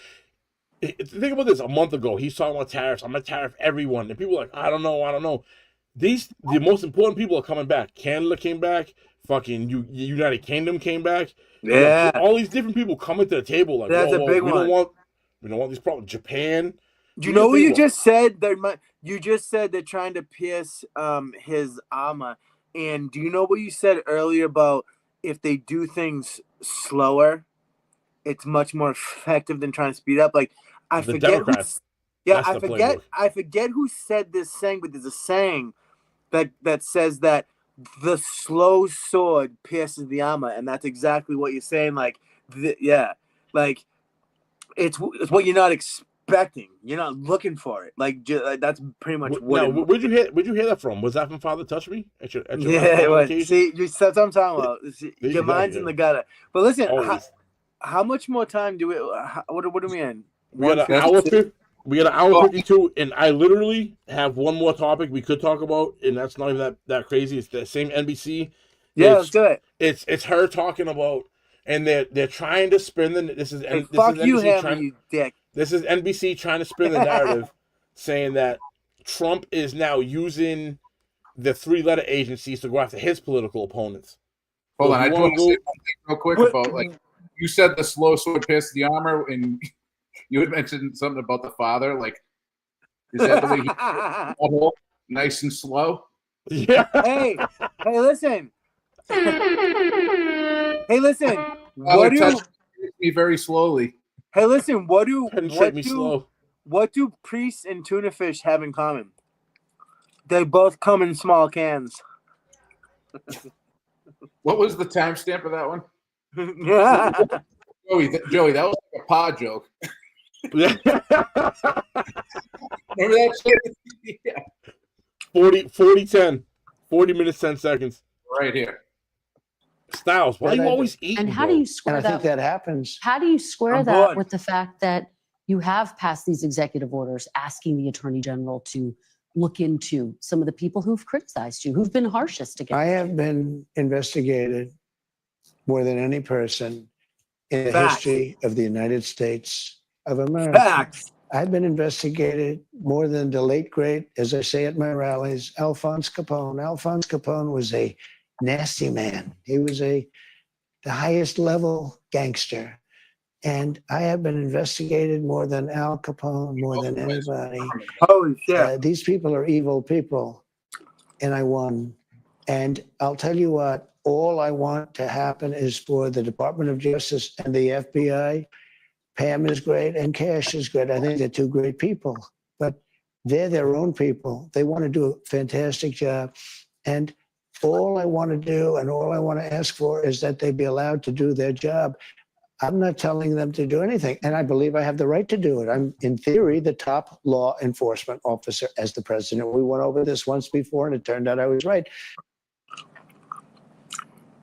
Think about this. A month ago, he's talking about tariffs. I'm gonna tariff everyone, and people are like, I don't know. The most important people are coming back. Canada came back. Fucking United Kingdom came back. Yeah, all these different people coming to the table. Like, that's a big one. We don't want these problems. Japan. Do you know what you just said? You just said they're trying to pierce his armor. And do you know what you said earlier about if they do things slower, it's much more effective than trying to speed up? Like, I forget who said this saying, but there's a saying that says that the slow sword pierces the armor, and that's exactly what you're saying. Like, like it's what you're not expecting. You're not looking for it. Like, that's pretty much what. No, where'd you hear that from? Was that from Father Touch Me? At your see, that's what I'm talking about. Your mind's in the gutter. But listen, how much more time do we? What are we in? We got an hour 52, and I literally have one more topic we could talk about, and that's not even that crazy. It's the same NBC. Yeah, let's do it. It's her talking about, and they're trying to spin the. This is you, Hammer, you dick. This is NBC trying to spin the narrative, saying that Trump is now using the 3-letter agencies to go after his political opponents. Hold on, I just want to say something real quick about, like, you said the slow sword pierces the armor, and you had mentioned something about the father. Like, is that the way he nice and slow? Yeah. Hey, listen. What do me very slowly? Hey, listen. What do priests and tuna fish have in common? They both come in small cans. What was the timestamp of that one? Joey, that was like a pod joke. Remember that shit? Yeah. 40-10. 40 minutes, 10 seconds. Right here. Styles, why do you always eat? And how do you square that? I think that happens. How do you square that with the fact that You have passed these executive orders asking the Attorney General to look into some of the people who've criticized you, who've been harshest against you. I have been investigated more than any person in the Facts. history of the United States of America. Facts. I've been investigated more than the late, great, as I say at my rallies, Alphonse Capone. Alphonse Capone was a nasty man. He was the highest level gangster. And I have been investigated more than Al Capone, more than anybody. Holy shit. These people are evil people, and I won. And I'll tell you what, all I want to happen is for the Department of Justice and the FBI. Pam is great and Cash is great. I think they're two great people, but they're their own people. They want to do a fantastic job. And all I want to do and all I want to ask for is that they be allowed to do their job. I'm not telling them to do anything, and I believe I have the right to do it. I'm, in theory, the top law enforcement officer as the president. We went over this once before, and it turned out I was right.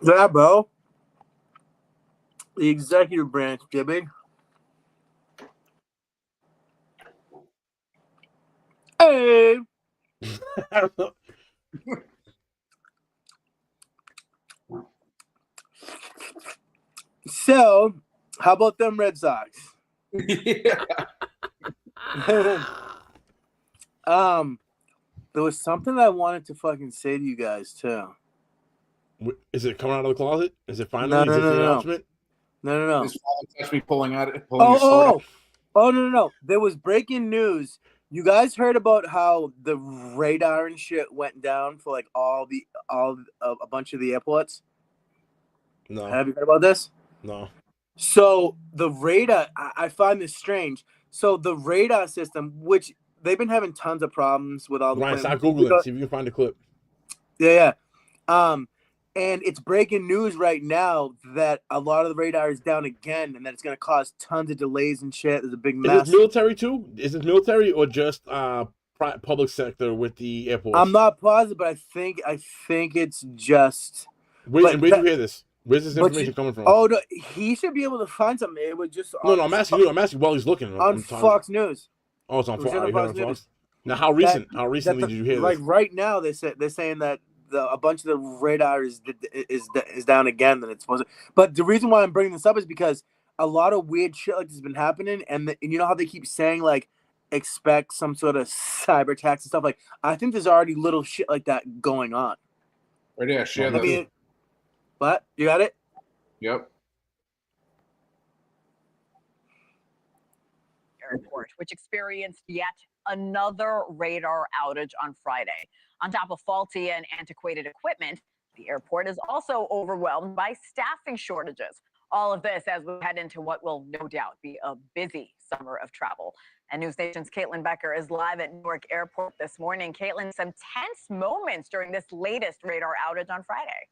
Yeah, bro. The executive branch, Jimmy. Hey. So, how about them Red Sox? Yeah. There was something I wanted to fucking say to you guys too. Is it coming out of the closet? Is it finally? No, Is it the no. announcement? No. This touch me pulling his soda. Oh, no. There was breaking news. You guys heard about how the radar and shit went down for like a bunch of the airports? No. Have you heard about this? No. So the radar, I find this strange. So the radar system, which they've been having tons of problems with all the Ryan, planes. stop Googling. See if you can find a clip. Yeah. And it's breaking news right now that a lot of the radar is down again, and that it's going to cause tons of delays and shit. There's a big mess. Is this military too? Is this military or just public sector with the airports? I'm not positive, but I think it's just. Where did you hear this? Where's this information coming from? Oh, no, he should be able to find something. It was just. No, I'm asking you. I'm asking while he's looking. On Fox News. Oh, it's on Fox. Fox News. Now, how recently did you hear this? Like right now, they're saying that a bunch of the radar is down again than it's supposed to. But the reason why I'm bringing this up is because a lot of weird shit like this has been happening, and you know how they keep saying like expect some sort of cyber attacks and stuff. Like I think there's already little shit like that going on. Right there, share that. What? You got it? Yep. Airport, which experienced yet another radar outage on Friday. On top of faulty and antiquated equipment, the airport is also overwhelmed by staffing shortages. All of this as we head into what will no doubt be a busy summer of travel. And News Nation's Caitlin Becker is live at Newark Airport this morning. Caitlin, some tense moments during this latest radar outage on Friday.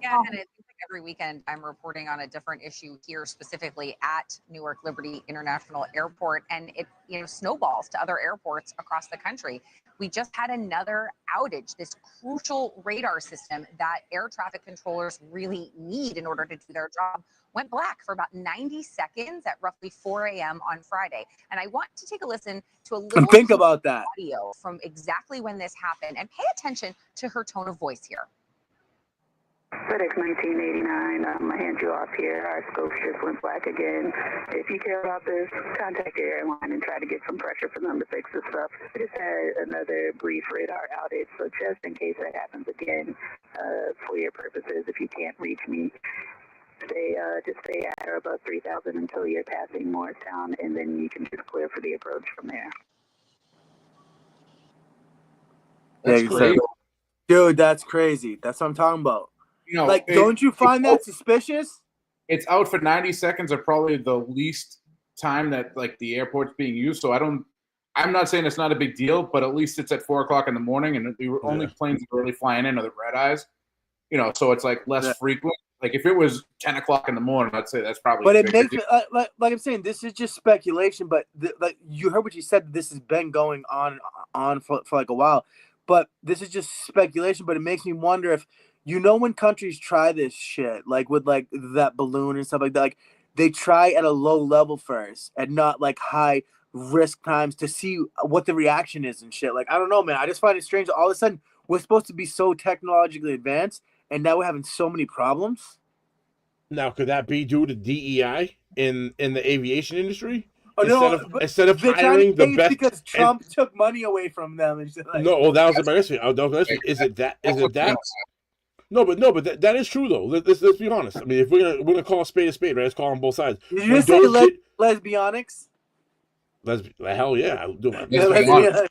Yeah, and it seems like every weekend I'm reporting on a different issue here, specifically at Newark Liberty International Airport, and it snowballs to other airports across the country. We just had another outage. This crucial radar system that air traffic controllers really need in order to do their job went black for about 90 seconds at roughly 4 a.m. on Friday. And I want to take a listen to a little think about that audio from exactly when this happened, and pay attention to her tone of voice here. FedEx 1989, I hand you off here. Our scope just went black again. If you care about this, contact your airline and try to get some pressure for them to fix this stuff. We just had another brief radar outage, so just in case that happens again, for your purposes, if you can't reach me, just stay at or above 3,000 until you're passing Morristown, and then you can just clear for the approach from there. That's crazy. Dude, that's crazy. That's what I'm talking about. Don't you find that suspicious? It's out for 90 seconds are probably the least time that like the airport's being used. So I'm not saying it's not a big deal, but at least it's at 4 o'clock in the morning, and the only planes that are really flying in are the red eyes. So it's like less frequent. Like if it was 10 o'clock in the morning, I'd say that's probably. But it makes me, like I'm saying, this is just speculation. But like you heard what you said, this has been going on for like a while. But this is just speculation. But it makes me wonder if when countries try this shit, like with like that balloon and stuff like that, like they try at a low level first and not like high risk times to see what the reaction is and shit. Like, I don't know, man. I just find it strange. All of a sudden, we're supposed to be so technologically advanced, and now we're having so many problems. Now, could that be due to DEI in the aviation industry? Oh, instead of hiring the best, because Trump took money away from them and shit. Like, no, well, that was my question. Is it that? No, but that is true though. Let's be honest. I mean, if we're gonna call a spade, right? Let's call them both sides. Did you just say lesbionics? Hell yeah, I'll do my lesbionics.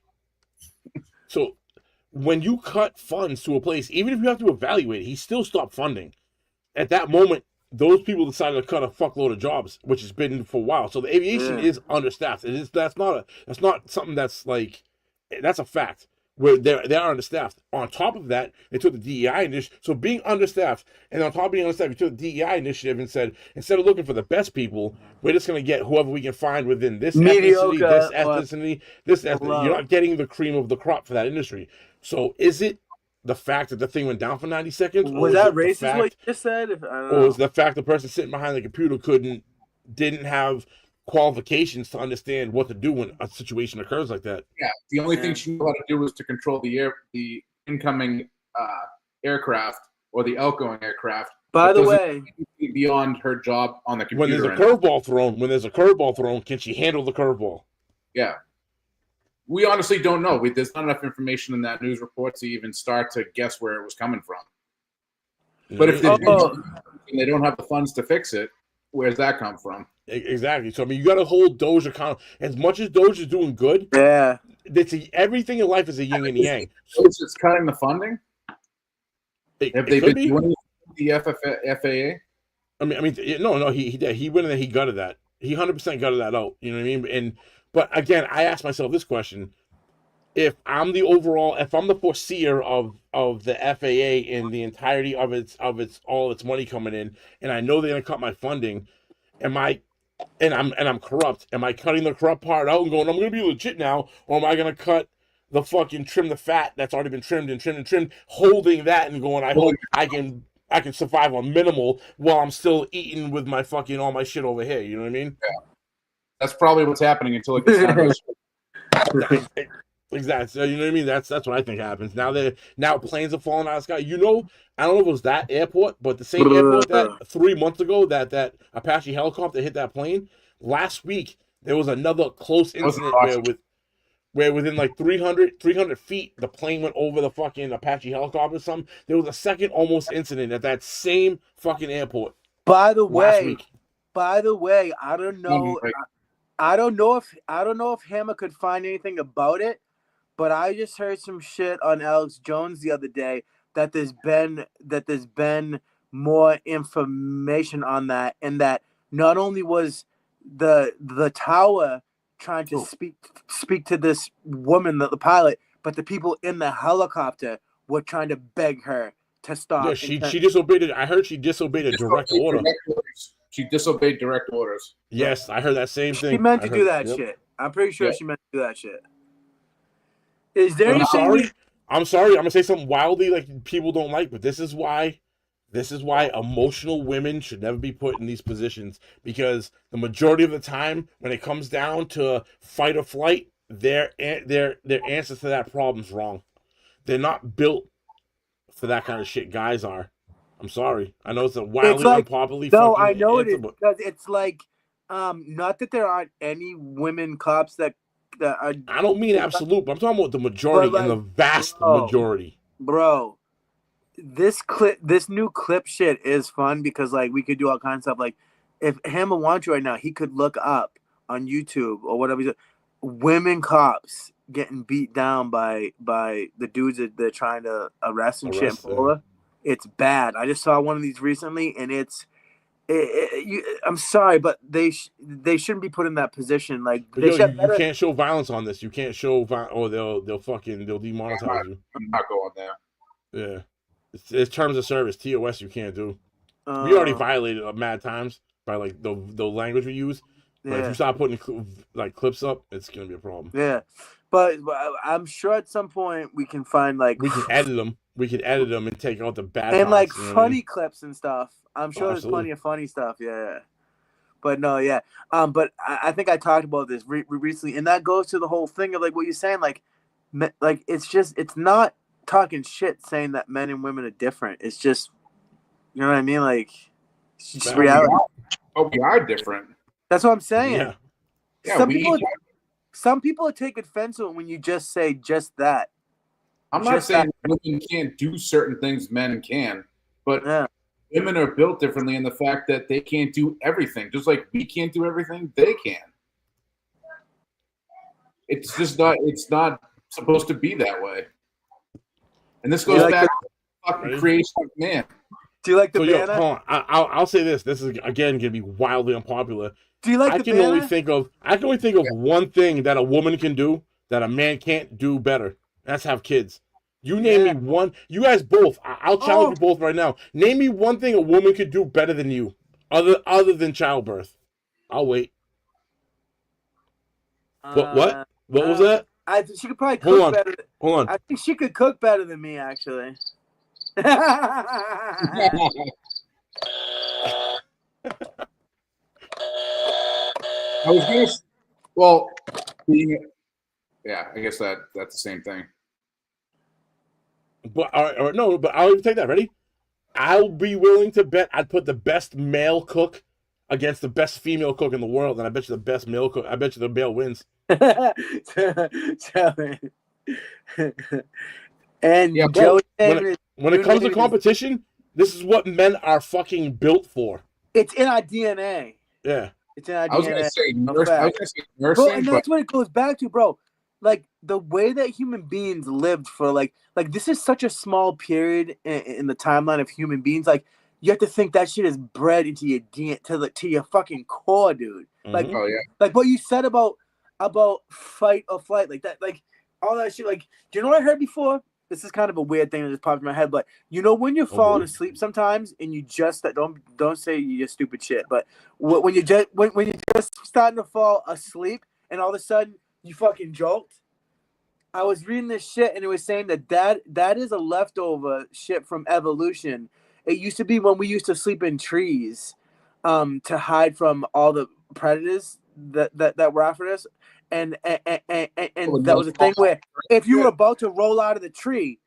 So when you cut funds to a place, even if you have to evaluate it, he still stopped funding. At that moment, those people decided to cut a fuckload of jobs, which has been for a while. So the aviation is understaffed. That's not something that's like, that's a fact. Where they are understaffed. On top of that, they took the DEI initiative. So being understaffed, and on top of being understaffed, you took the DEI initiative and said, instead of looking for the best people, we're just going to get whoever we can find within this ethnicity, this ethnicity. You're not getting the cream of the crop for that industry. So is it the fact that the thing went down for 90 seconds? Was that racist what you just said? Or was the fact the person sitting behind the computer didn't have qualifications to understand what to do when a situation occurs like that? Yeah, the only thing she knew how to do was to control the incoming aircraft or the outgoing aircraft. By the way, beyond her job on the computer. When there's a curveball thrown, can she handle the curveball? Yeah. We honestly don't know. There's not enough information in that news report to even start to guess where it was coming from. But if they don't have the funds to fix it, where's that come from? Exactly. So I mean, you got to hold Doge account. As much as Doge is doing good, everything in life is a yin and yang. So it's cutting the funding. Have they been doing the FAA? I mean, no. He went in there. He gutted that. He 100% gutted that out. You know what I mean? But again, I asked myself this question: if I'm the foreseer of the FAA in the entirety of all its money coming in, and I know they're gonna cut my funding, I'm corrupt. Am I cutting the corrupt part out and going, I'm gonna be legit now, or am I gonna cut the fucking trim the fat that's already been trimmed, holding that and going, I hope I can survive on minimal while I'm still eating with my fucking all my shit over here. You know what I mean? Yeah. That's probably what's happening until it gets down to Exactly. So you know what I mean? That's what I think happens. Now planes are falling out of the sky. You know, I don't know if it was that airport, but the same airport that 3 months ago that Apache helicopter hit that plane. Last week there was another close incident where within like 300 feet the plane went over the fucking Apache helicopter or something. There was a second almost incident at that same fucking airport. By the way, I don't know. I don't know if Hamma could find anything about it, but I just heard some shit on Alex Jones the other day that there's been more information on that, and that not only was the tower trying to speak to this woman, the pilot, but the people in the helicopter were trying to beg her to stop. Yeah, she disobeyed it. I heard she disobeyed a direct order. She disobeyed direct orders. Yes, I heard that same thing. She meant to do that shit. I'm pretty sure she meant to do that shit. Is there anything? I'm sorry. I'm gonna say something wildly like people don't like, but this is why emotional women should never be put in these positions, because the majority of the time when it comes down to fight or flight, their answers to that problem's wrong. They're not built for that kind of shit. Guys are. I'm sorry. I know it's a wildly unpopularly. No, I know it is. Because it's like, not that there aren't any women cops that are. I don't mean absolute, but I'm talking about the majority and the vast majority. Bro, this new clip shit is fun because like we could do all kinds of stuff. Like if Hamma wants you right now, he could look up on YouTube or whatever. Women cops getting beat down by the dudes that they're trying to arrest and shit in Florida. It's bad. I just saw one of these recently, and I'm sorry, but they shouldn't be put in that position. Like you can't show violence on this. You can't show or they'll demonetize you. I'm not going there. Yeah, it's terms of service. TOS you can't do. We already violated mad times by like the language we use. But if you start putting like clips up, it's gonna be a problem. Yeah, but I'm sure at some point we can find like we can edit them. We could edit them and take out the bad and parts, like funny clips and stuff. I'm sure there's plenty of funny stuff. Yeah, But no, yeah. But I think I talked about this recently, and that goes to the whole thing of like what you're saying, like it's not talking shit saying that men and women are different. It's just, you know what I mean? Like, it's just reality. We are different. That's what I'm saying. Yeah. Some people take offense to it when you just say just that. I'm not saying women can't do certain things men can, but women are built differently in the fact that they can't do everything. Just like we can't do everything, they can. It's just not. It's not supposed to be that way. And this goes back to the fucking creation of man. Do you like the banner? banner? Hold on. I'll say this. This is again gonna be wildly unpopular. Do you like I the can banner? only think of one thing that a woman can do that a man can't do better. That's have kids. You name me one. You guys both. I'll challenge you both right now. Name me one thing a woman could do better than you, other than childbirth. I'll wait. What was that? I think she could probably cook better. Hold on. I think she could cook better than me, actually. I was gonna. Well, yeah, I guess that's the same thing. But no, but I'll even take that. Ready? I'll be willing to bet I'd put the best male cook against the best female cook in the world, and I bet you the best male cook. I bet you the male wins. And yeah, bro, when it comes to competition, this is what men are fucking built for. It's in our DNA. Yeah. It's in our DNA. I was gonna say nursing, and that's what it goes back to, bro. Like the way that human beings lived for like this is such a small period in the timeline of human beings. Like you have to think that shit is bred into your DNA to your fucking core, dude. Like, like what you said about fight or flight, like that, like all that shit. Like, do you know what I heard before? This is kind of a weird thing that just popped in my head, but you know when you're falling asleep sometimes and you just don't say your stupid shit, but when you just when you're just starting to fall asleep and all of a sudden you fucking jolt. I was reading this shit and it was saying that is a leftover shit from evolution. It used to be when we used to sleep in trees, to hide from all the predators that were after us. And that was a thing where if you were about to roll out of the tree,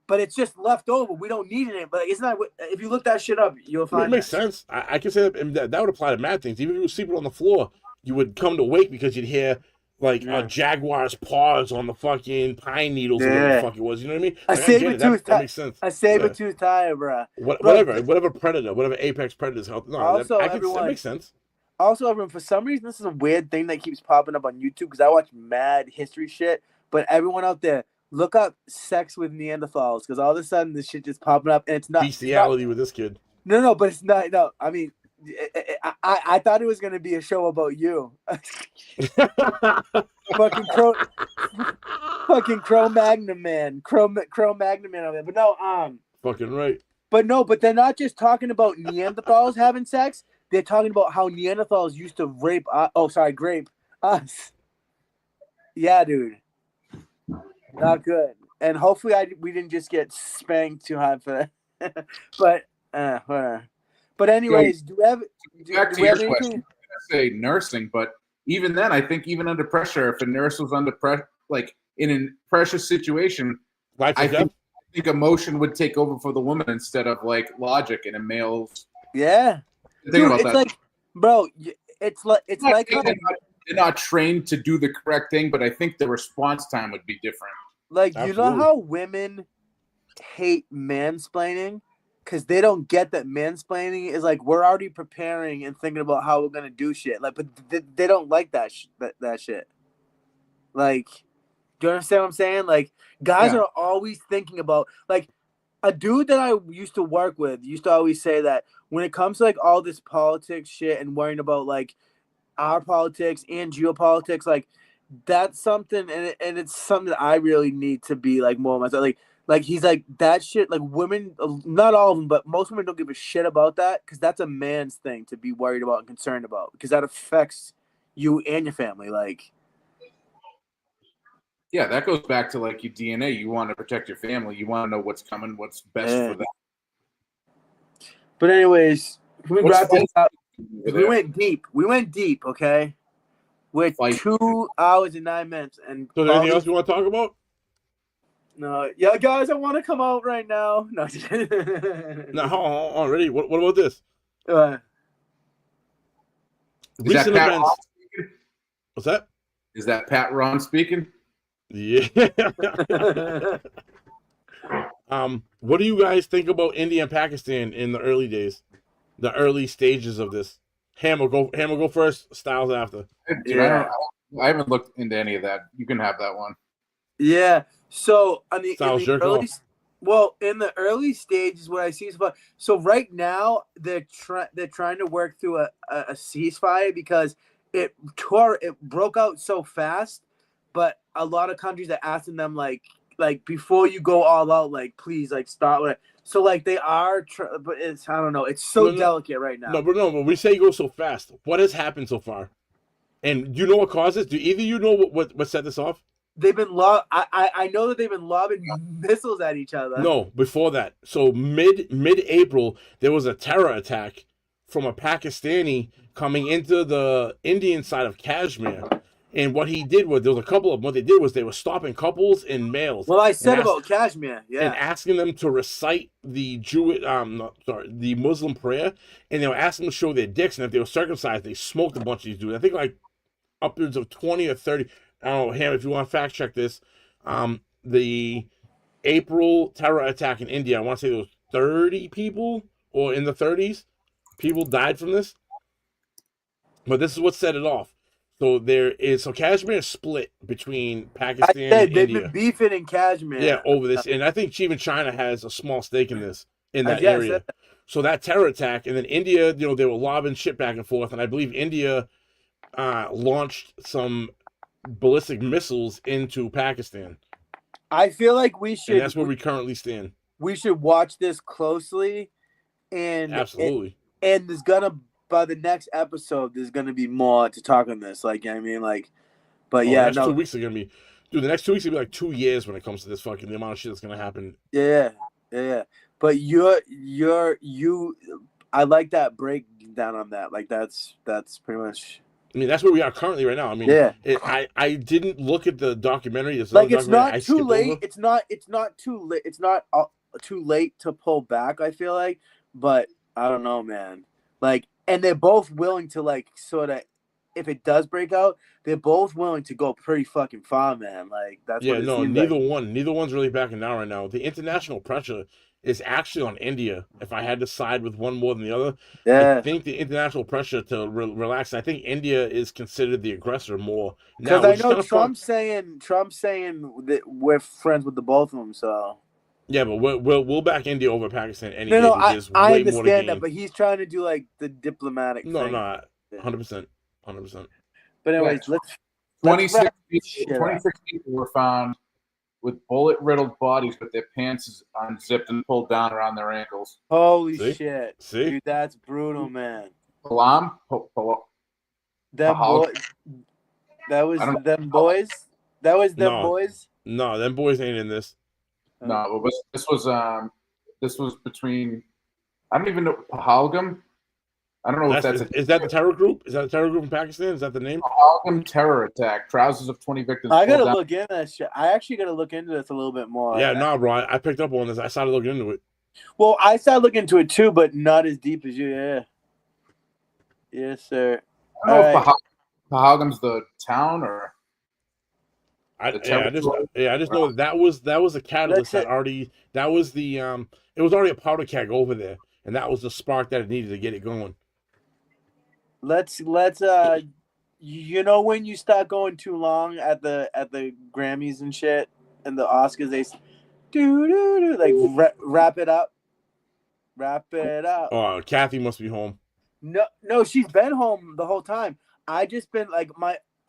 but it's just left over, we don't need it. But it's not. If you look that shit up, you'll find it makes sense. I can say that would apply to mad things. Even if you were sleeping on the floor, you would come to wake because you'd hear like a jaguar's paws on the fucking pine needles or whatever the fuck it was. You know what I mean? A saber-tooth that makes sense. A saber-tooth tiger, bro. Whatever predator, whatever apex predator's help. No, also, that makes sense. Also, everyone, for some reason, this is a weird thing that keeps popping up on YouTube because I watch mad history shit. But everyone out there, look up sex with Neanderthals because all of a sudden this shit just popping up and it's not bestiality with this kid. No, but it's not. No, I mean, I thought it was gonna be a show about you. fucking Cro-Magnon man, Cro-Magnon man over there. But no, fucking right. But they're not just talking about Neanderthals having sex. They're talking about how Neanderthals used to grape us. Yeah, dude. Not good. And hopefully we didn't just get spanked too hard for that. But whatever. But anyways, back to your question. I say nursing, but even then, I think even under pressure, if a nurse was under pressure, like in a pressure situation, I think emotion would take over for the woman instead of like logic in a male's. Yeah. Dude, it's like, bro, it's like they're not trained to do the correct thing, but I think the response time would be different. Like, you know how women hate mansplaining? Because they don't get that mansplaining is like, we're already preparing and thinking about how we're going to do shit. Like, but they don't like that shit. Like, do you understand what I'm saying? Like, guys are always thinking about, like, a dude that I used to work with used to always say that when it comes to like all this politics shit and worrying about like our politics and geopolitics, like that's something, and it's something that I really need to be like more myself. Like he's like that shit. Like women, not all of them, but most women don't give a shit about that because that's a man's thing to be worried about and concerned about because that affects you and your family. Like. Yeah, that goes back to like your DNA. You want to protect your family. You want to know what's coming, what's best for them. But anyways, we wrap this up. We went deep. We went deep. Okay, with 2 hours and 9 minutes. And so, anything else you want to talk about? No, yeah, guys, I want to come out right now. No, no, hold on, already. What about this? Recent events. What's that? Is that Pat Ron speaking? Yeah. What do you guys think about India and Pakistan in the early days, the early stages of this? Hammer, go first. Styles after. Dude, I haven't looked into any of that. You can have that one. Yeah. So on the, Styles, in the early stages, what I see is about. So right now they're trying to work through a ceasefire because it broke out so fast. But a lot of countries are asking them like before you go all out, like please like start with it. So like they are, but it's I don't know. It's so delicate right now. But we say go so fast. What has happened so far? And do you know what caused this? Do either you know what set this off? They've been I know that they've been lobbing missiles at each other. No, before that. So mid-April, there was a terror attack from a Pakistani coming into the Indian side of Kashmir. And what he did was, there was a couple of them. What they did was they were stopping couples and males. Well, I said about Kashmir, yeah, and asking them to recite the the Muslim prayer, and they were asking them to show their dicks. And if they were circumcised, they smoked a bunch of these dudes. I think like upwards of 20 or 30. I don't know, Ham, if you want to fact check this, the April terror attack in India, I want to say there was 30 people, or in the 30s, people died from this. But this is what set it off. So Kashmir is split between Pakistan and India. They've been beefing in Kashmir. Yeah, over this. And I think even China has a small stake in this, in that area. So that terror attack, and then India, they were lobbing shit back and forth, and I believe India launched some ballistic missiles into Pakistan. I feel like we should. And that's where we currently stand. We should watch this closely, and absolutely. And there's by the next episode, there's gonna be more to talk on this. Like, I mean, like, but the yeah, next 2 weeks are gonna be, dude. The next 2 weeks are gonna be like 2 years when it comes to this fucking the amount of shit that's gonna happen. Yeah. But I like that breakdown on that. Like, that's pretty much. I mean, that's where we are currently right now. I mean, yeah. I didn't look at the documentary. It's not too late. It's not too late. It's not too late to pull back. I feel like, but I don't know, man. Like, and they're both willing to like sort of, if it does break out, they're both willing to go pretty fucking far, man. Like that's neither one's really backing down right now. The international pressure is actually on India. If I had to side with one more than the other, I think the international pressure to relax. I think India is considered the aggressor more now. Because I know Trump's saying that we're friends with the both of them. So yeah, but we'll back India over Pakistan any day. No, I understand that, but he's trying to do like the diplomatic thing. No, 100%. But anyways, let's 26 people were found with bullet-riddled bodies with their pants unzipped and pulled down around their ankles. Holy shit. Dude, that's brutal, man. That was them boys? That was them boys? No, them boys ain't in this. No, this was between, I don't even know, Pahalgam? I don't know if that's is that the terror group? Is that a terror group in Pakistan? Is that the name? Pahalgam terror attack. Thousands of 20 victims. I gotta look into that shit. I actually gotta look into this a little bit more. Yeah, no, bro. I picked up on this. I started looking into it. Well, I started looking into it too, but not as deep as you. Yeah. Yes, sir. I don't know if Pahalgam's the town or. I just know that was a catalyst it was already a powder keg over there, and that was the spark that it needed to get it going. Let's when you start going too long at the Grammys and shit and the Oscars, they do like wrap it up. Oh, Kathy must be home. No, she's been home the whole time. I just been like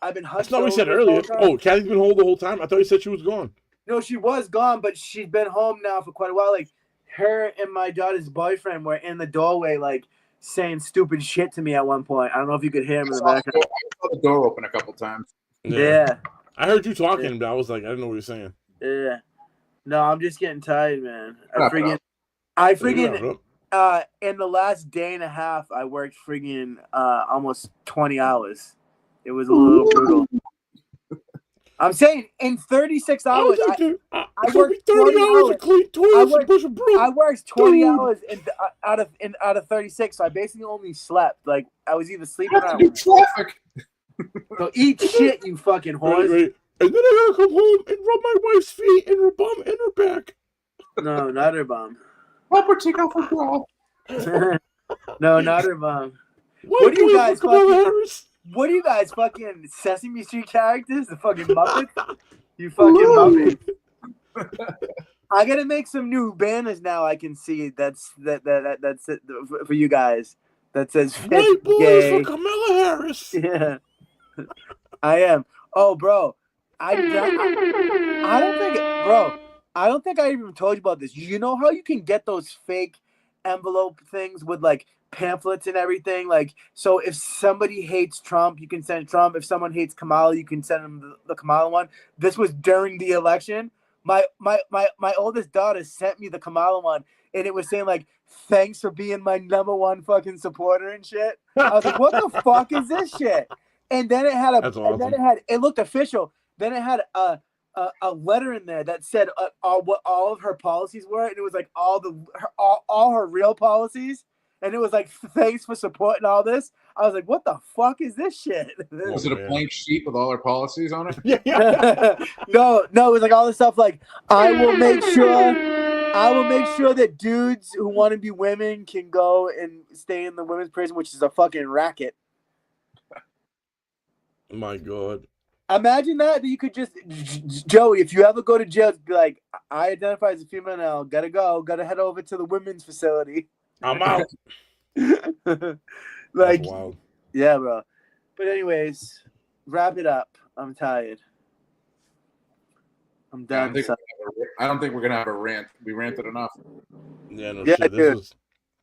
I've been hunched. That's not what we said earlier. Oh, Kathy's been home the whole time? I thought you said she was gone. No, she was gone, but she's been home now for quite a while. Like, her and my daughter's boyfriend were in the doorway, like, saying stupid shit to me at one point. I don't know if you could hear him in the background. I saw the door open a couple times. Yeah. I heard you talking, but I was like, I didn't know what you were saying. Yeah. No, I'm just getting tired, man. I freaking in the last day and a half, I worked friggin' almost 20 hours. It was a little brutal. I'm saying in 36 hours, I worked 20 hours to clean toilets and push a broom. I worked 20 hours out of 36, so I basically only slept. Like I was either sleeping or traffic. So eat shit, you fucking horse. Right. And then I gotta come home and rub my wife's feet and her bum and her back. No, not her bum. Help her take off her bra. No, not her bum. What do you guys fucking Sesame Street characters? The fucking Muppets? You fucking Muppets. I gotta make some new banners now. I can see that's it for you guys. That says "White boys gay." for Kamala Harris. Yeah, I am. Oh, bro, I don't think I even told you about this. You know how you can get those fake envelope things with like pamphlets and everything? Like, so if somebody hates Trump, you can send Trump. If someone hates Kamala, you can send them the Kamala one. This was during the election. My oldest daughter sent me the Kamala one, and it was saying like, "Thanks for being my #1 fucking supporter" and shit. I was like, "What the fuck is this shit?" And then it had it looked official. Then it had a letter in there that said what all of her policies were, and it was like all her real policies, and it was like, "Thanks for supporting all this." I was like, "What the fuck is this shit?" Was it a blank sheet with all her policies on it? Yeah. No, it was like all this stuff like, I will make sure that dudes who want to be women can go and stay in the women's prison, which is a fucking racket. My God. Imagine that you could just, Joey, if you ever go to jail, be like, "I identify as a female now, gotta head over to the women's facility. I'm out." Like, that's wild. Yeah, bro. But anyways, wrap it up. I'm tired. I'm done. I don't think we're gonna have a rant. We ranted enough. Yeah, no Yeah, shit. This was.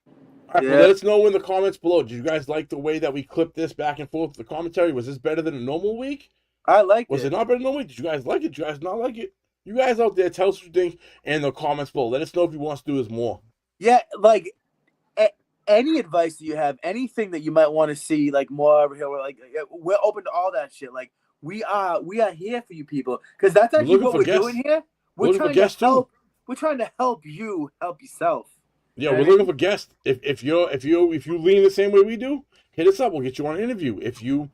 All right, Yeah. well, let us know in the comments below. Did you guys like the way that we clipped this back and forth? The commentary, was this better than a normal week? I liked it. Was it not better than a normal week? Did you guys like it? Did you guys not like it? You guys out there, tell us what you think in the comments below. Let us know if you want us to do this more. Yeah, like any advice that you have, anything that you might want to see, like more over here, we're open to all that shit. Like we are here for you people, because that's actually what we're doing here. We're trying to help. We're trying to help you help yourself. Yeah, we're looking for guests. If you lean the same way we do, hit us up. We'll get you on an interview. If you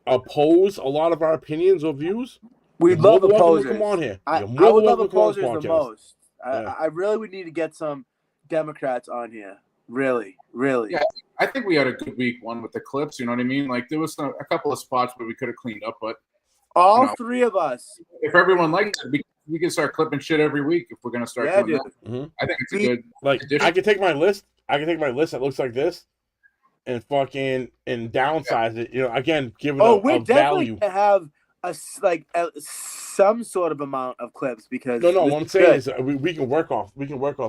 oppose a lot of our opinions or views, we love opposers. Come on here. I would love opposers the most. I really would need to get some Democrats on here. Really. Yeah, I think we had a good week one with the clips. You know what I mean? Like there was a couple of spots where we could have cleaned up, but all three of us. If everyone likes it, we can start clipping shit every week if we're gonna start doing that. Mm-hmm. I think it's a good. Like addition. I can take my list that looks like this, and fucking downsize it. You know, again, give it a value. To have some sort of amount of clips, because no. What I'm saying is we can work off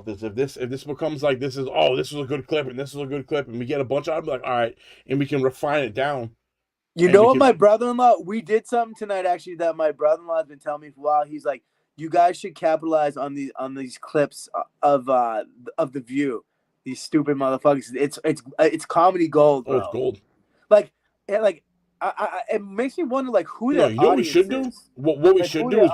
this. If this becomes like this is a good clip and this is a good clip and we get a bunch of, I'll be like, all right, and we can refine it down. You know what, my brother-in-law, we did something tonight actually that my brother-in-law has been telling me for a while. He's like, you guys should capitalize on these clips of the View. These stupid motherfuckers. It's comedy gold, bro. Oh, it's gold. Like it makes me wonder, like, who you know what we should do? What we should do is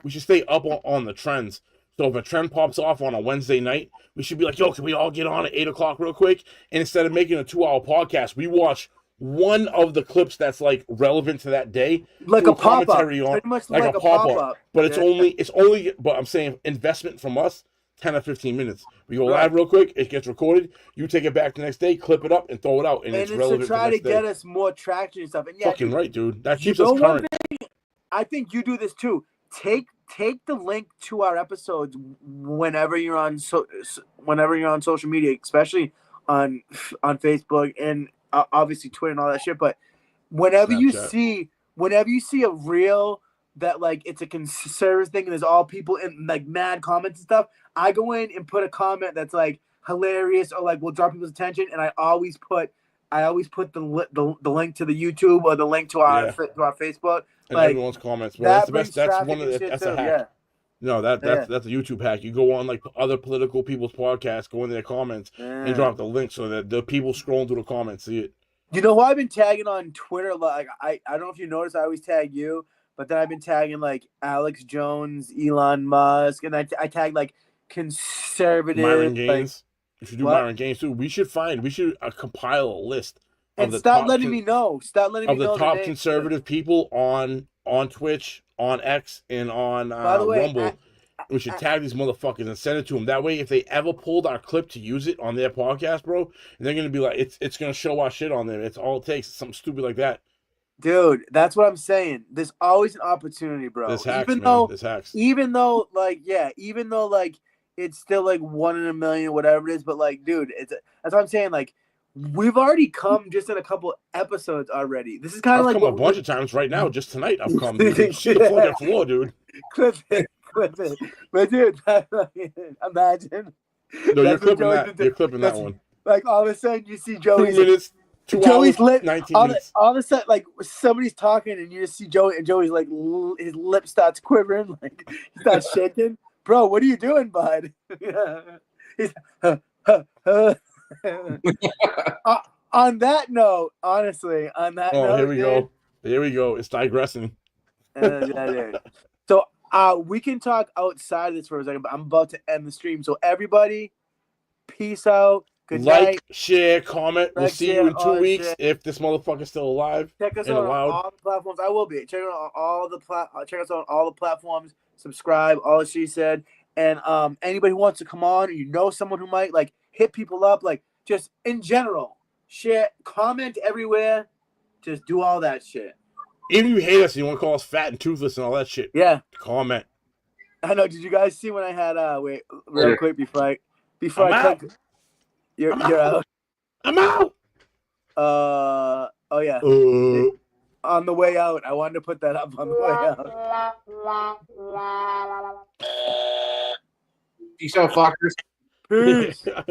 we should stay up on the trends. So if a trend pops off on a Wednesday night, we should be like, yo, can we all get on at 8 o'clock real quick? And instead of making a 2-hour podcast, we watch one of the clips that's like relevant to that day, like a pop-up, pretty much like a pop-up. But it's only. But I'm saying investment from us. 10 or 15 minutes. We go live real quick. It gets recorded. You take it back the next day, clip it up, and throw it out. And it's relevant to try to get us more traction and stuff. And fucking right, dude. That keeps us current. I think you do this too. Take the link to our episodes whenever you're on social media, especially on Facebook and obviously Twitter and all that shit. But whenever Snapchat. whenever you see a reel that like it's a conservative thing and there's all people in like mad comments and stuff, I go in and put a comment that's like hilarious or like will draw people's attention, and I always put the link to the YouTube or the link to our Facebook. And like, everyone's comments. Well, that's the best. That's one of the. That's a hack. No, that's a YouTube hack. You go on like other political people's podcasts, go in their comments, and drop the link so that the people scrolling through the comments see it. You know who I've been tagging on Twitter? Like I don't know if you noticed, I always tag you, but then I've been tagging like Alex Jones, Elon Musk, and I tag like conservative. Myron Gaines. Like, you should do Myron Gaines too. We should compile a list and stop letting me know. Stop letting me know of the top conservative people on Twitch, on X, and on Rumble. We should tag these motherfuckers and send it to them. That way, if they ever pulled our clip to use it on their podcast, bro, they're gonna be like, it's gonna show our shit on there. It's all it takes. Something stupid like that. Dude, that's what I'm saying. There's always an opportunity, bro. There's hacks, There's hacks. Even though it's still like 1 in a million, whatever it is, but like, dude, that's what I'm saying. Like, we've already come just in a couple episodes already. This is kind of like come a bunch of times right now. Just tonight, I've come. You can see the fucking floor, dude. Clip it. But dude, imagine. No, you're clipping that. You're clipping that one. Like all of a sudden, you see Joey's 2 minutes. 2 Joey's hours, lip. 19 minutes. All of a sudden, like somebody's talking, and you just see Joey, and Joey's like his lip starts quivering, like he starts shaking. Bro, what are you doing, bud? He's on that note, honestly, on that note. Here we go. Here we go. It's digressing. So we can talk outside of this for a second, but I'm about to end the stream. So everybody, peace out. Good night. Share, comment. We'll see you in 2 weeks if this motherfucker's still alive. Check us out on all the platforms. I will be. Check us out on all the platforms. Subscribe. All that she said. And anybody who wants to come on, or you know someone who might, like, hit people up, like, just in general, share, comment everywhere. Just do all that shit. Even if you hate us, you want to call us fat and toothless and all that shit. Yeah. Comment. I know. Did you guys see when I had wait real quick before I click? You're out. I'm out. Oh yeah. On the way out, I wanted to put that up on the way out. Peace out, fuckers. Peace.